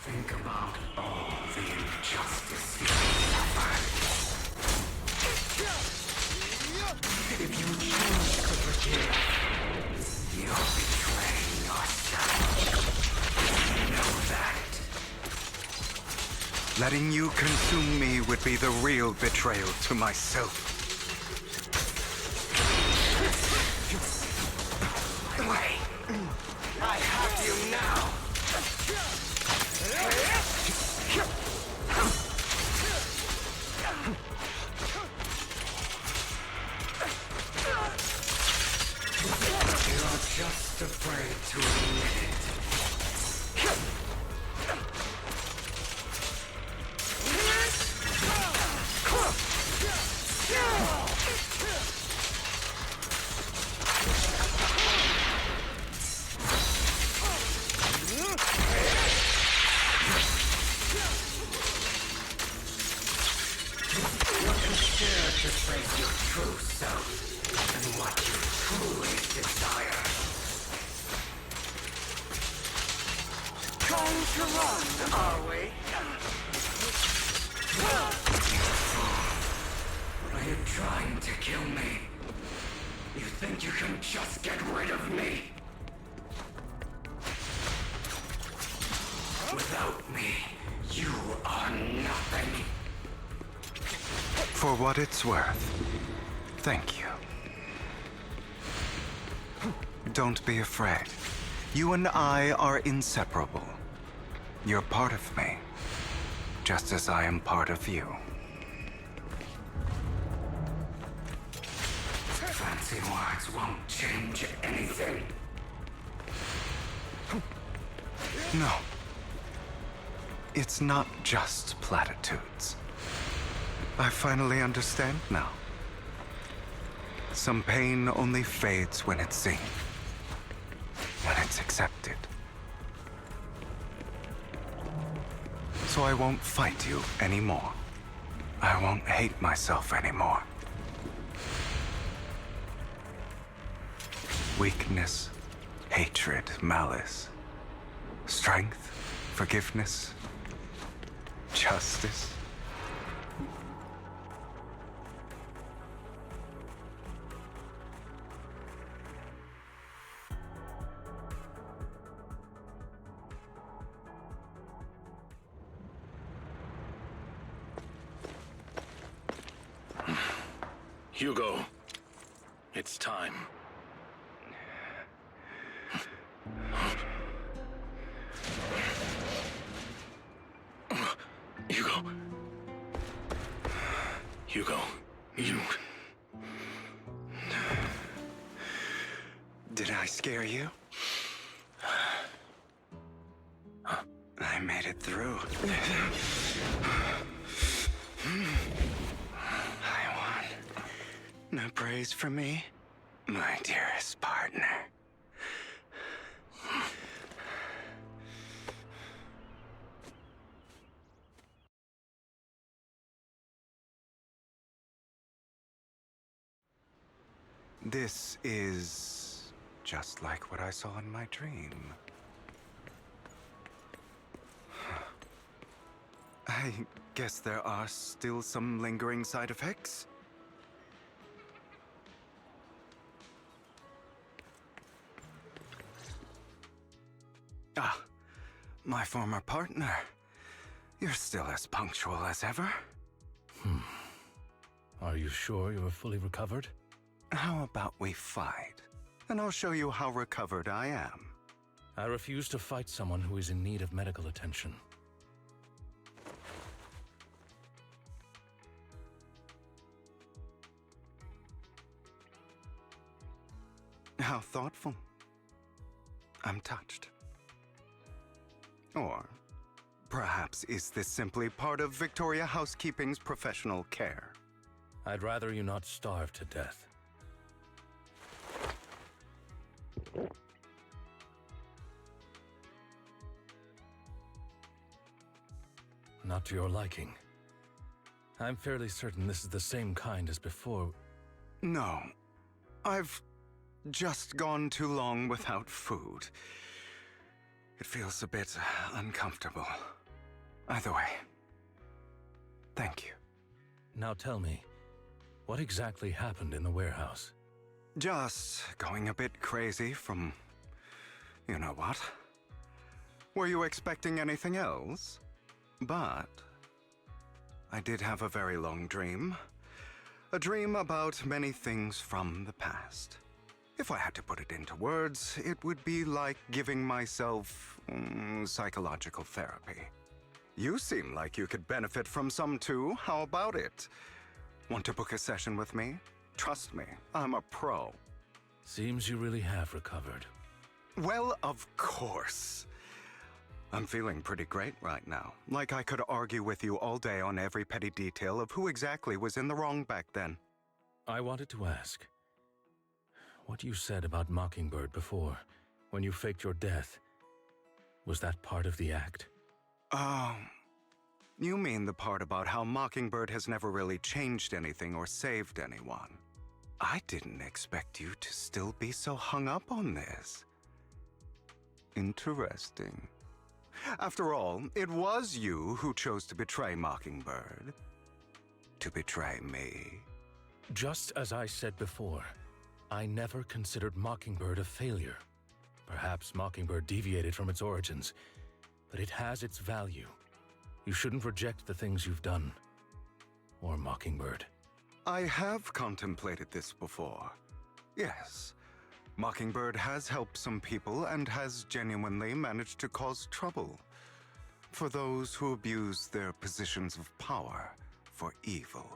Think about all the injustice you suffered. If you choose to forgive, you're betraying yourself. Know that. Letting you consume me would be the real betrayal to myself. Wait. I have you now. You're just afraid to admit it. You're too scared to face your true self and what you truly desire. Trying to run, are we? Are you trying to kill me? You think you can just get rid of me? Without me, you are nothing. For what it's worth, thank you. Don't be afraid. You and I are inseparable. You're part of me, just as I am part of you. Fancy words won't change anything. No. It's not just platitudes. I finally understand now. Some pain only fades when it's seen, when it's accepted. So I won't fight you anymore. I won't hate myself anymore. Weakness, hatred, malice, strength, forgiveness, justice. Hugo, it's time. Hugo. Hugo, you... Did I scare you? I made it through. I won. No praise for me, my dearest partner. This is just like what I saw in my dream. I guess there are still some lingering side effects. Ah, my former partner. You're still as punctual as ever. Are you sure you're fully recovered? How about we fight? And I'll show you how recovered I am. I refuse to fight someone who is in need of medical attention. How thoughtful. I'm touched. Or perhaps is this simply part of Victoria Housekeeping's professional care? I'd rather you not starve to death. Not to your liking. I'm fairly certain this is the same kind as before. No. I've just gone too long without food. It feels a bit uncomfortable. Either way, thank you. Now tell me, what exactly happened in the warehouse? Just going a bit crazy from... you know what? Were you expecting anything else? But... I did have a very long dream. A dream about many things from the past. If I had to put it into words, it would be like giving myself psychological therapy. You seem like you could benefit from some too. How about it? Want to book a session with me? Trust me, I'm a pro. Seems you really have recovered. Well, of course. I'm feeling pretty great right now. Like I could argue with you all day on every petty detail of who exactly was in the wrong back then. I wanted to ask, what you said about Mockingbird before, when you faked your death, was that part of the act? You mean the part about how Mockingbird has never really changed anything or saved anyone? I didn't expect you to still be so hung up on this. Interesting. After all, it was you who chose to betray Mockingbird. To betray me. Just as I said before, I never considered Mockingbird a failure. Perhaps Mockingbird deviated from its origins, but it has its value. You shouldn't reject the things you've done. Or Mockingbird. I have contemplated this before. Yes. Mockingbird has helped some people and has genuinely managed to cause trouble for those who abuse their positions of power for evil.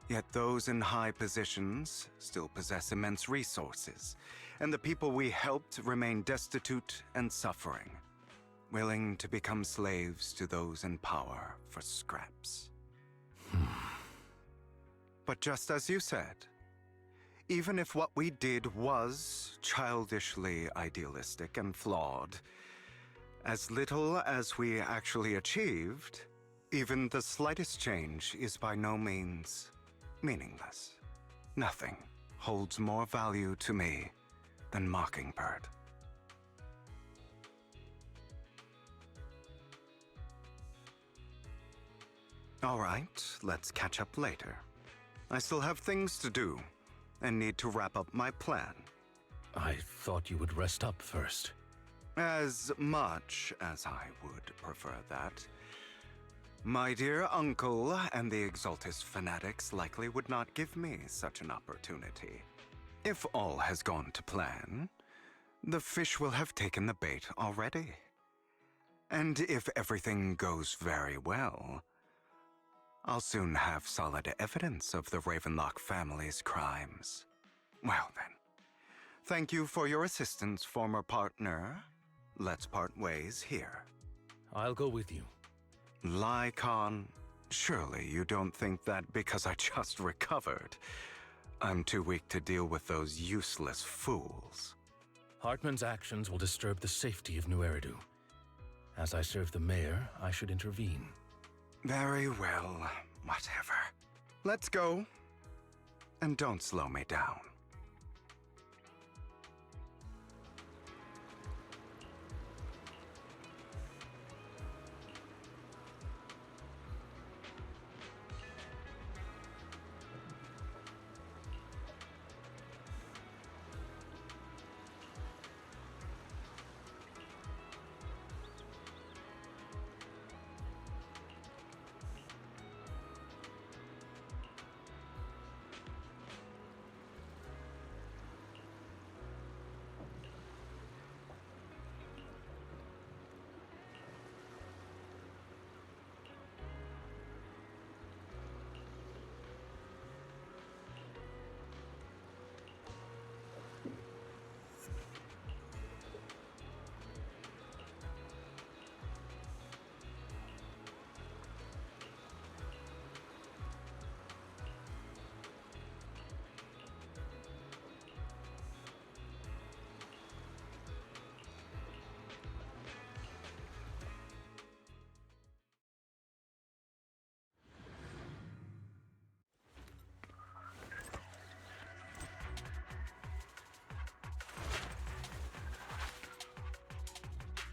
Yet those in high positions still possess immense resources, and the people we helped remain destitute and suffering, willing to become slaves to those in power for scraps. But just as you said, even if what we did was childishly idealistic and flawed, as little as we actually achieved, even the slightest change is by no means meaningless. Nothing holds more value to me than Mockingbird. All right, let's catch up later. I still have things to do and need to wrap up my plan. I thought you would rest up first. As much as I would prefer that. My dear uncle and the Exaltus fanatics likely would not give me such an opportunity. If all has gone to plan, the fish will have taken the bait already. And if everything goes very well, I'll soon have solid evidence of the Ravenlock family's crimes. Well then, thank you for your assistance, former partner. Let's part ways here. I'll go with you. Lycon, surely you don't think that because I just recovered, I'm too weak to deal with those useless fools. Hartman's actions will disturb the safety of New Eridu. As I serve the mayor, I should intervene. Very well, whatever. Let's go. And don't slow me down.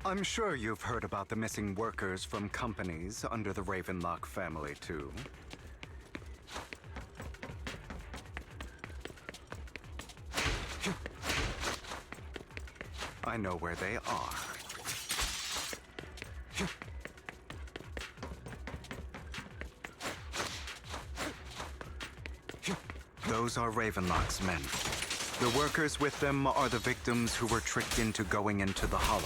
I'm sure you've heard about the missing workers from companies under the Ravenlock family, too. I know where they are. Those are Ravenlock's men. The workers with them are the victims who were tricked into going into the Hollow.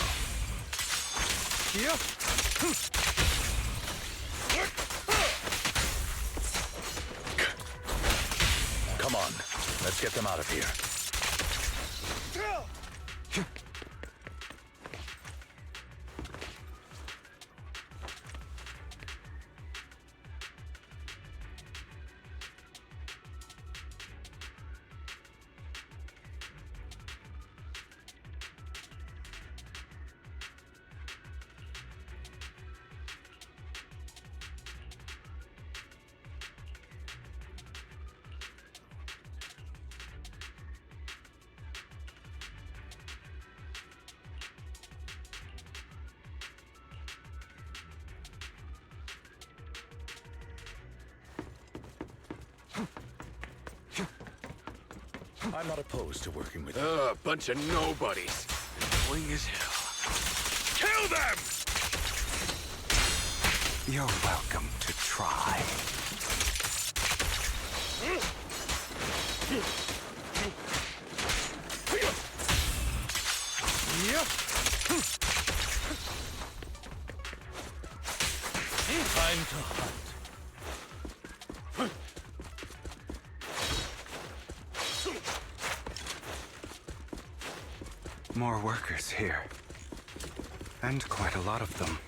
Come on, let's get them out of here. I'm not opposed to working with you. Bunch of nobodies. Annoying as hell. Kill them! You're welcome to try. Time to hunt. More workers here. And quite a lot of them.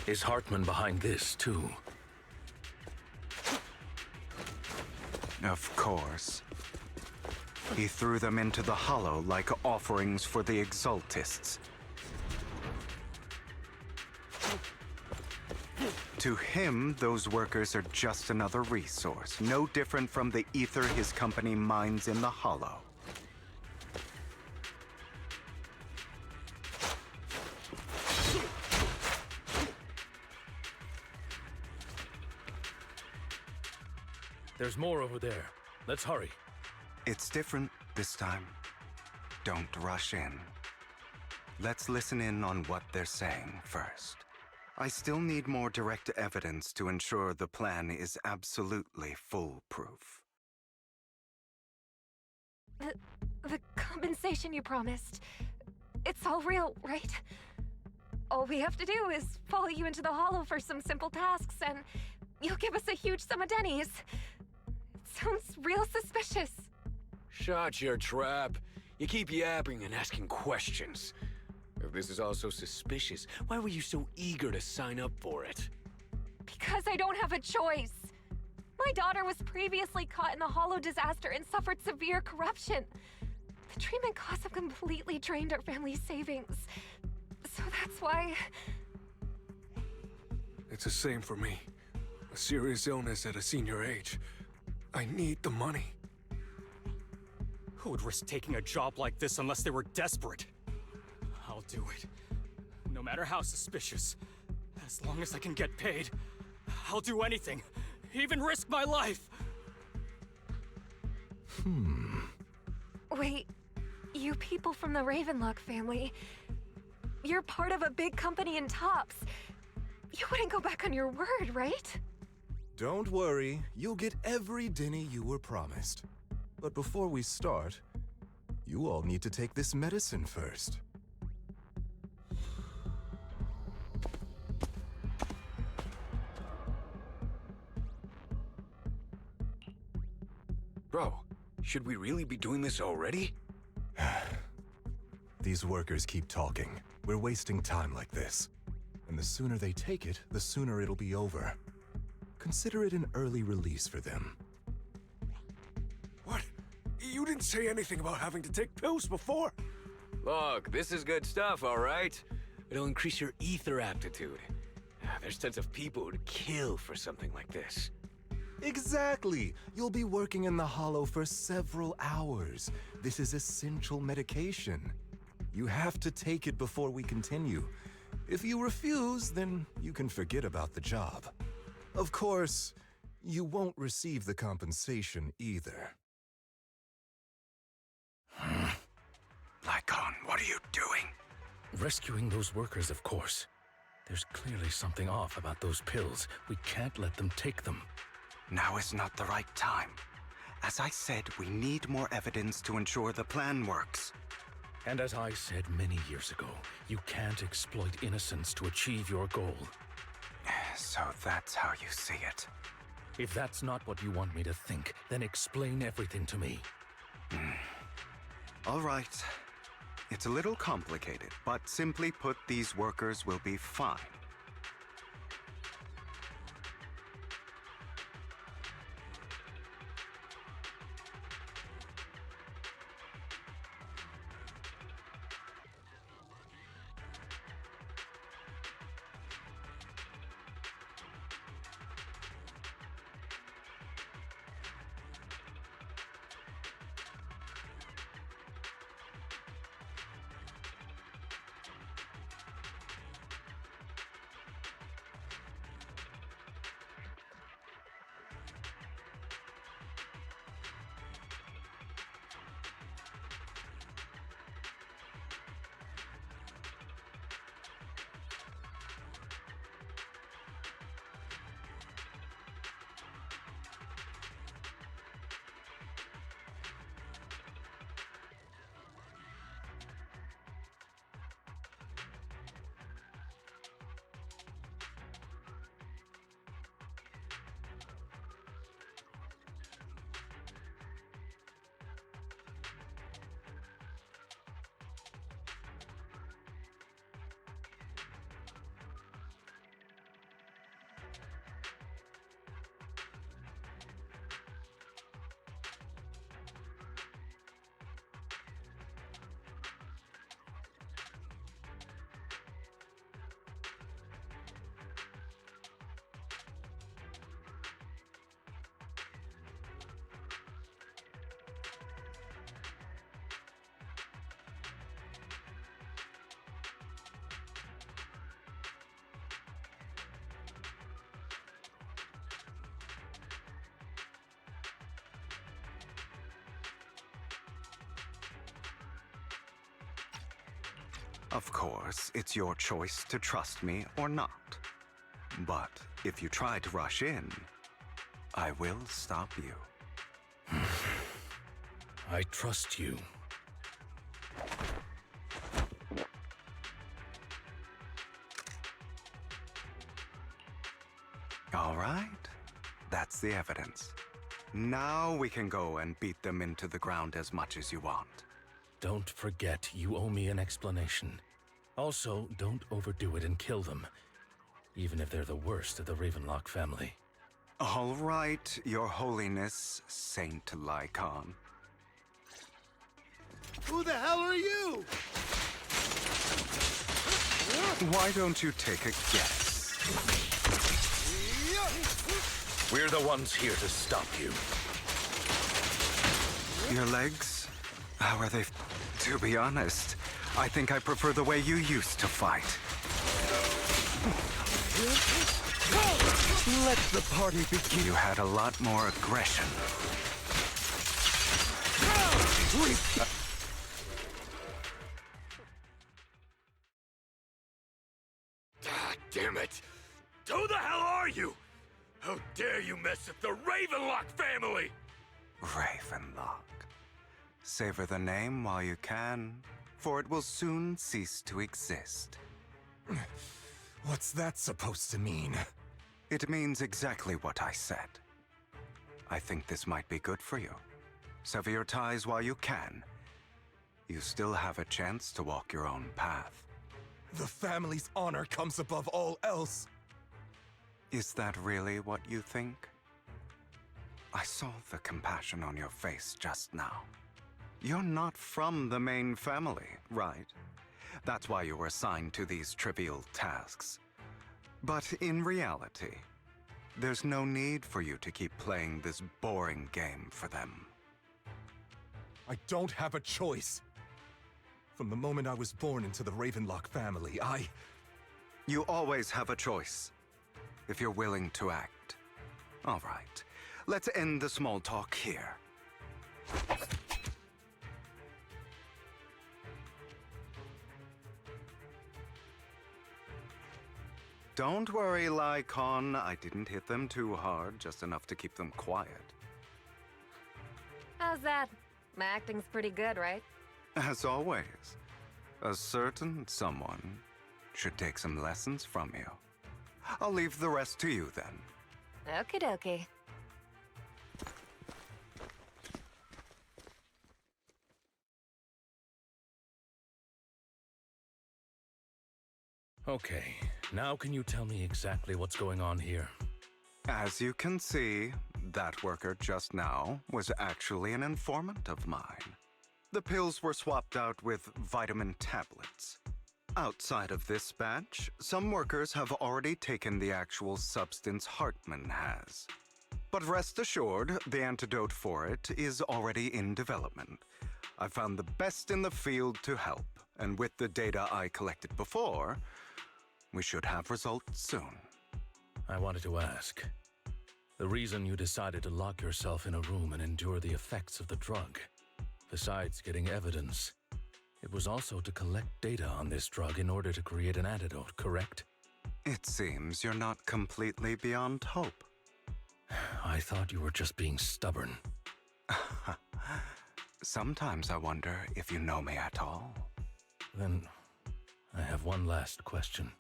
Is Hartman behind this, too? Of course. He threw them into the Hollow like offerings for the Exaltists. To him, those workers are just another resource, no different from the ether his company mines in the Hollow. There's more over there. Let's hurry. It's different this time. Don't rush in. Let's listen in on what they're saying first. I still need more direct evidence to ensure the plan is absolutely foolproof. The compensation you promised, it's all real, right? All we have to do is follow you into the Hollow for some simple tasks, and you'll give us a huge sum of dennies. Sounds real suspicious. Shut your trap. You keep yapping and asking questions. If this is all so suspicious, why were you so eager to sign up for it? Because I don't have a choice. My daughter was previously caught in the Hollow disaster and suffered severe corruption. The treatment costs have completely drained our family's savings. So that's why... It's the same for me. A serious illness at a senior age. I need the money. Who would risk taking a job like this unless they were desperate? I'll do it. No matter how suspicious. As long as I can get paid, I'll do anything. Even risk my life! Wait, you people from the Ravenlock family, you're part of a big company in Tops. You wouldn't go back on your word, right? Don't worry, you'll get every denny you were promised. But before we start, you all need to take this medicine first. Bro, should we really be doing this already? These workers keep talking. We're wasting time like this. And the sooner they take it, the sooner it'll be over. Consider it an early release for them. What? You didn't say anything about having to take pills before. Look, this is good stuff, all right? It'll increase your ether aptitude. There's tons of people who'd kill for something like this. Exactly. You'll be working in the Hollow for several hours. This is essential medication. You have to take it before we continue. If you refuse, then you can forget about the job. Of course, you won't receive the compensation either. Lycon, what are you doing? Rescuing those workers, of course. There's clearly something off about those pills. We can't let them take them. Now is not the right time. As I said, we need more evidence to ensure the plan works. And as I said many years ago, you can't exploit innocence to achieve your goal. So that's how you see it. If that's not what you want me to think, then explain everything to me. All right. It's a little complicated, but simply put, these workers will be fine. Of course, it's your choice to trust me or not. But if you try to rush in, I will stop you. I trust you. All right. That's the evidence. Now we can go and beat them into the ground as much as you want. Don't forget, you owe me an explanation. Also, don't overdo it and kill them, even if they're the worst of the Ravenlock family. All right, Your Holiness, Saint Lycon. Who the hell are you? Why don't you take a guess? We're the ones here to stop you. Your legs? How are they? To be honest, I think I prefer the way you used to fight. Let the party begin. You had a lot more aggression. God damn it! Who the hell are you? How dare you mess with the Ravenlock family? Ravenlock. Savor the name while you can, for it will soon cease to exist. What's that supposed to mean? It means exactly what I said. I think this might be good for you. Sever your ties while you can. You still have a chance to walk your own path. The family's honor comes above all else. Is that really what you think? I saw the compassion on your face just now. You're not from the main family, right? That's why you were assigned to these trivial tasks. But in reality, there's no need for you to keep playing this boring game for them. I don't have a choice. From the moment I was born into the Ravenlock family, You always have a choice, if you're willing to act. All right, let's end the small talk here. Don't worry, Lycon. I didn't hit them too hard, just enough to keep them quiet. How's that? My acting's pretty good, right? As always, a certain someone should take some lessons from you. I'll leave the rest to you then. Okie dokie. Okay, now can you tell me exactly what's going on here? As you can see, that worker just now was actually an informant of mine. The pills were swapped out with vitamin tablets. Outside of this batch, some workers have already taken the actual substance Hartman has. But rest assured, the antidote for it is already in development. I found the best in the field to help, and with the data I collected before, we should have results soon. I wanted to ask. The reason you decided to lock yourself in a room and endure the effects of the drug, besides getting evidence, it was also to collect data on this drug in order to create an antidote, correct? It seems you're not completely beyond hope. I thought you were just being stubborn. Sometimes I wonder if you know me at all. Then, I have one last question.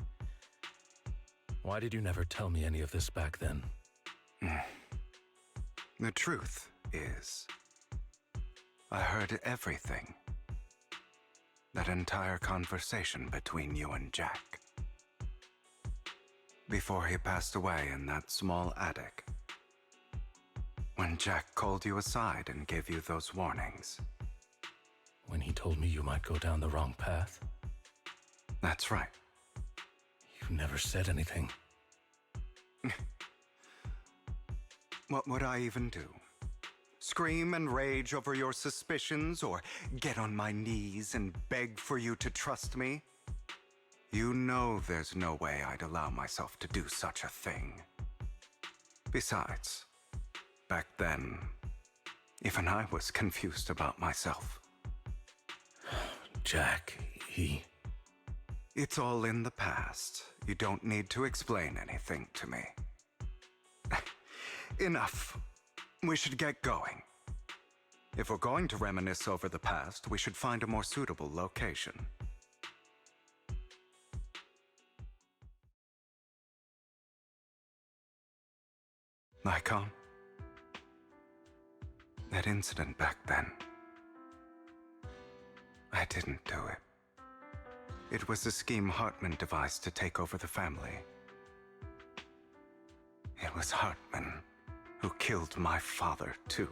Why did you never tell me any of this back then? The truth is, I heard everything. That entire conversation between you and Jack. Before he passed away in that small attic. When Jack called you aside and gave you those warnings. When he told me you might go down the wrong path? That's right. You never said anything. What would I even do? Scream and rage over your suspicions, or get on my knees and beg for you to trust me? You know there's no way I'd allow myself to do such a thing. Besides, back then, even I was confused about myself. Jack, It's all in the past. You don't need to explain anything to me. Enough. We should get going. If we're going to reminisce over the past, we should find a more suitable location. Lycon, that incident back then, I didn't do it. It was a scheme Hartman devised to take over the family. It was Hartman who killed my father, too.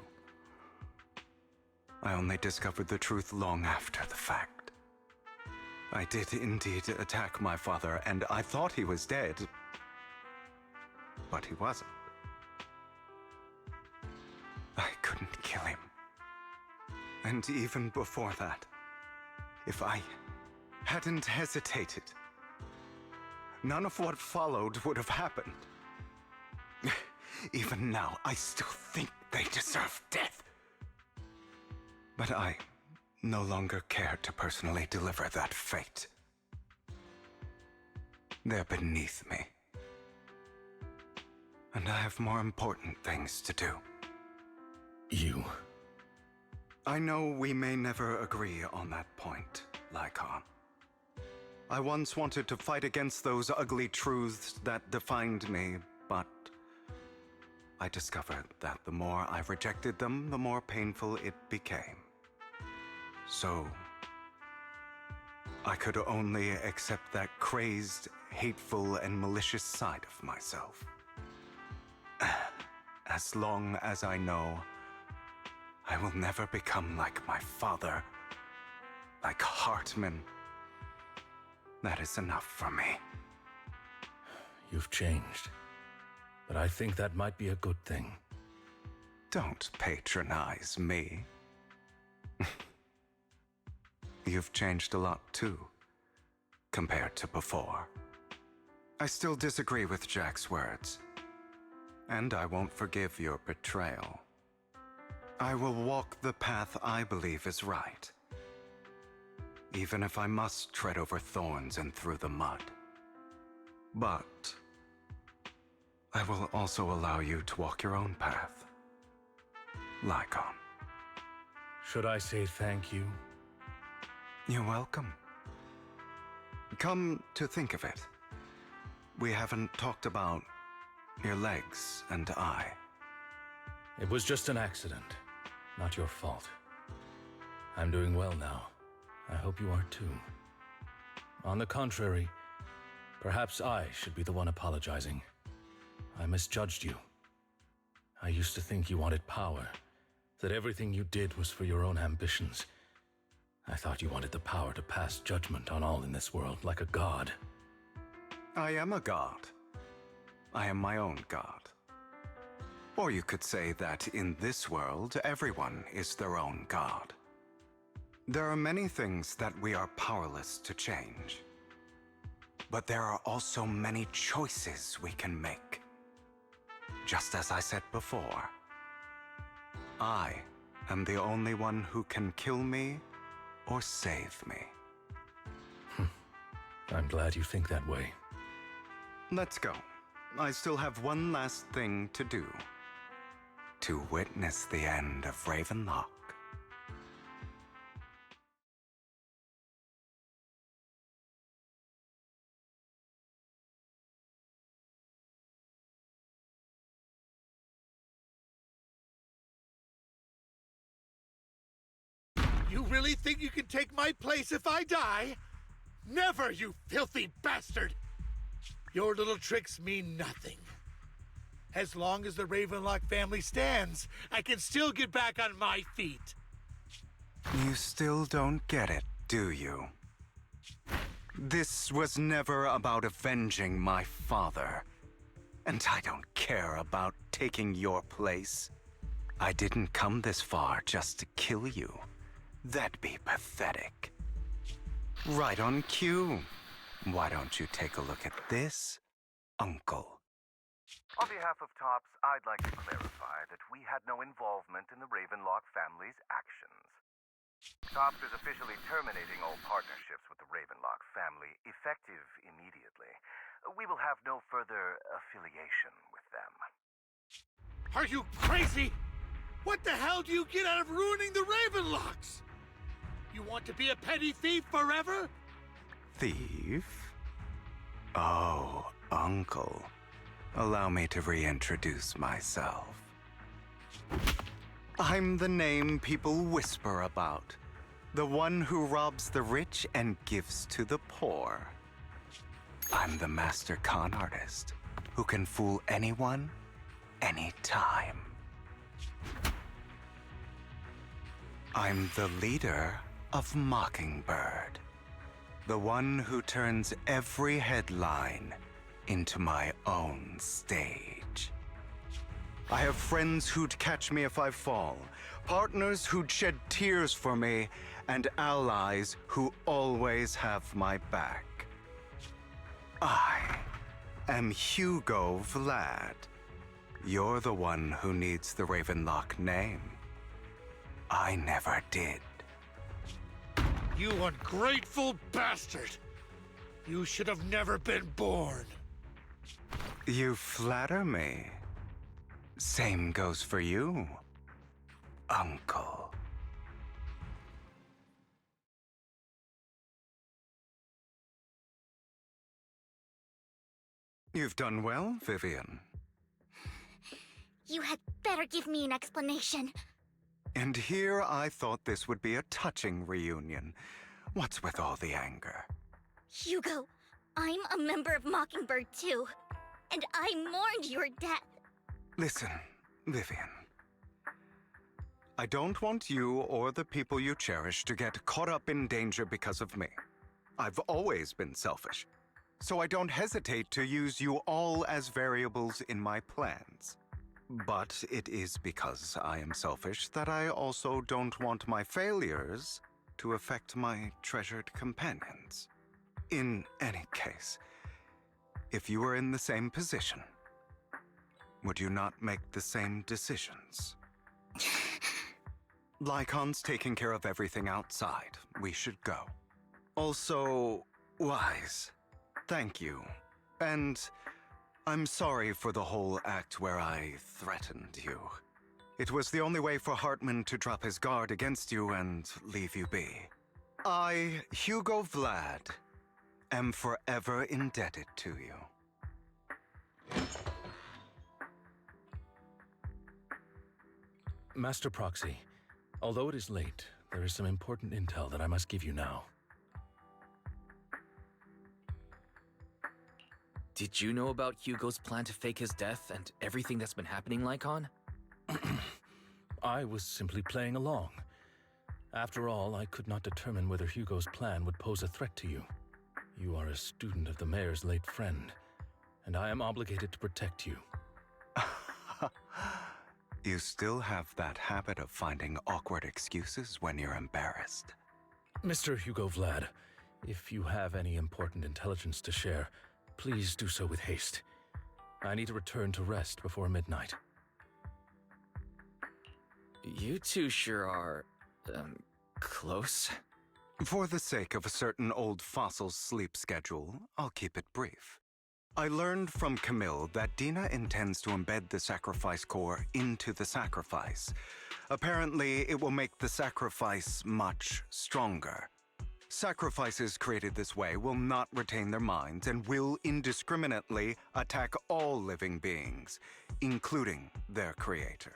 I only discovered the truth long after the fact. I did indeed attack my father, and I thought he was dead. But he wasn't. I couldn't kill him. And even before that, if I hadn't hesitated, none of what followed would have happened. Even now, I still think they deserve death. But I no longer care to personally deliver that fate. They're beneath me. And I have more important things to do. I know we may never agree on that point, Lycon. I once wanted to fight against those ugly truths that defined me, but I discovered that the more I rejected them, the more painful it became. So, I could only accept that crazed, hateful, and malicious side of myself. As long as I know I will never become like my father, like Hartman. That is enough for me. You've changed, but I think that might be a good thing. Don't patronize me. You've changed a lot too, compared to before. I still disagree with Jack's words, and I won't forgive your betrayal. I will walk the path I believe is right, even if I must tread over thorns and through the mud. But I will also allow you to walk your own path, Lycon. Should I say thank you? You're welcome. Come to think of it, we haven't talked about your legs and eye. It was just an accident, not your fault. I'm doing well now. I hope you are too. On the contrary, perhaps I should be the one apologizing. I misjudged you. I used to think you wanted power, that everything you did was for your own ambitions. I thought you wanted the power to pass judgment on all in this world like a god. I am a god. I am my own god. Or you could say that in this world, everyone is their own god. There are many things that we are powerless to change. But there are also many choices we can make. Just as I said before, I am the only one who can kill me or save me. I'm glad you think that way. Let's go. I still have one last thing to do. To witness the end of Ravenlock. You really think you can take my place if I die? Never, you filthy bastard! Your little tricks mean nothing. As long as the Ravenlock family stands, I can still get back on my feet. You still don't get it, do you? This was never about avenging my father. And I don't care about taking your place. I didn't come this far just to kill you. That'd be pathetic. Right on cue. Why don't you take a look at this, Uncle? On behalf of TOPS, I'd like to clarify that we had no involvement in the Ravenlock family's actions. TOPS is officially terminating all partnerships with the Ravenlock family, effective immediately. We will have no further affiliation with them. Are you crazy? What the hell do you get out of ruining the Ravenlocks? You want to be a petty thief forever? Thief? Oh, Uncle. Allow me to reintroduce myself. I'm the name people whisper about. The one who robs the rich and gives to the poor. I'm the master con artist who can fool anyone, anytime. I'm the leader of Mockingbird. The one who turns every headline into my own stage. I have friends who'd catch me if I fall, partners who'd shed tears for me, and allies who always have my back. I am Hugo Vlad. You're the one who needs the Ravenlock name. I never did. You ungrateful bastard! You should have never been born. You flatter me. Same goes for you, Uncle. You've done well, Vivian. You had better give me an explanation. And here I thought this would be a touching reunion. What's with all the anger? Hugo, I'm a member of Mockingbird too. And I mourned your death. Listen, Vivian. I don't want you or the people you cherish to get caught up in danger because of me. I've always been selfish, so I don't hesitate to use you all as variables in my plans. But it is because I am selfish that I also don't want my failures to affect my treasured companions. In any case, if you were in the same position, would you not make the same decisions? Lycon's taking care of everything outside. We should go. Also, Wise, thank you. And I'm sorry for the whole act where I threatened you. It was the only way for Hartman to drop his guard against you and leave you be. I, Hugo Vlad, am forever indebted to you. Master Proxy, although it is late, there is some important intel that I must give you now. Did you know about Hugo's plan to fake his death and everything that's been happening, Lycon? I was simply playing along. After all, I could not determine whether Hugo's plan would pose a threat to you. You are a student of the mayor's late friend, and I am obligated to protect you. You still have that habit of finding awkward excuses when you're embarrassed. Mr. Hugo Vlad, if you have any important intelligence to share, please do so with haste. I need to return to rest before midnight. You two sure are, close? For the sake of a certain old fossil's sleep schedule, I'll keep it brief. I learned from Camille that Dina intends to embed the sacrifice core into the sacrifice. Apparently, it will make the sacrifice much stronger. Sacrifices created this way will not retain their minds and will indiscriminately attack all living beings, including their creator.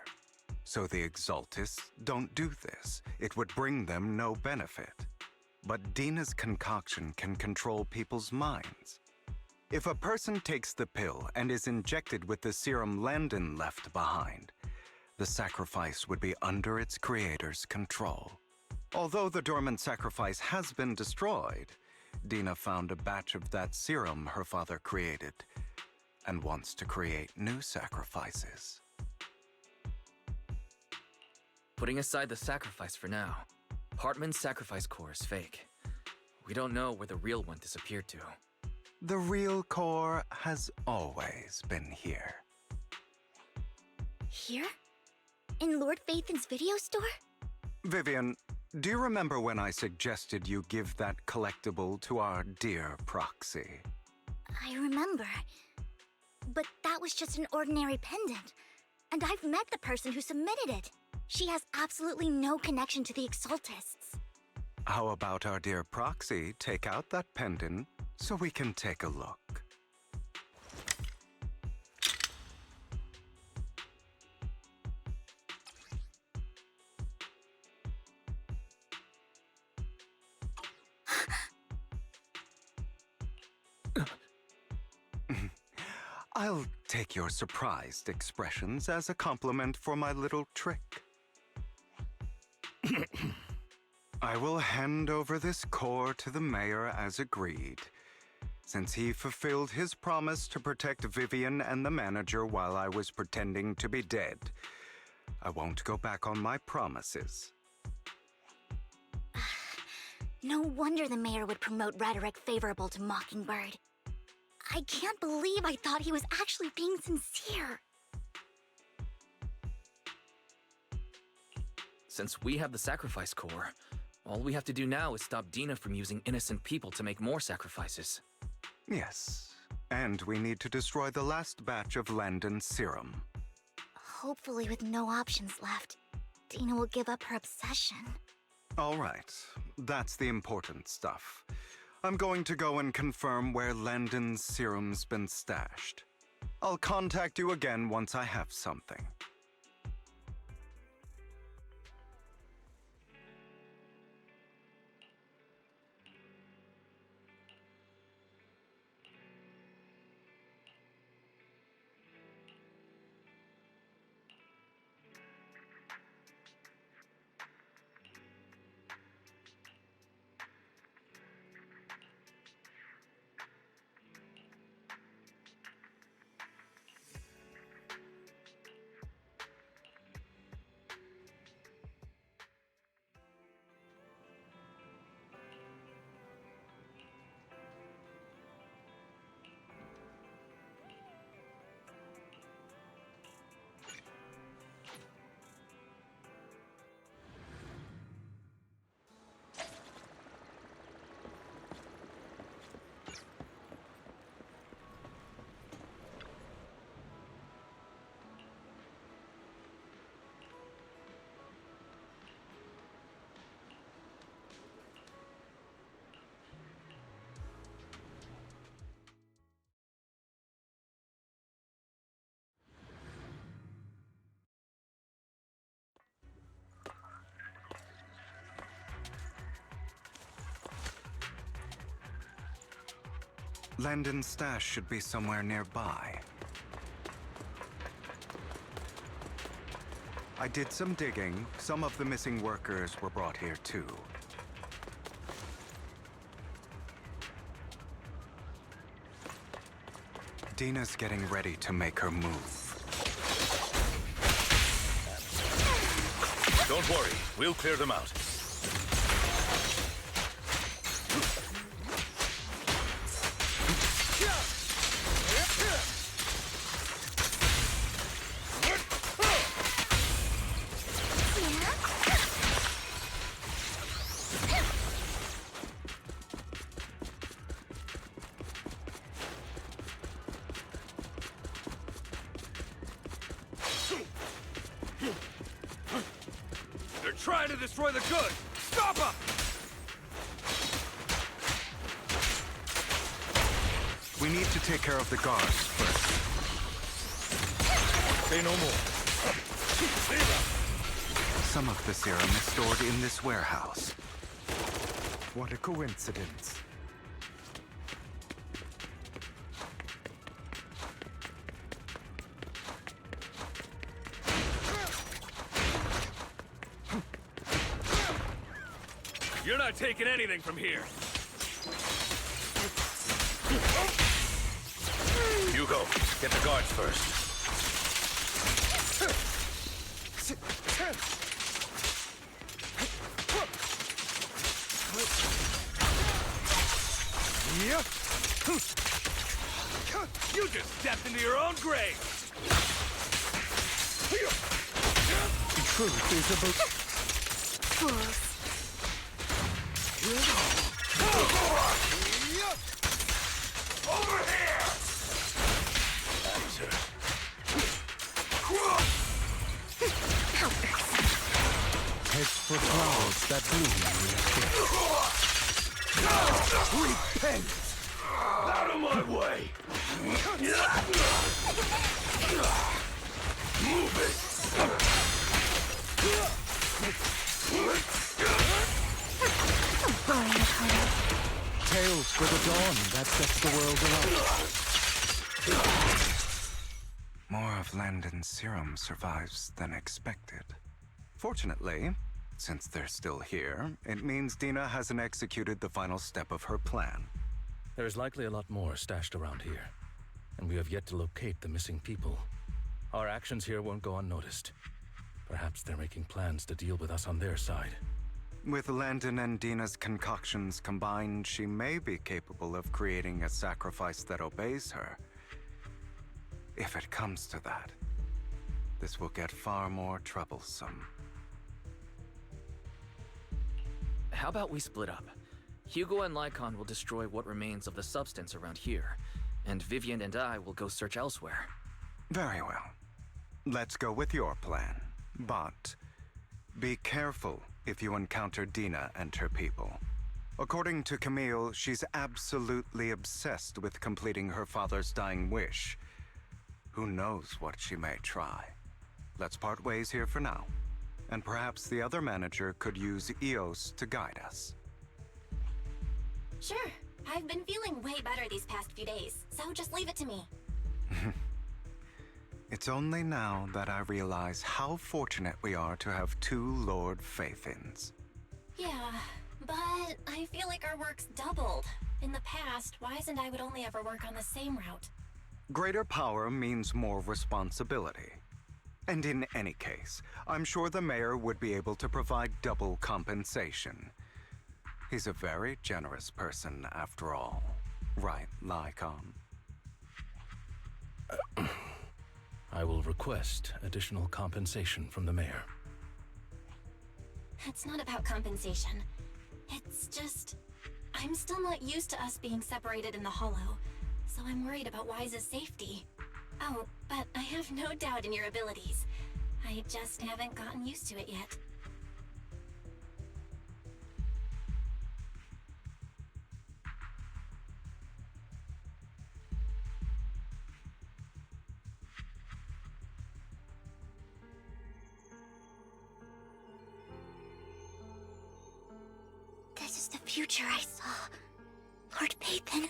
So the Exaltists don't do this. It would bring them no benefit. But Dina's concoction can control people's minds. If a person takes the pill and is injected with the serum Landon left behind, the sacrifice would be under its creator's control. Although the dormant sacrifice has been destroyed, Dina found a batch of that serum her father created and wants to create new sacrifices. Putting aside the sacrifice for now, Hartman's sacrifice core is fake. We don't know where the real one disappeared to. The real core has always been here. Here? In Lord Phaethon's video store? Vivian, do you remember when I suggested you give that collectible to our dear Proxy? I remember. But that was just an ordinary pendant. And I've met the person who submitted it. She has absolutely no connection to the Exaltists. How about our dear Proxy take out that pendant so we can take a look? I'll take your surprised expressions as a compliment for my little trick. I will hand over this core to the mayor as agreed, since he fulfilled his promise to protect Vivian and the manager while I was pretending to be dead. I won't go back on my promises. No wonder the mayor would promote rhetoric favorable to Mockingbird. I can't believe I thought he was actually being sincere. Since we have the sacrifice core, all we have to do now is stop Dina from using innocent people to make more sacrifices. Yes, and we need to destroy the last batch of Landon's serum. Hopefully with no options left, Dina will give up her obsession. All right, that's the important stuff. I'm going to go and confirm where Landon's serum's been stashed. I'll contact you again once I have something. Landon's stash should be somewhere nearby. I did some digging. Some of the missing workers were brought here too. Dina's getting ready to make her move. Don't worry, we'll clear them out. They're trying to destroy the goods! Stop them! We need to take care of the guards first. Say no more. Some of the serum is stored in this warehouse. What a coincidence. You're not taking anything from here. Hugo, get the guards first. You just stepped into your own grave! The truth is about... Fools. Over here! Heads for flowers that bloom in the Repent! Out of my way! Move it! Tales for the dawn that sets the world alight. More of Landon's serum survives than expected. Fortunately, since they're still here, it means Dina hasn't executed the final step of her plan. There's likely a lot more stashed around here, and we have yet to locate the missing people. Our actions here won't go unnoticed. Perhaps they're making plans to deal with us on their side. With Landon and Dina's concoctions combined, she may be capable of creating a sacrifice that obeys her. If it comes to that, this will get far more troublesome. How about we split up? Hugo and Lycon will destroy what remains of the substance around here, and Vivian and I will go search elsewhere. Very well. Let's go with your plan. But be careful if you encounter Dina and her people. According to Camille, she's absolutely obsessed with completing her father's dying wish. Who knows what she may try? Let's part ways here for now. And perhaps the other manager could use EOS to guide us. Sure. I've been feeling way better these past few days, so just leave it to me. It's only now that I realize how fortunate we are to have two Lord Faithins. Yeah, but I feel like our work's doubled. In the past, Wise and I would only ever work on the same route. Greater power means more responsibility. And in any case, I'm sure the mayor would be able to provide double compensation. He's a very generous person, after all. Right, Lycon? I will request additional compensation from the mayor. It's not about compensation. It's just... I'm still not used to us being separated in the Hollow, so I'm worried about Wise's safety. Oh, but I have no doubt in your abilities. I just haven't gotten used to it yet. This is the future I saw. Lord Pathan.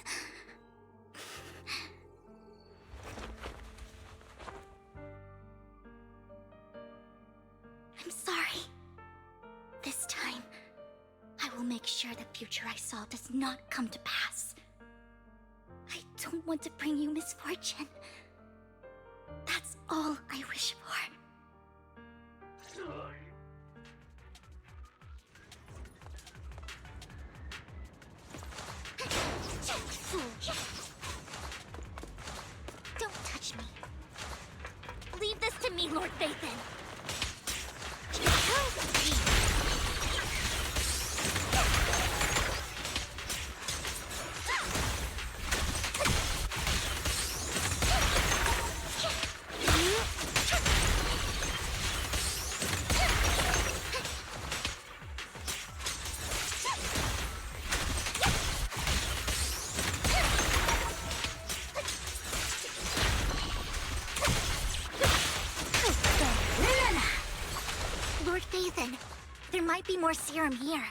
will make sure the future I saw does not come to pass. I don't want to bring you misfortune. That's all I wish for. Don't touch me. Leave this to me, Lord Vathan. Lord Vathan, there might be more serum here.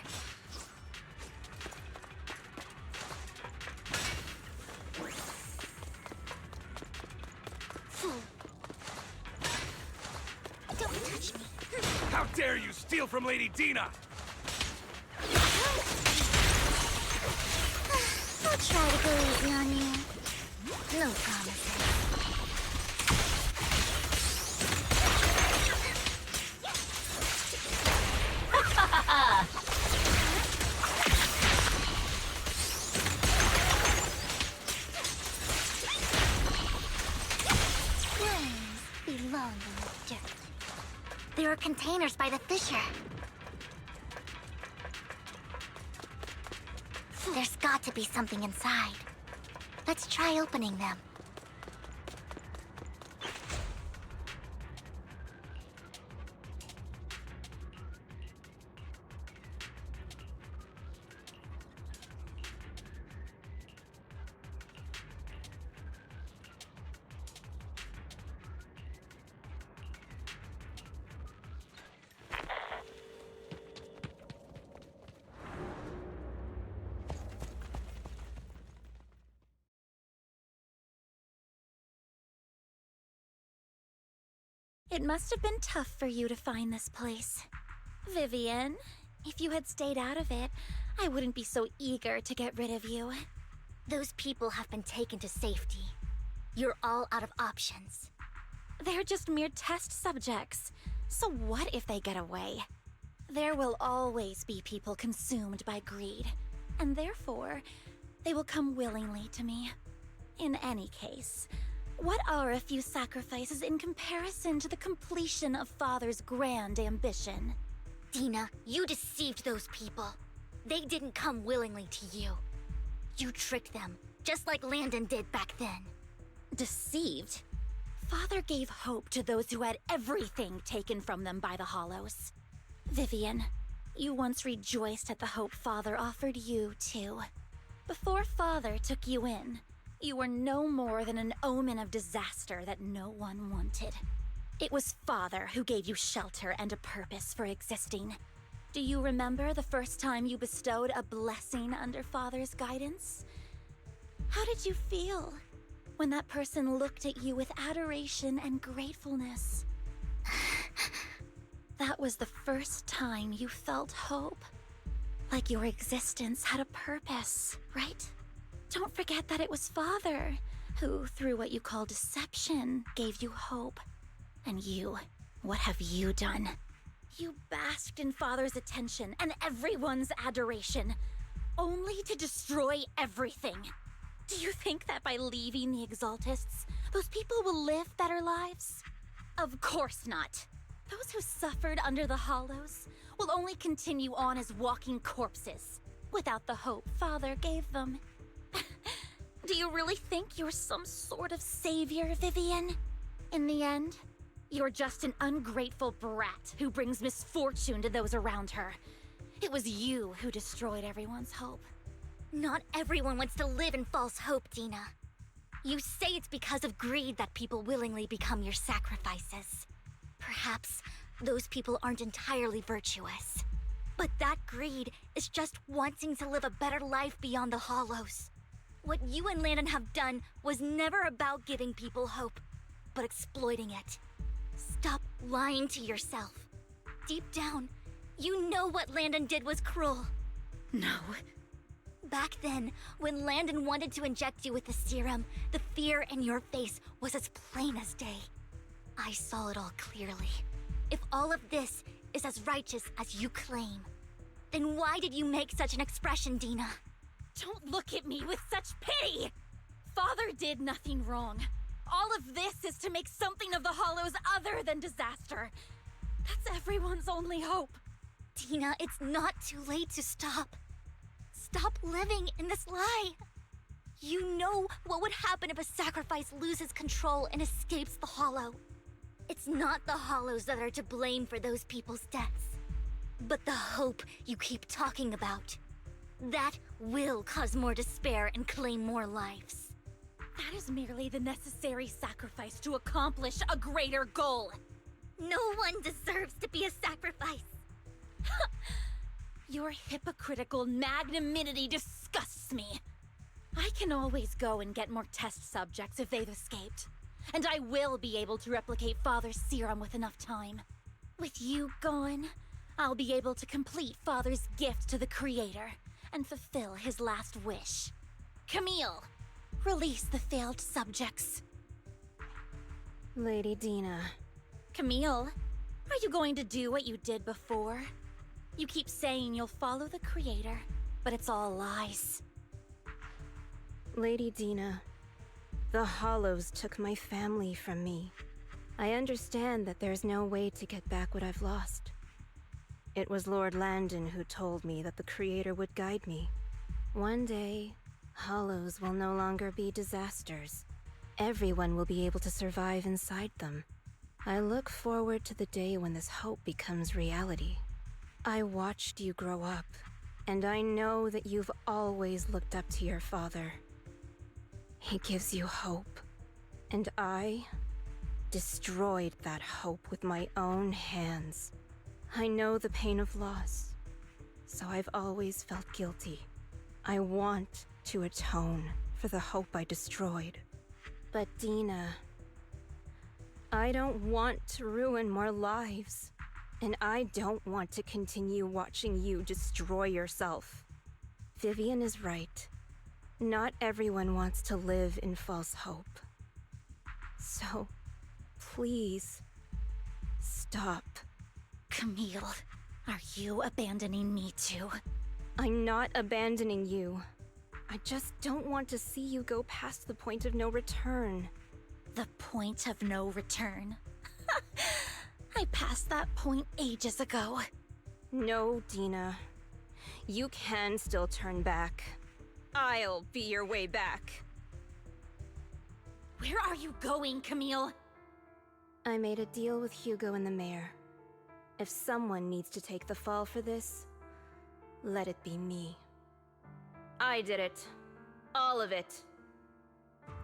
Don't touch me. How dare you steal from Lady Dina! I'll try to go easy on you. No promises. Belong in the dirt. There are containers by the fissure. There's got to be something inside. Let's try opening them. It must have been tough for you to find this place. Vivian, if you had stayed out of it, I wouldn't be so eager to get rid of you. Those people have been taken to safety. You're all out of options. They're just mere test subjects. So what if they get away? There will always be people consumed by greed, and therefore, they will come willingly to me. In any case, what are a few sacrifices in comparison to the completion of Father's grand ambition? Dina, you deceived those people. They didn't come willingly to you. You tricked them, just like Landon did back then. Deceived? Father gave hope to those who had everything taken from them by the Hollows. Vivian, you once rejoiced at the hope Father offered you, too. Before Father took you in, you were no more than an omen of disaster that no one wanted. It was Father who gave you shelter and a purpose for existing. Do you remember the first time you bestowed a blessing under Father's guidance? How did you feel when that person looked at you with adoration and gratefulness? That was the first time you felt hope. Like your existence had a purpose, right? Don't forget that it was Father who, through what you call deception, gave you hope. And you, what have you done? You basked in Father's attention and everyone's adoration, only to destroy everything. Do you think that by leaving the Exaltists, those people will live better lives? Of course not. Those who suffered under the Hollows will only continue on as walking corpses, without the hope Father gave them. Do you really think you're some sort of savior, Vivian? In the end, you're just an ungrateful brat who brings misfortune to those around her. It was you who destroyed everyone's hope. Not everyone wants to live in false hope, Dina. You say it's because of greed that people willingly become your sacrifices. Perhaps those people aren't entirely virtuous. But that greed is just wanting to live a better life beyond the Hollows. What you and Landon have done was never about giving people hope, but exploiting it. Stop lying to yourself. Deep down, you know what Landon did was cruel. No. Back then, when Landon wanted to inject you with the serum, the fear in your face was as plain as day. I saw it all clearly. If all of this is as righteous as you claim, then why did you make such an expression, Dina? Don't look at me with such pity! Father did nothing wrong. All of this is to make something of the Hollows other than disaster. That's everyone's only hope. Dina, it's not too late to stop. Stop living in this lie. You know what would happen if a sacrifice loses control and escapes the Hollow. It's not the Hollows that are to blame for those people's deaths, but the hope you keep talking about. That will cause more despair and claim more lives. That is merely the necessary sacrifice to accomplish a greater goal. No one deserves to be a sacrifice. Your hypocritical magnanimity disgusts me. I can always go and get more test subjects if they've escaped. And I will be able to replicate Father's serum with enough time. With you gone, I'll be able to complete Father's gift to the Creator and fulfill his last wish. Camille, release the failed subjects. Lady Dina. Camille, are you going to do what you did before? You keep saying you'll follow the Creator, but it's all lies. Lady Dina, the Hollows took my family from me. I understand that there's no way to get back what I've lost. It was Lord Landon who told me that the Creator would guide me. One day, Hollows will no longer be disasters. Everyone will be able to survive inside them. I look forward to the day when this hope becomes reality. I watched you grow up, and I know that you've always looked up to your father. He gives you hope, and I destroyed that hope with my own hands. I know the pain of loss, so I've always felt guilty. I want to atone for the hope I destroyed. But Dina, I don't want to ruin more lives, and I don't want to continue watching you destroy yourself. Vivian is right. Not everyone wants to live in false hope. So, please, stop. Camille, are you abandoning me too? I'm not abandoning you. I just don't want to see you go past the point of no return. The point of no return? I passed that point ages ago. No, Dina. You can still turn back. I'll be your way back. Where are you going, Camille? I made a deal with Hugo and the mayor. If someone needs to take the fall for this, let it be me. I did it. All of it.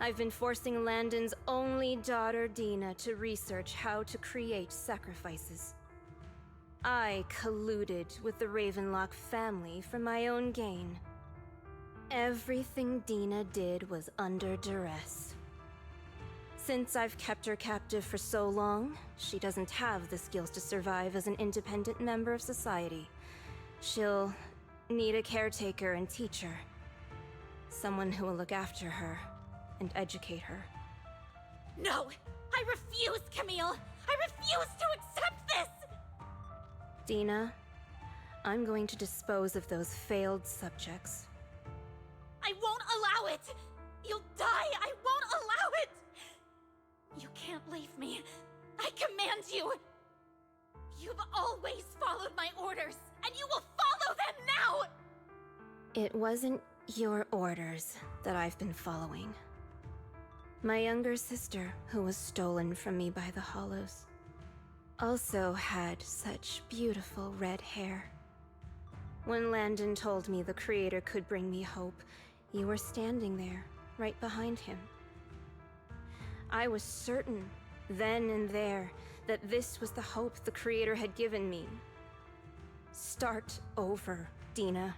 I've been forcing Landon's only daughter, Dina, to research how to create sacrifices. I colluded with the Ravenlock family for my own gain. Everything Dina did was under duress. Since I've kept her captive for so long, she doesn't have the skills to survive as an independent member of society. She'll need a caretaker and teacher. Someone who will look after her and educate her. No! I refuse, Camille! I refuse to accept this! Dina, I'm going to dispose of those failed subjects. I won't allow it! You'll die! I won't allow it! You can't leave me. I command you! You've always followed my orders, and you will follow them now! It wasn't your orders that I've been following. My younger sister, who was stolen from me by the Hollows, also had such beautiful red hair. When Landon told me the Creator could bring me hope, you were standing there, right behind him. I was certain, then and there, that this was the hope the Creator had given me. Start over, Dina.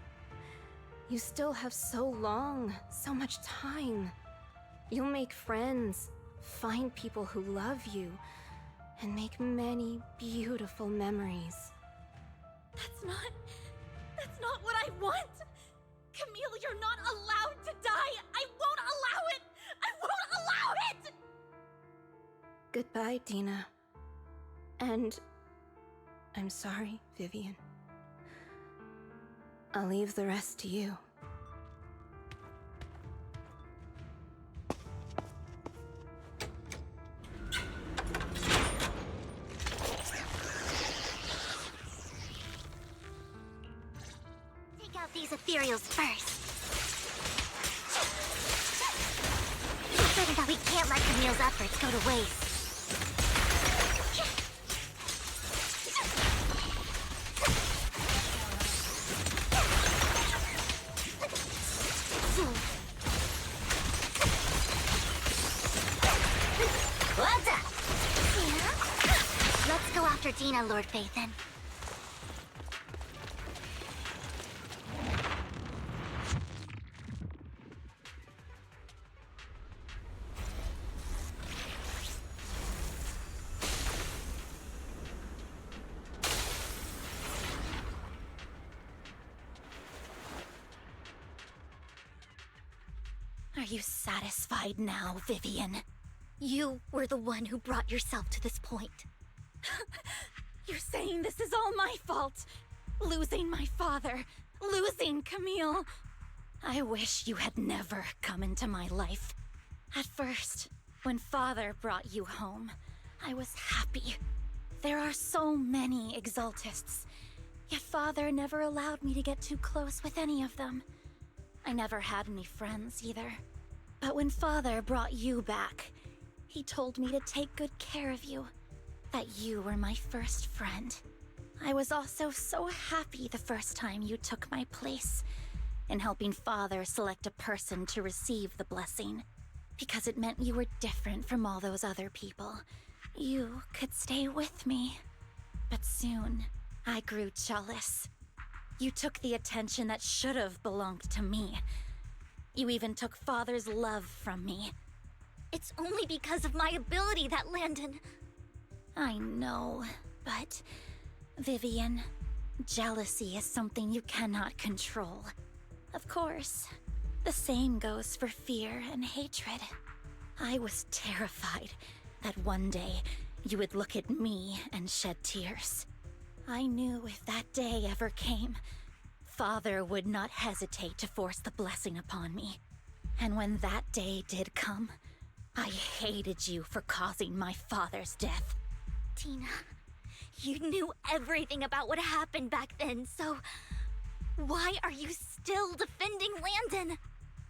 You still have so long, so much time. You'll make friends, find people who love you, and make many beautiful memories. That's not what I want! Goodbye, Dina. And I'm sorry, Vivian. I'll leave the rest to you. Take out these ethereals first. Consider that we can't let Camille's efforts go to waste. Let's go after Dina, Lord Phaethon. Are you satisfied now, Vivian? You were the one who brought yourself to this point. You're saying this is all my fault? Losing my father, losing Camille. I wish you had never come into my life. At first, when Father brought you home, I was happy. There are so many Exaltists, yet Father never allowed me to get too close with any of them. I never had any friends either. But when Father brought you back, he told me to take good care of you, that you were my first friend. I was also so happy the first time you took my place in helping Father select a person to receive the blessing, because it meant you were different from all those other people. You could stay with me. But soon, I grew jealous. You took the attention that should have belonged to me. You even took Father's love from me. It's only because of my ability that Landon... I know, but... Vivian, jealousy is something you cannot control. Of course, the same goes for fear and hatred. I was terrified that one day you would look at me and shed tears. I knew if that day ever came, Father would not hesitate to force the blessing upon me. And when that day did come, I hated you for causing my father's death. Tina, you knew everything about what happened back then, so... why are you still defending Landon?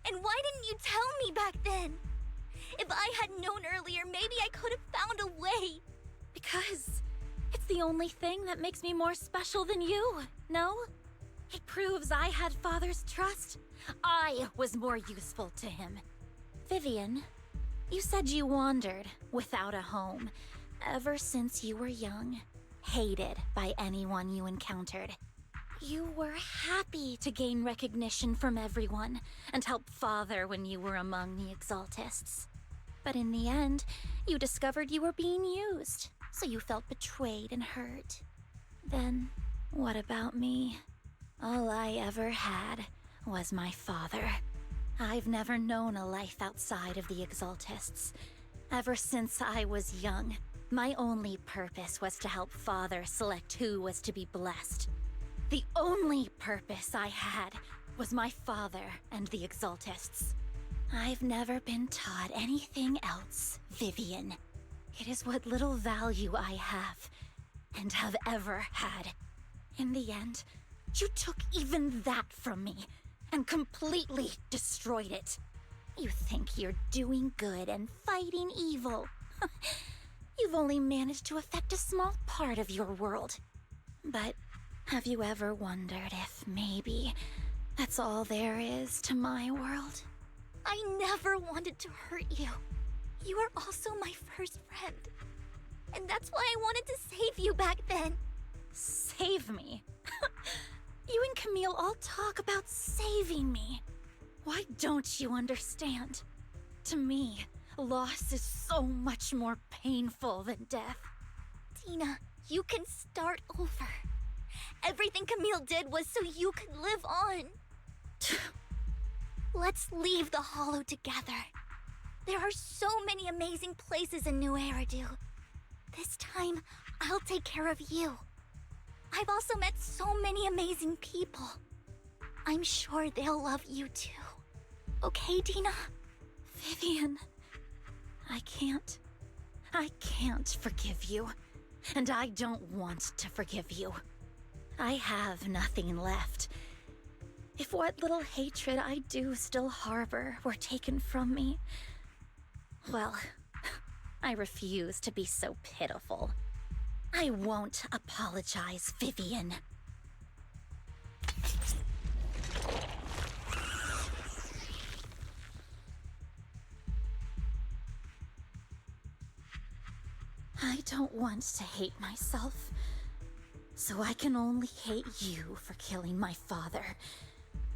And why didn't you tell me back then? If I had known earlier, maybe I could have found a way. Because it's the only thing that makes me more special than you, no? It proves I had Father's trust. I was more useful to him. Vivian, you said you wandered without a home ever since you were young, hated by anyone you encountered. You were happy to gain recognition from everyone and help Father when you were among the Exaltists. But in the end, you discovered you were being used, so you felt betrayed and hurt. Then, what about me? All I ever had was my father. I've never known a life outside of the Exaltists. Ever since I was young, my only purpose was to help Father select who was to be blessed. The only purpose I had was my father and the Exaltists. I've never been taught anything else, Vivian. It is what little value I have, and have ever had. In the end, you took even that from me, and completely destroyed it. You think you're doing good and fighting evil. You've only managed to affect a small part of your world. But have you ever wondered if maybe that's all there is to my world? I never wanted to hurt you. You were also my first friend. And that's why I wanted to save you back then. Save me? You and Camille all talk about saving me. Why don't you understand? To me, loss is so much more painful than death. Tina, you can start over. Everything Camille did was so you could live on. Let's leave the Hollow together. There are so many amazing places in New Eridu. This time, I'll take care of you. I've also met so many amazing people. I'm sure they'll love you too. Okay, Dina? Vivian, I can't forgive you. And I don't want to forgive you. I have nothing left. If what little hatred I do still harbor were taken from me, well, I refuse to be so pitiful. I won't apologize, Vivian. I don't want to hate myself, so I can only hate you for killing my father,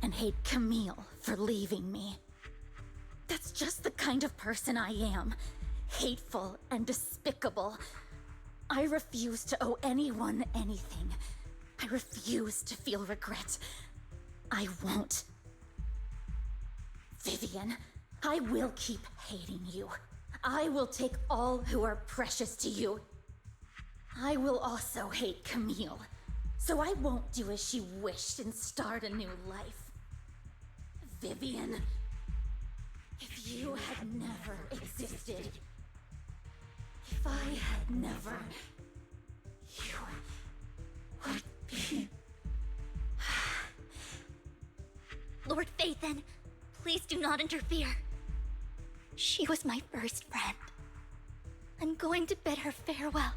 and hate Camille for leaving me. That's just the kind of person I am, hateful and despicable. I refuse to owe anyone anything. I refuse to feel regret. I won't. Vivian, I will keep hating you. I will take all who are precious to you. I will also hate Camille, so I won't do as she wished and start a new life. Vivian, if you had never existed, if I had never, you would be... Lord Phaethon, please do not interfere. She was my first friend. I'm going to bid her farewell.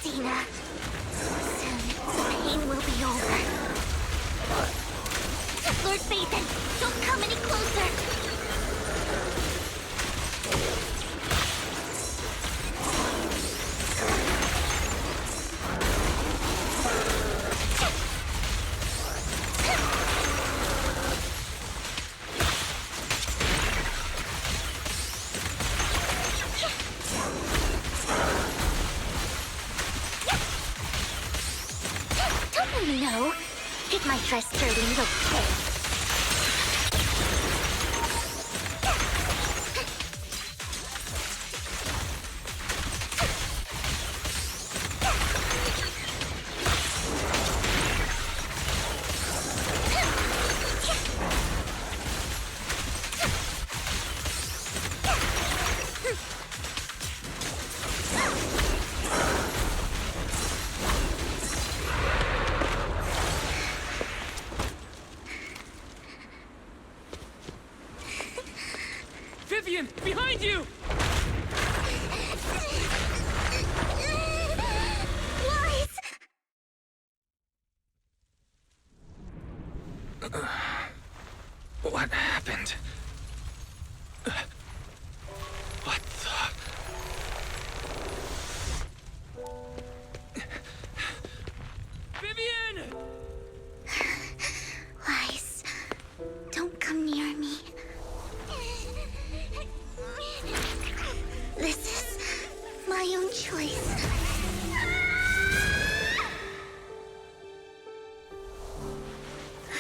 Dina, soon the pain will be over. Lord Phaethon, don't come any closer! No, it might try sturdy little pig. Vivian, behind you! Lies! What happened? What the... Vivian! Lies. Don't come near me. This is my own choice.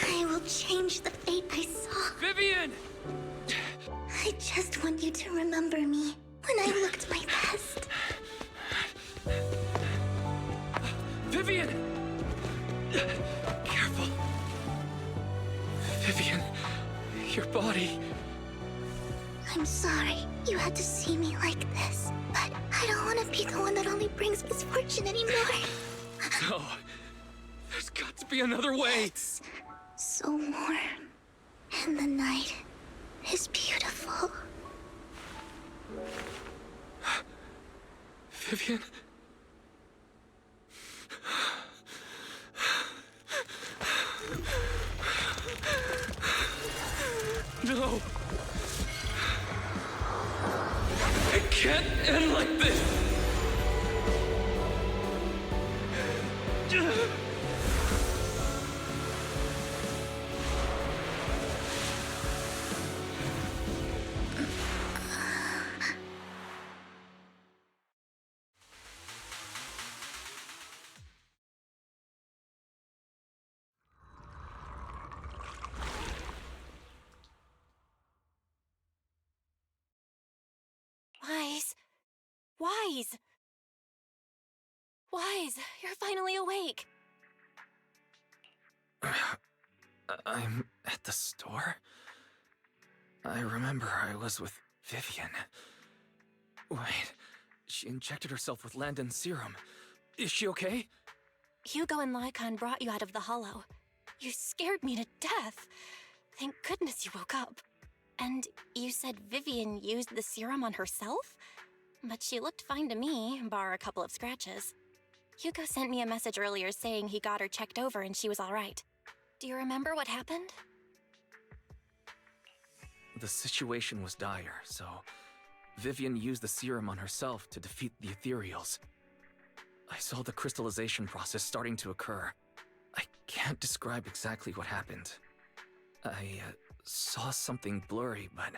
I will change the fate I saw. Vivian! I just want you to remember me when I looked my best. Vivian! Careful. Vivian, your body... I'm sorry you had to see me like this, but I don't want to be the one that only brings misfortune anymore. No. There's got to be another way. It's so warm, and the night is beautiful. Vivian? No. It can't end like this. Wise. Wise. Wise, you're finally awake. I'm at the store? I remember I was with Vivian. Wait, she injected herself with Landon's serum. Is she okay? Hugo and Lycon brought you out of the hollow. You scared me to death. Thank goodness you woke up. And you said Vivian used the serum on herself? But she looked fine to me, bar a couple of scratches. Hugo sent me a message earlier saying he got her checked over and she was all right. Do you remember what happened? The situation was dire, so Vivian used the serum on herself to defeat the ethereals. I saw the crystallization process starting to occur. I can't describe exactly what happened. I saw something blurry, but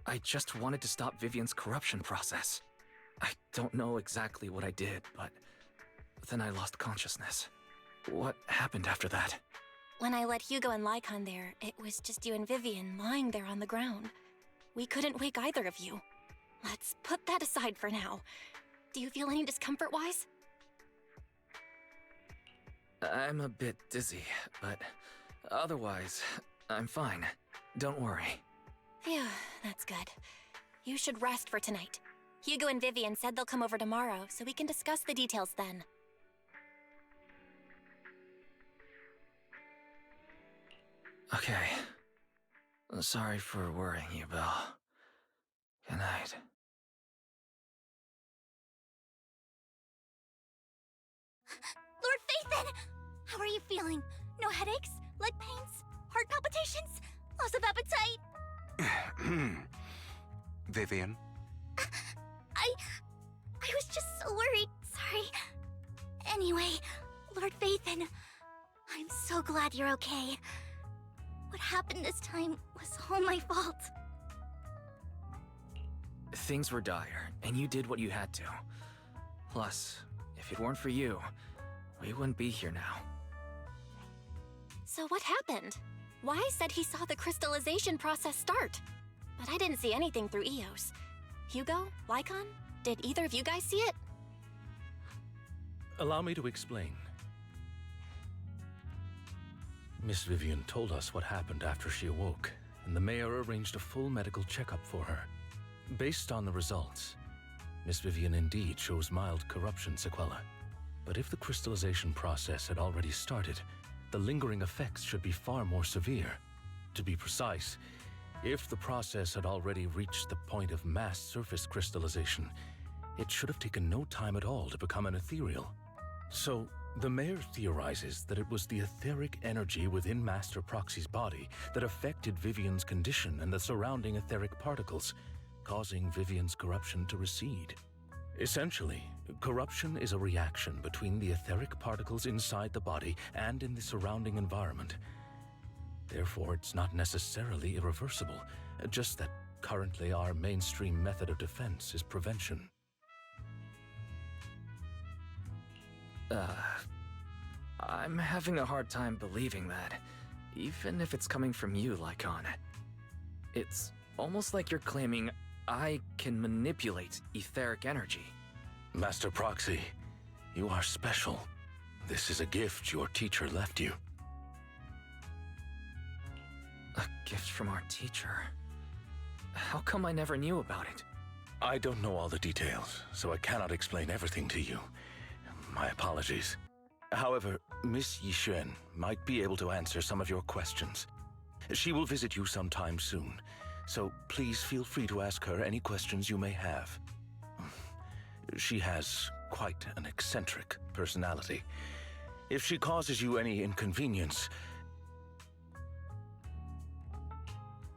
I just wanted to stop Vivian's corruption process. I don't know exactly what I did, but then I lost consciousness. What happened after that? When I let Hugo and Lycon there, it was just you and Vivian lying there on the ground. We couldn't wake either of you. Let's put that aside for now. Do you feel any discomfort-wise? I'm a bit dizzy, but otherwise, I'm fine. Don't worry. Phew, that's good. You should rest for tonight. Hugo and Vivian said they'll come over tomorrow, so we can discuss the details then. Okay. Sorry for worrying you, Belle. Good night. Lord Phaethon! How are you feeling? No headaches? Leg pains? Heart palpitations? Loss of appetite? Vivian? I was just so worried. Sorry. Anyway, Lord Phaethon, I'm so glad you're okay. What happened this time was all my fault. Things were dire, and you did what you had to. Plus, if it weren't for you, we wouldn't be here now. So what happened? Wise said he saw the crystallization process start. But I didn't see anything through EOS. Hugo? Lycon? Did either of you guys see it? Allow me to explain. Miss Vivian told us what happened after she awoke, and the mayor arranged a full medical checkup for her. Based on the results, Miss Vivian indeed shows mild corruption sequelae. But if the crystallization process had already started, the lingering effects should be far more severe. To be precise, if the process had already reached the point of mass surface crystallization, it should have taken no time at all to become an ethereal. So, the mayor theorizes that it was the etheric energy within Master Proxy's body that affected Vivian's condition and the surrounding etheric particles, causing Vivian's corruption to recede. Essentially, corruption is a reaction between the etheric particles inside the body and in the surrounding environment. Therefore, it's not necessarily irreversible, just that currently our mainstream method of defense is prevention. I'm having a hard time believing that, even if it's coming from you, Lycon. It's almost like you're claiming I can manipulate etheric energy. Master Proxy, you are special. This is a gift your teacher left you. A gift from our teacher? How come I never knew about it? I don't know all the details, so I cannot explain everything to you. My apologies. However, Miss Yixuan might be able to answer some of your questions. She will visit you sometime soon, so please feel free to ask her any questions you may have. She has quite an eccentric personality. If she causes you any inconvenience...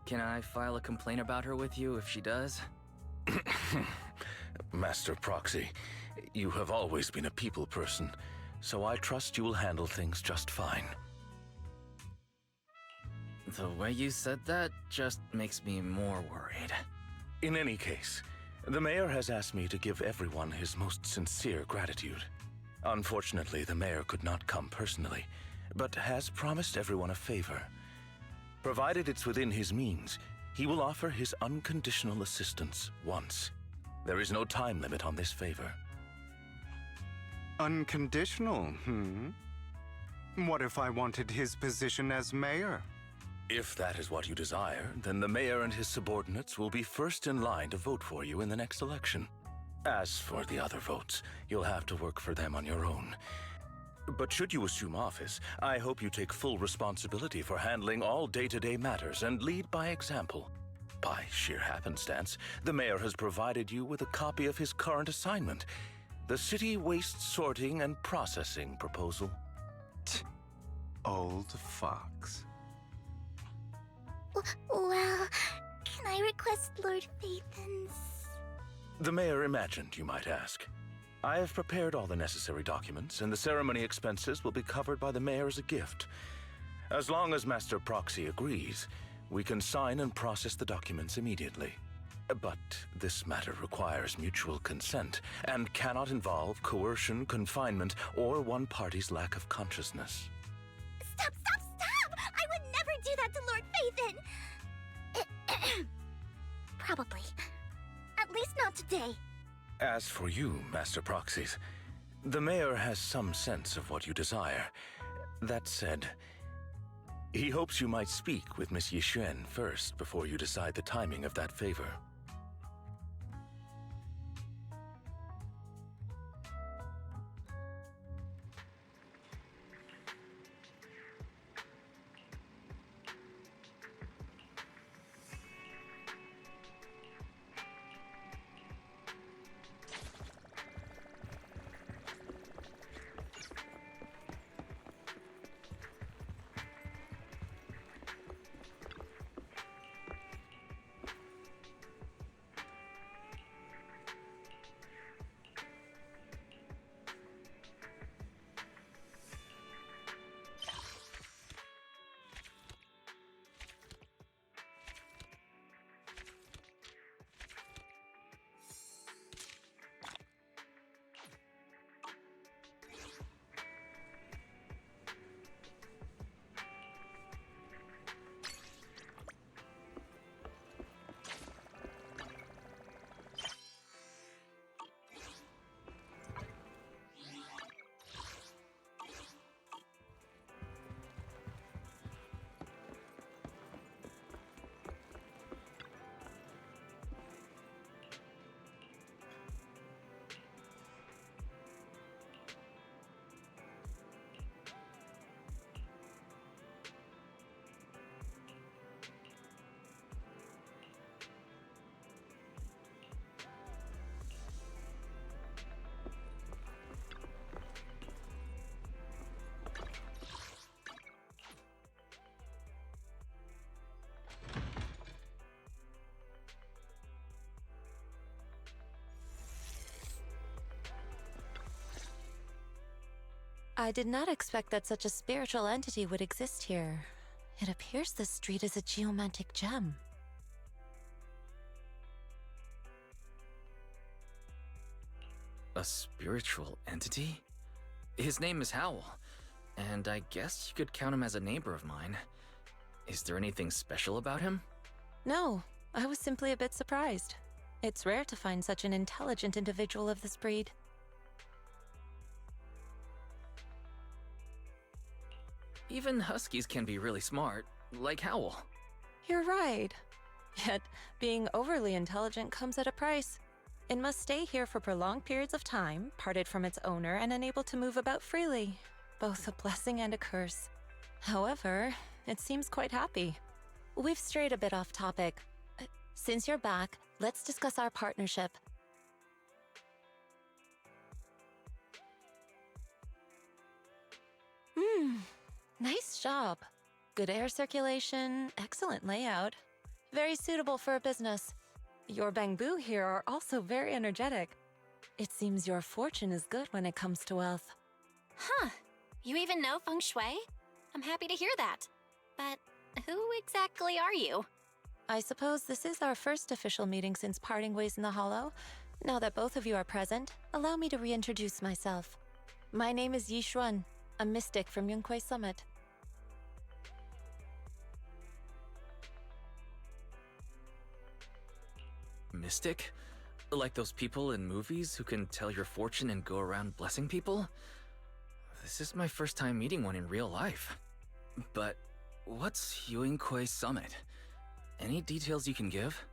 Can I file a complaint about her with you if she does? Master Proxy, you have always been a people person, so I trust you will handle things just fine. The way you said that just makes me more worried. In any case, the mayor has asked me to give everyone his most sincere gratitude. Unfortunately, the mayor could not come personally, but has promised everyone a favor. Provided it's within his means, he will offer his unconditional assistance once, There is no time limit on this favor. Unconditional, What if I wanted his position as mayor? If that is what you desire, then the mayor and his subordinates will be first in line to vote for you in the next election. As for the other votes, you'll have to work for them on your own. But should you assume office, I hope you take full responsibility for handling all day-to-day matters and lead by example. By sheer happenstance, the mayor has provided you with a copy of his current assignment, the City Waste Sorting and Processing proposal. Old fox. Well, can I request Lord Phaethon's? The mayor imagined you might ask. I have prepared all the necessary documents, and the ceremony expenses will be covered by the mayor as a gift. As long as Master Proxy agrees, we can sign and process the documents immediately. But this matter requires mutual consent and cannot involve coercion, confinement, or one party's lack of consciousness. Stop! I would never do that to Lord Phaethon! Probably. At least not today. As for you, Master Proxies, the mayor has some sense of what you desire. That said, he hopes you might speak with Miss Yixuan first before you decide the timing of that favor. I did not expect that such a spiritual entity would exist here. It appears this street is a geomantic gem. A spiritual entity? His name is Howl, and I guess you could count him as a neighbor of mine. Is there anything special about him? No, I was simply a bit surprised. It's rare to find such an intelligent individual of this breed. Even huskies can be really smart, like Howl. You're right. Yet, being overly intelligent comes at a price. It must stay here for prolonged periods of time, parted from its owner and unable to move about freely. Both a blessing and a curse. However, it seems quite happy. We've strayed a bit off topic. Since you're back, let's discuss our partnership. Nice job. Good air circulation, excellent layout. Very suitable for a business. Your bamboo here are also very energetic. It seems your fortune is good when it comes to wealth. Huh. You even know feng shui? I'm happy to hear that. But who exactly are you? I suppose this is our first official meeting since parting ways in the Hollow. Now that both of you are present, allow me to reintroduce myself. My name is Yixuan, a mystic from Yunquei Summit. Mystic? Like those people in movies who can tell your fortune and go around blessing people? This is my first time meeting one in real life. But what's Yuinkui Summit? Any details you can give?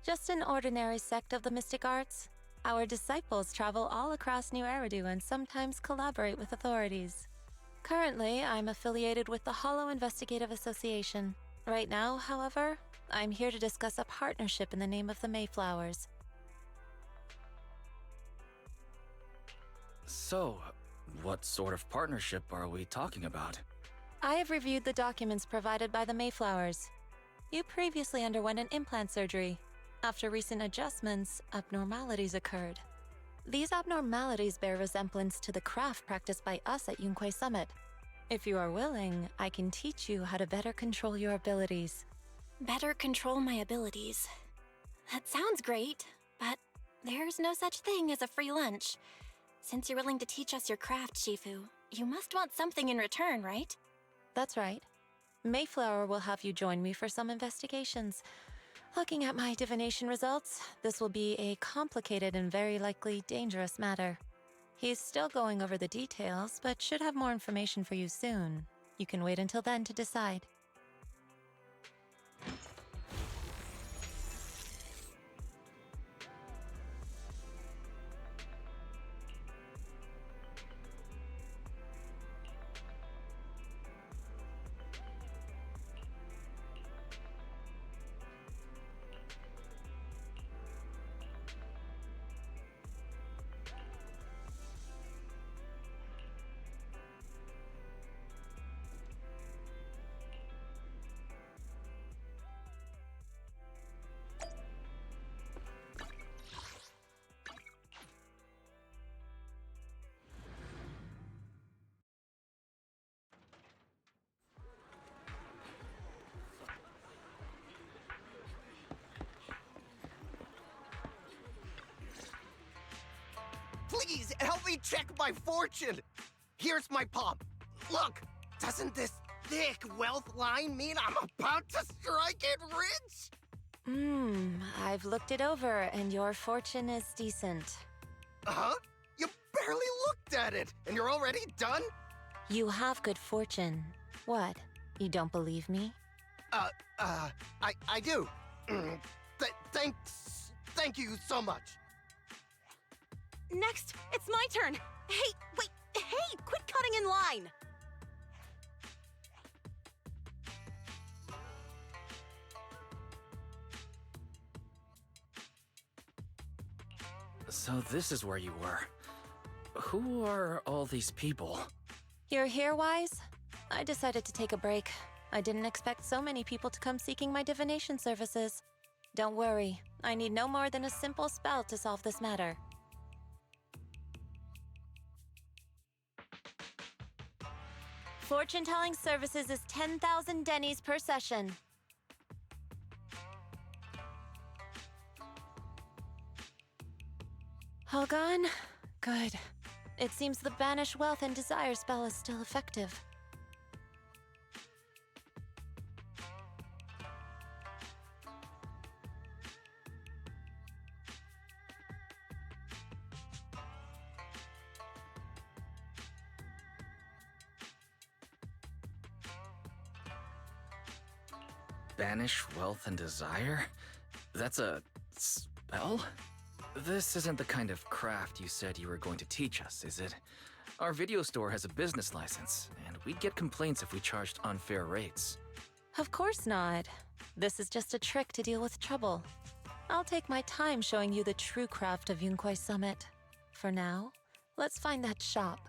Just an ordinary sect of the mystic arts. Our disciples travel all across New Eridu and sometimes collaborate with authorities. Currently, I'm affiliated with the Hollow Investigative Association. Right now, however, I'm here to discuss a partnership in the name of the Mayflowers. So, what sort of partnership are we talking about? I have reviewed the documents provided by the Mayflowers. You previously underwent an implant surgery. After recent adjustments, abnormalities occurred. These abnormalities bear resemblance to the craft practiced by us at Yuinkui Summit. If you are willing, I can teach you how to better control your abilities. Better control my abilities. That sounds great, but there's no such thing as a free lunch. Since you're willing to teach us your craft, Shifu, you must want something in return, right? That's right. Mayflower will have you join me for some investigations. Looking at my divination results, this will be a complicated and very likely dangerous matter. He's still going over the details, but should have more information for you soon. You can wait until then to decide. Please, help me check my fortune! Here's my palm. Look! Doesn't this thick wealth line mean I'm about to strike it rich? I've looked it over, and your fortune is decent. Huh? You barely looked at it, and you're already done? You have good fortune. What? You don't believe me? I do. Thank you so much. Next, it's my turn. Hey, wait, hey, quit cutting in line. So this is where you were. Who are all these people? You're here, Wise? I decided to take a break. I didn't expect so many people to come seeking my divination services. Don't worry, I need no more than a simple spell to solve this matter. Fortune-telling services is 10,000 dennies per session. All gone? Good. It seems the Banish Wealth and Desire spell is still effective. Banish wealth and desire? That's a spell? This isn't the kind of craft you said you were going to teach us, is it? Our video store has a business license, and we'd get complaints if we charged unfair rates. Of course not. This is just a trick to deal with trouble. I'll take my time showing you the true craft of Yuinkui Summit. For now, let's find that shop.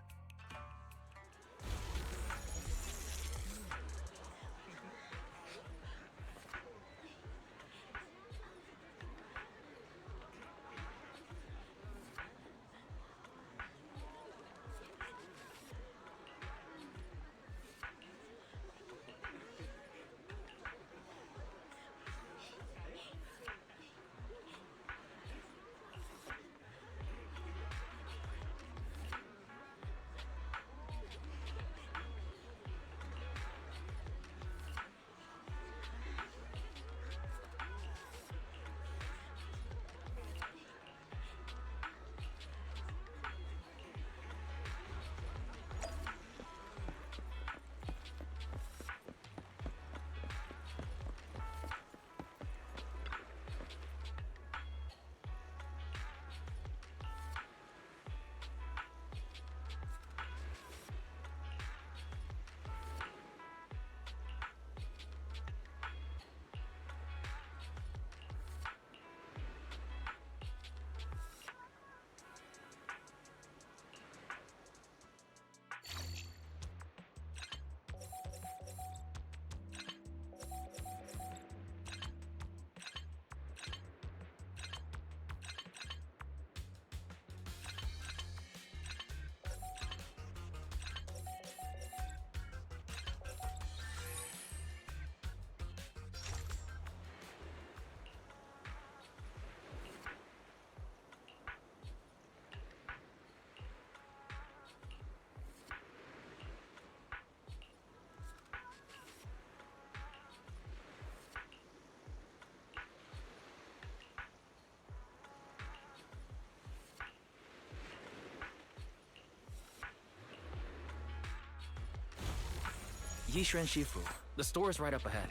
Yishuan Shifu. The store is right up ahead.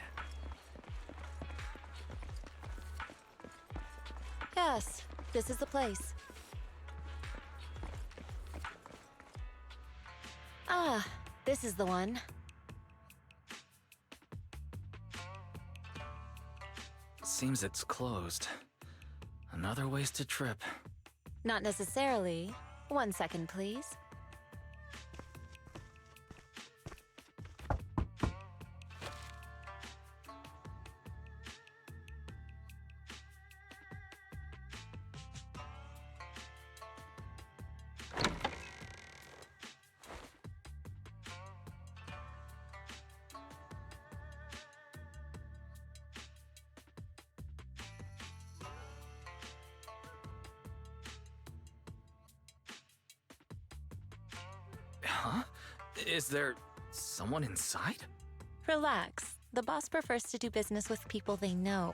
Yes, this is the place. Ah, this is the one. Seems it's closed. Another wasted trip. Not necessarily. 1 second, please. Huh? Is there someone inside? Relax. The boss prefers to do business with people they know.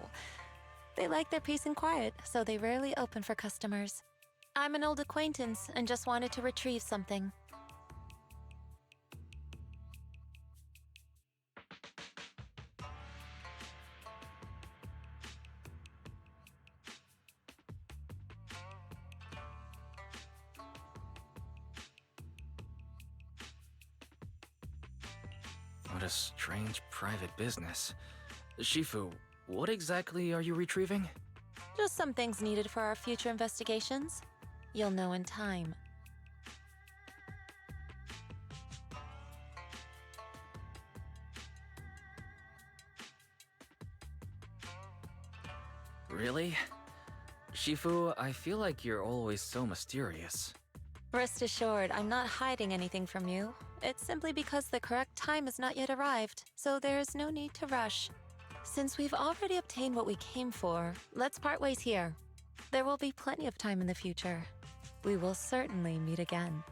They like their peace and quiet, so they rarely open for customers. I'm an old acquaintance and just wanted to retrieve something. What a strange private business. Shifu, what exactly are you retrieving? Just some things needed for our future investigations. You'll know in time. Really? Shifu, I feel like you're always so mysterious. Rest assured, I'm not hiding anything from you. It's simply because the correct time has not yet arrived, so there is no need to rush. Since we've already obtained what we came for, let's part ways here. There will be plenty of time in the future. We will certainly meet again.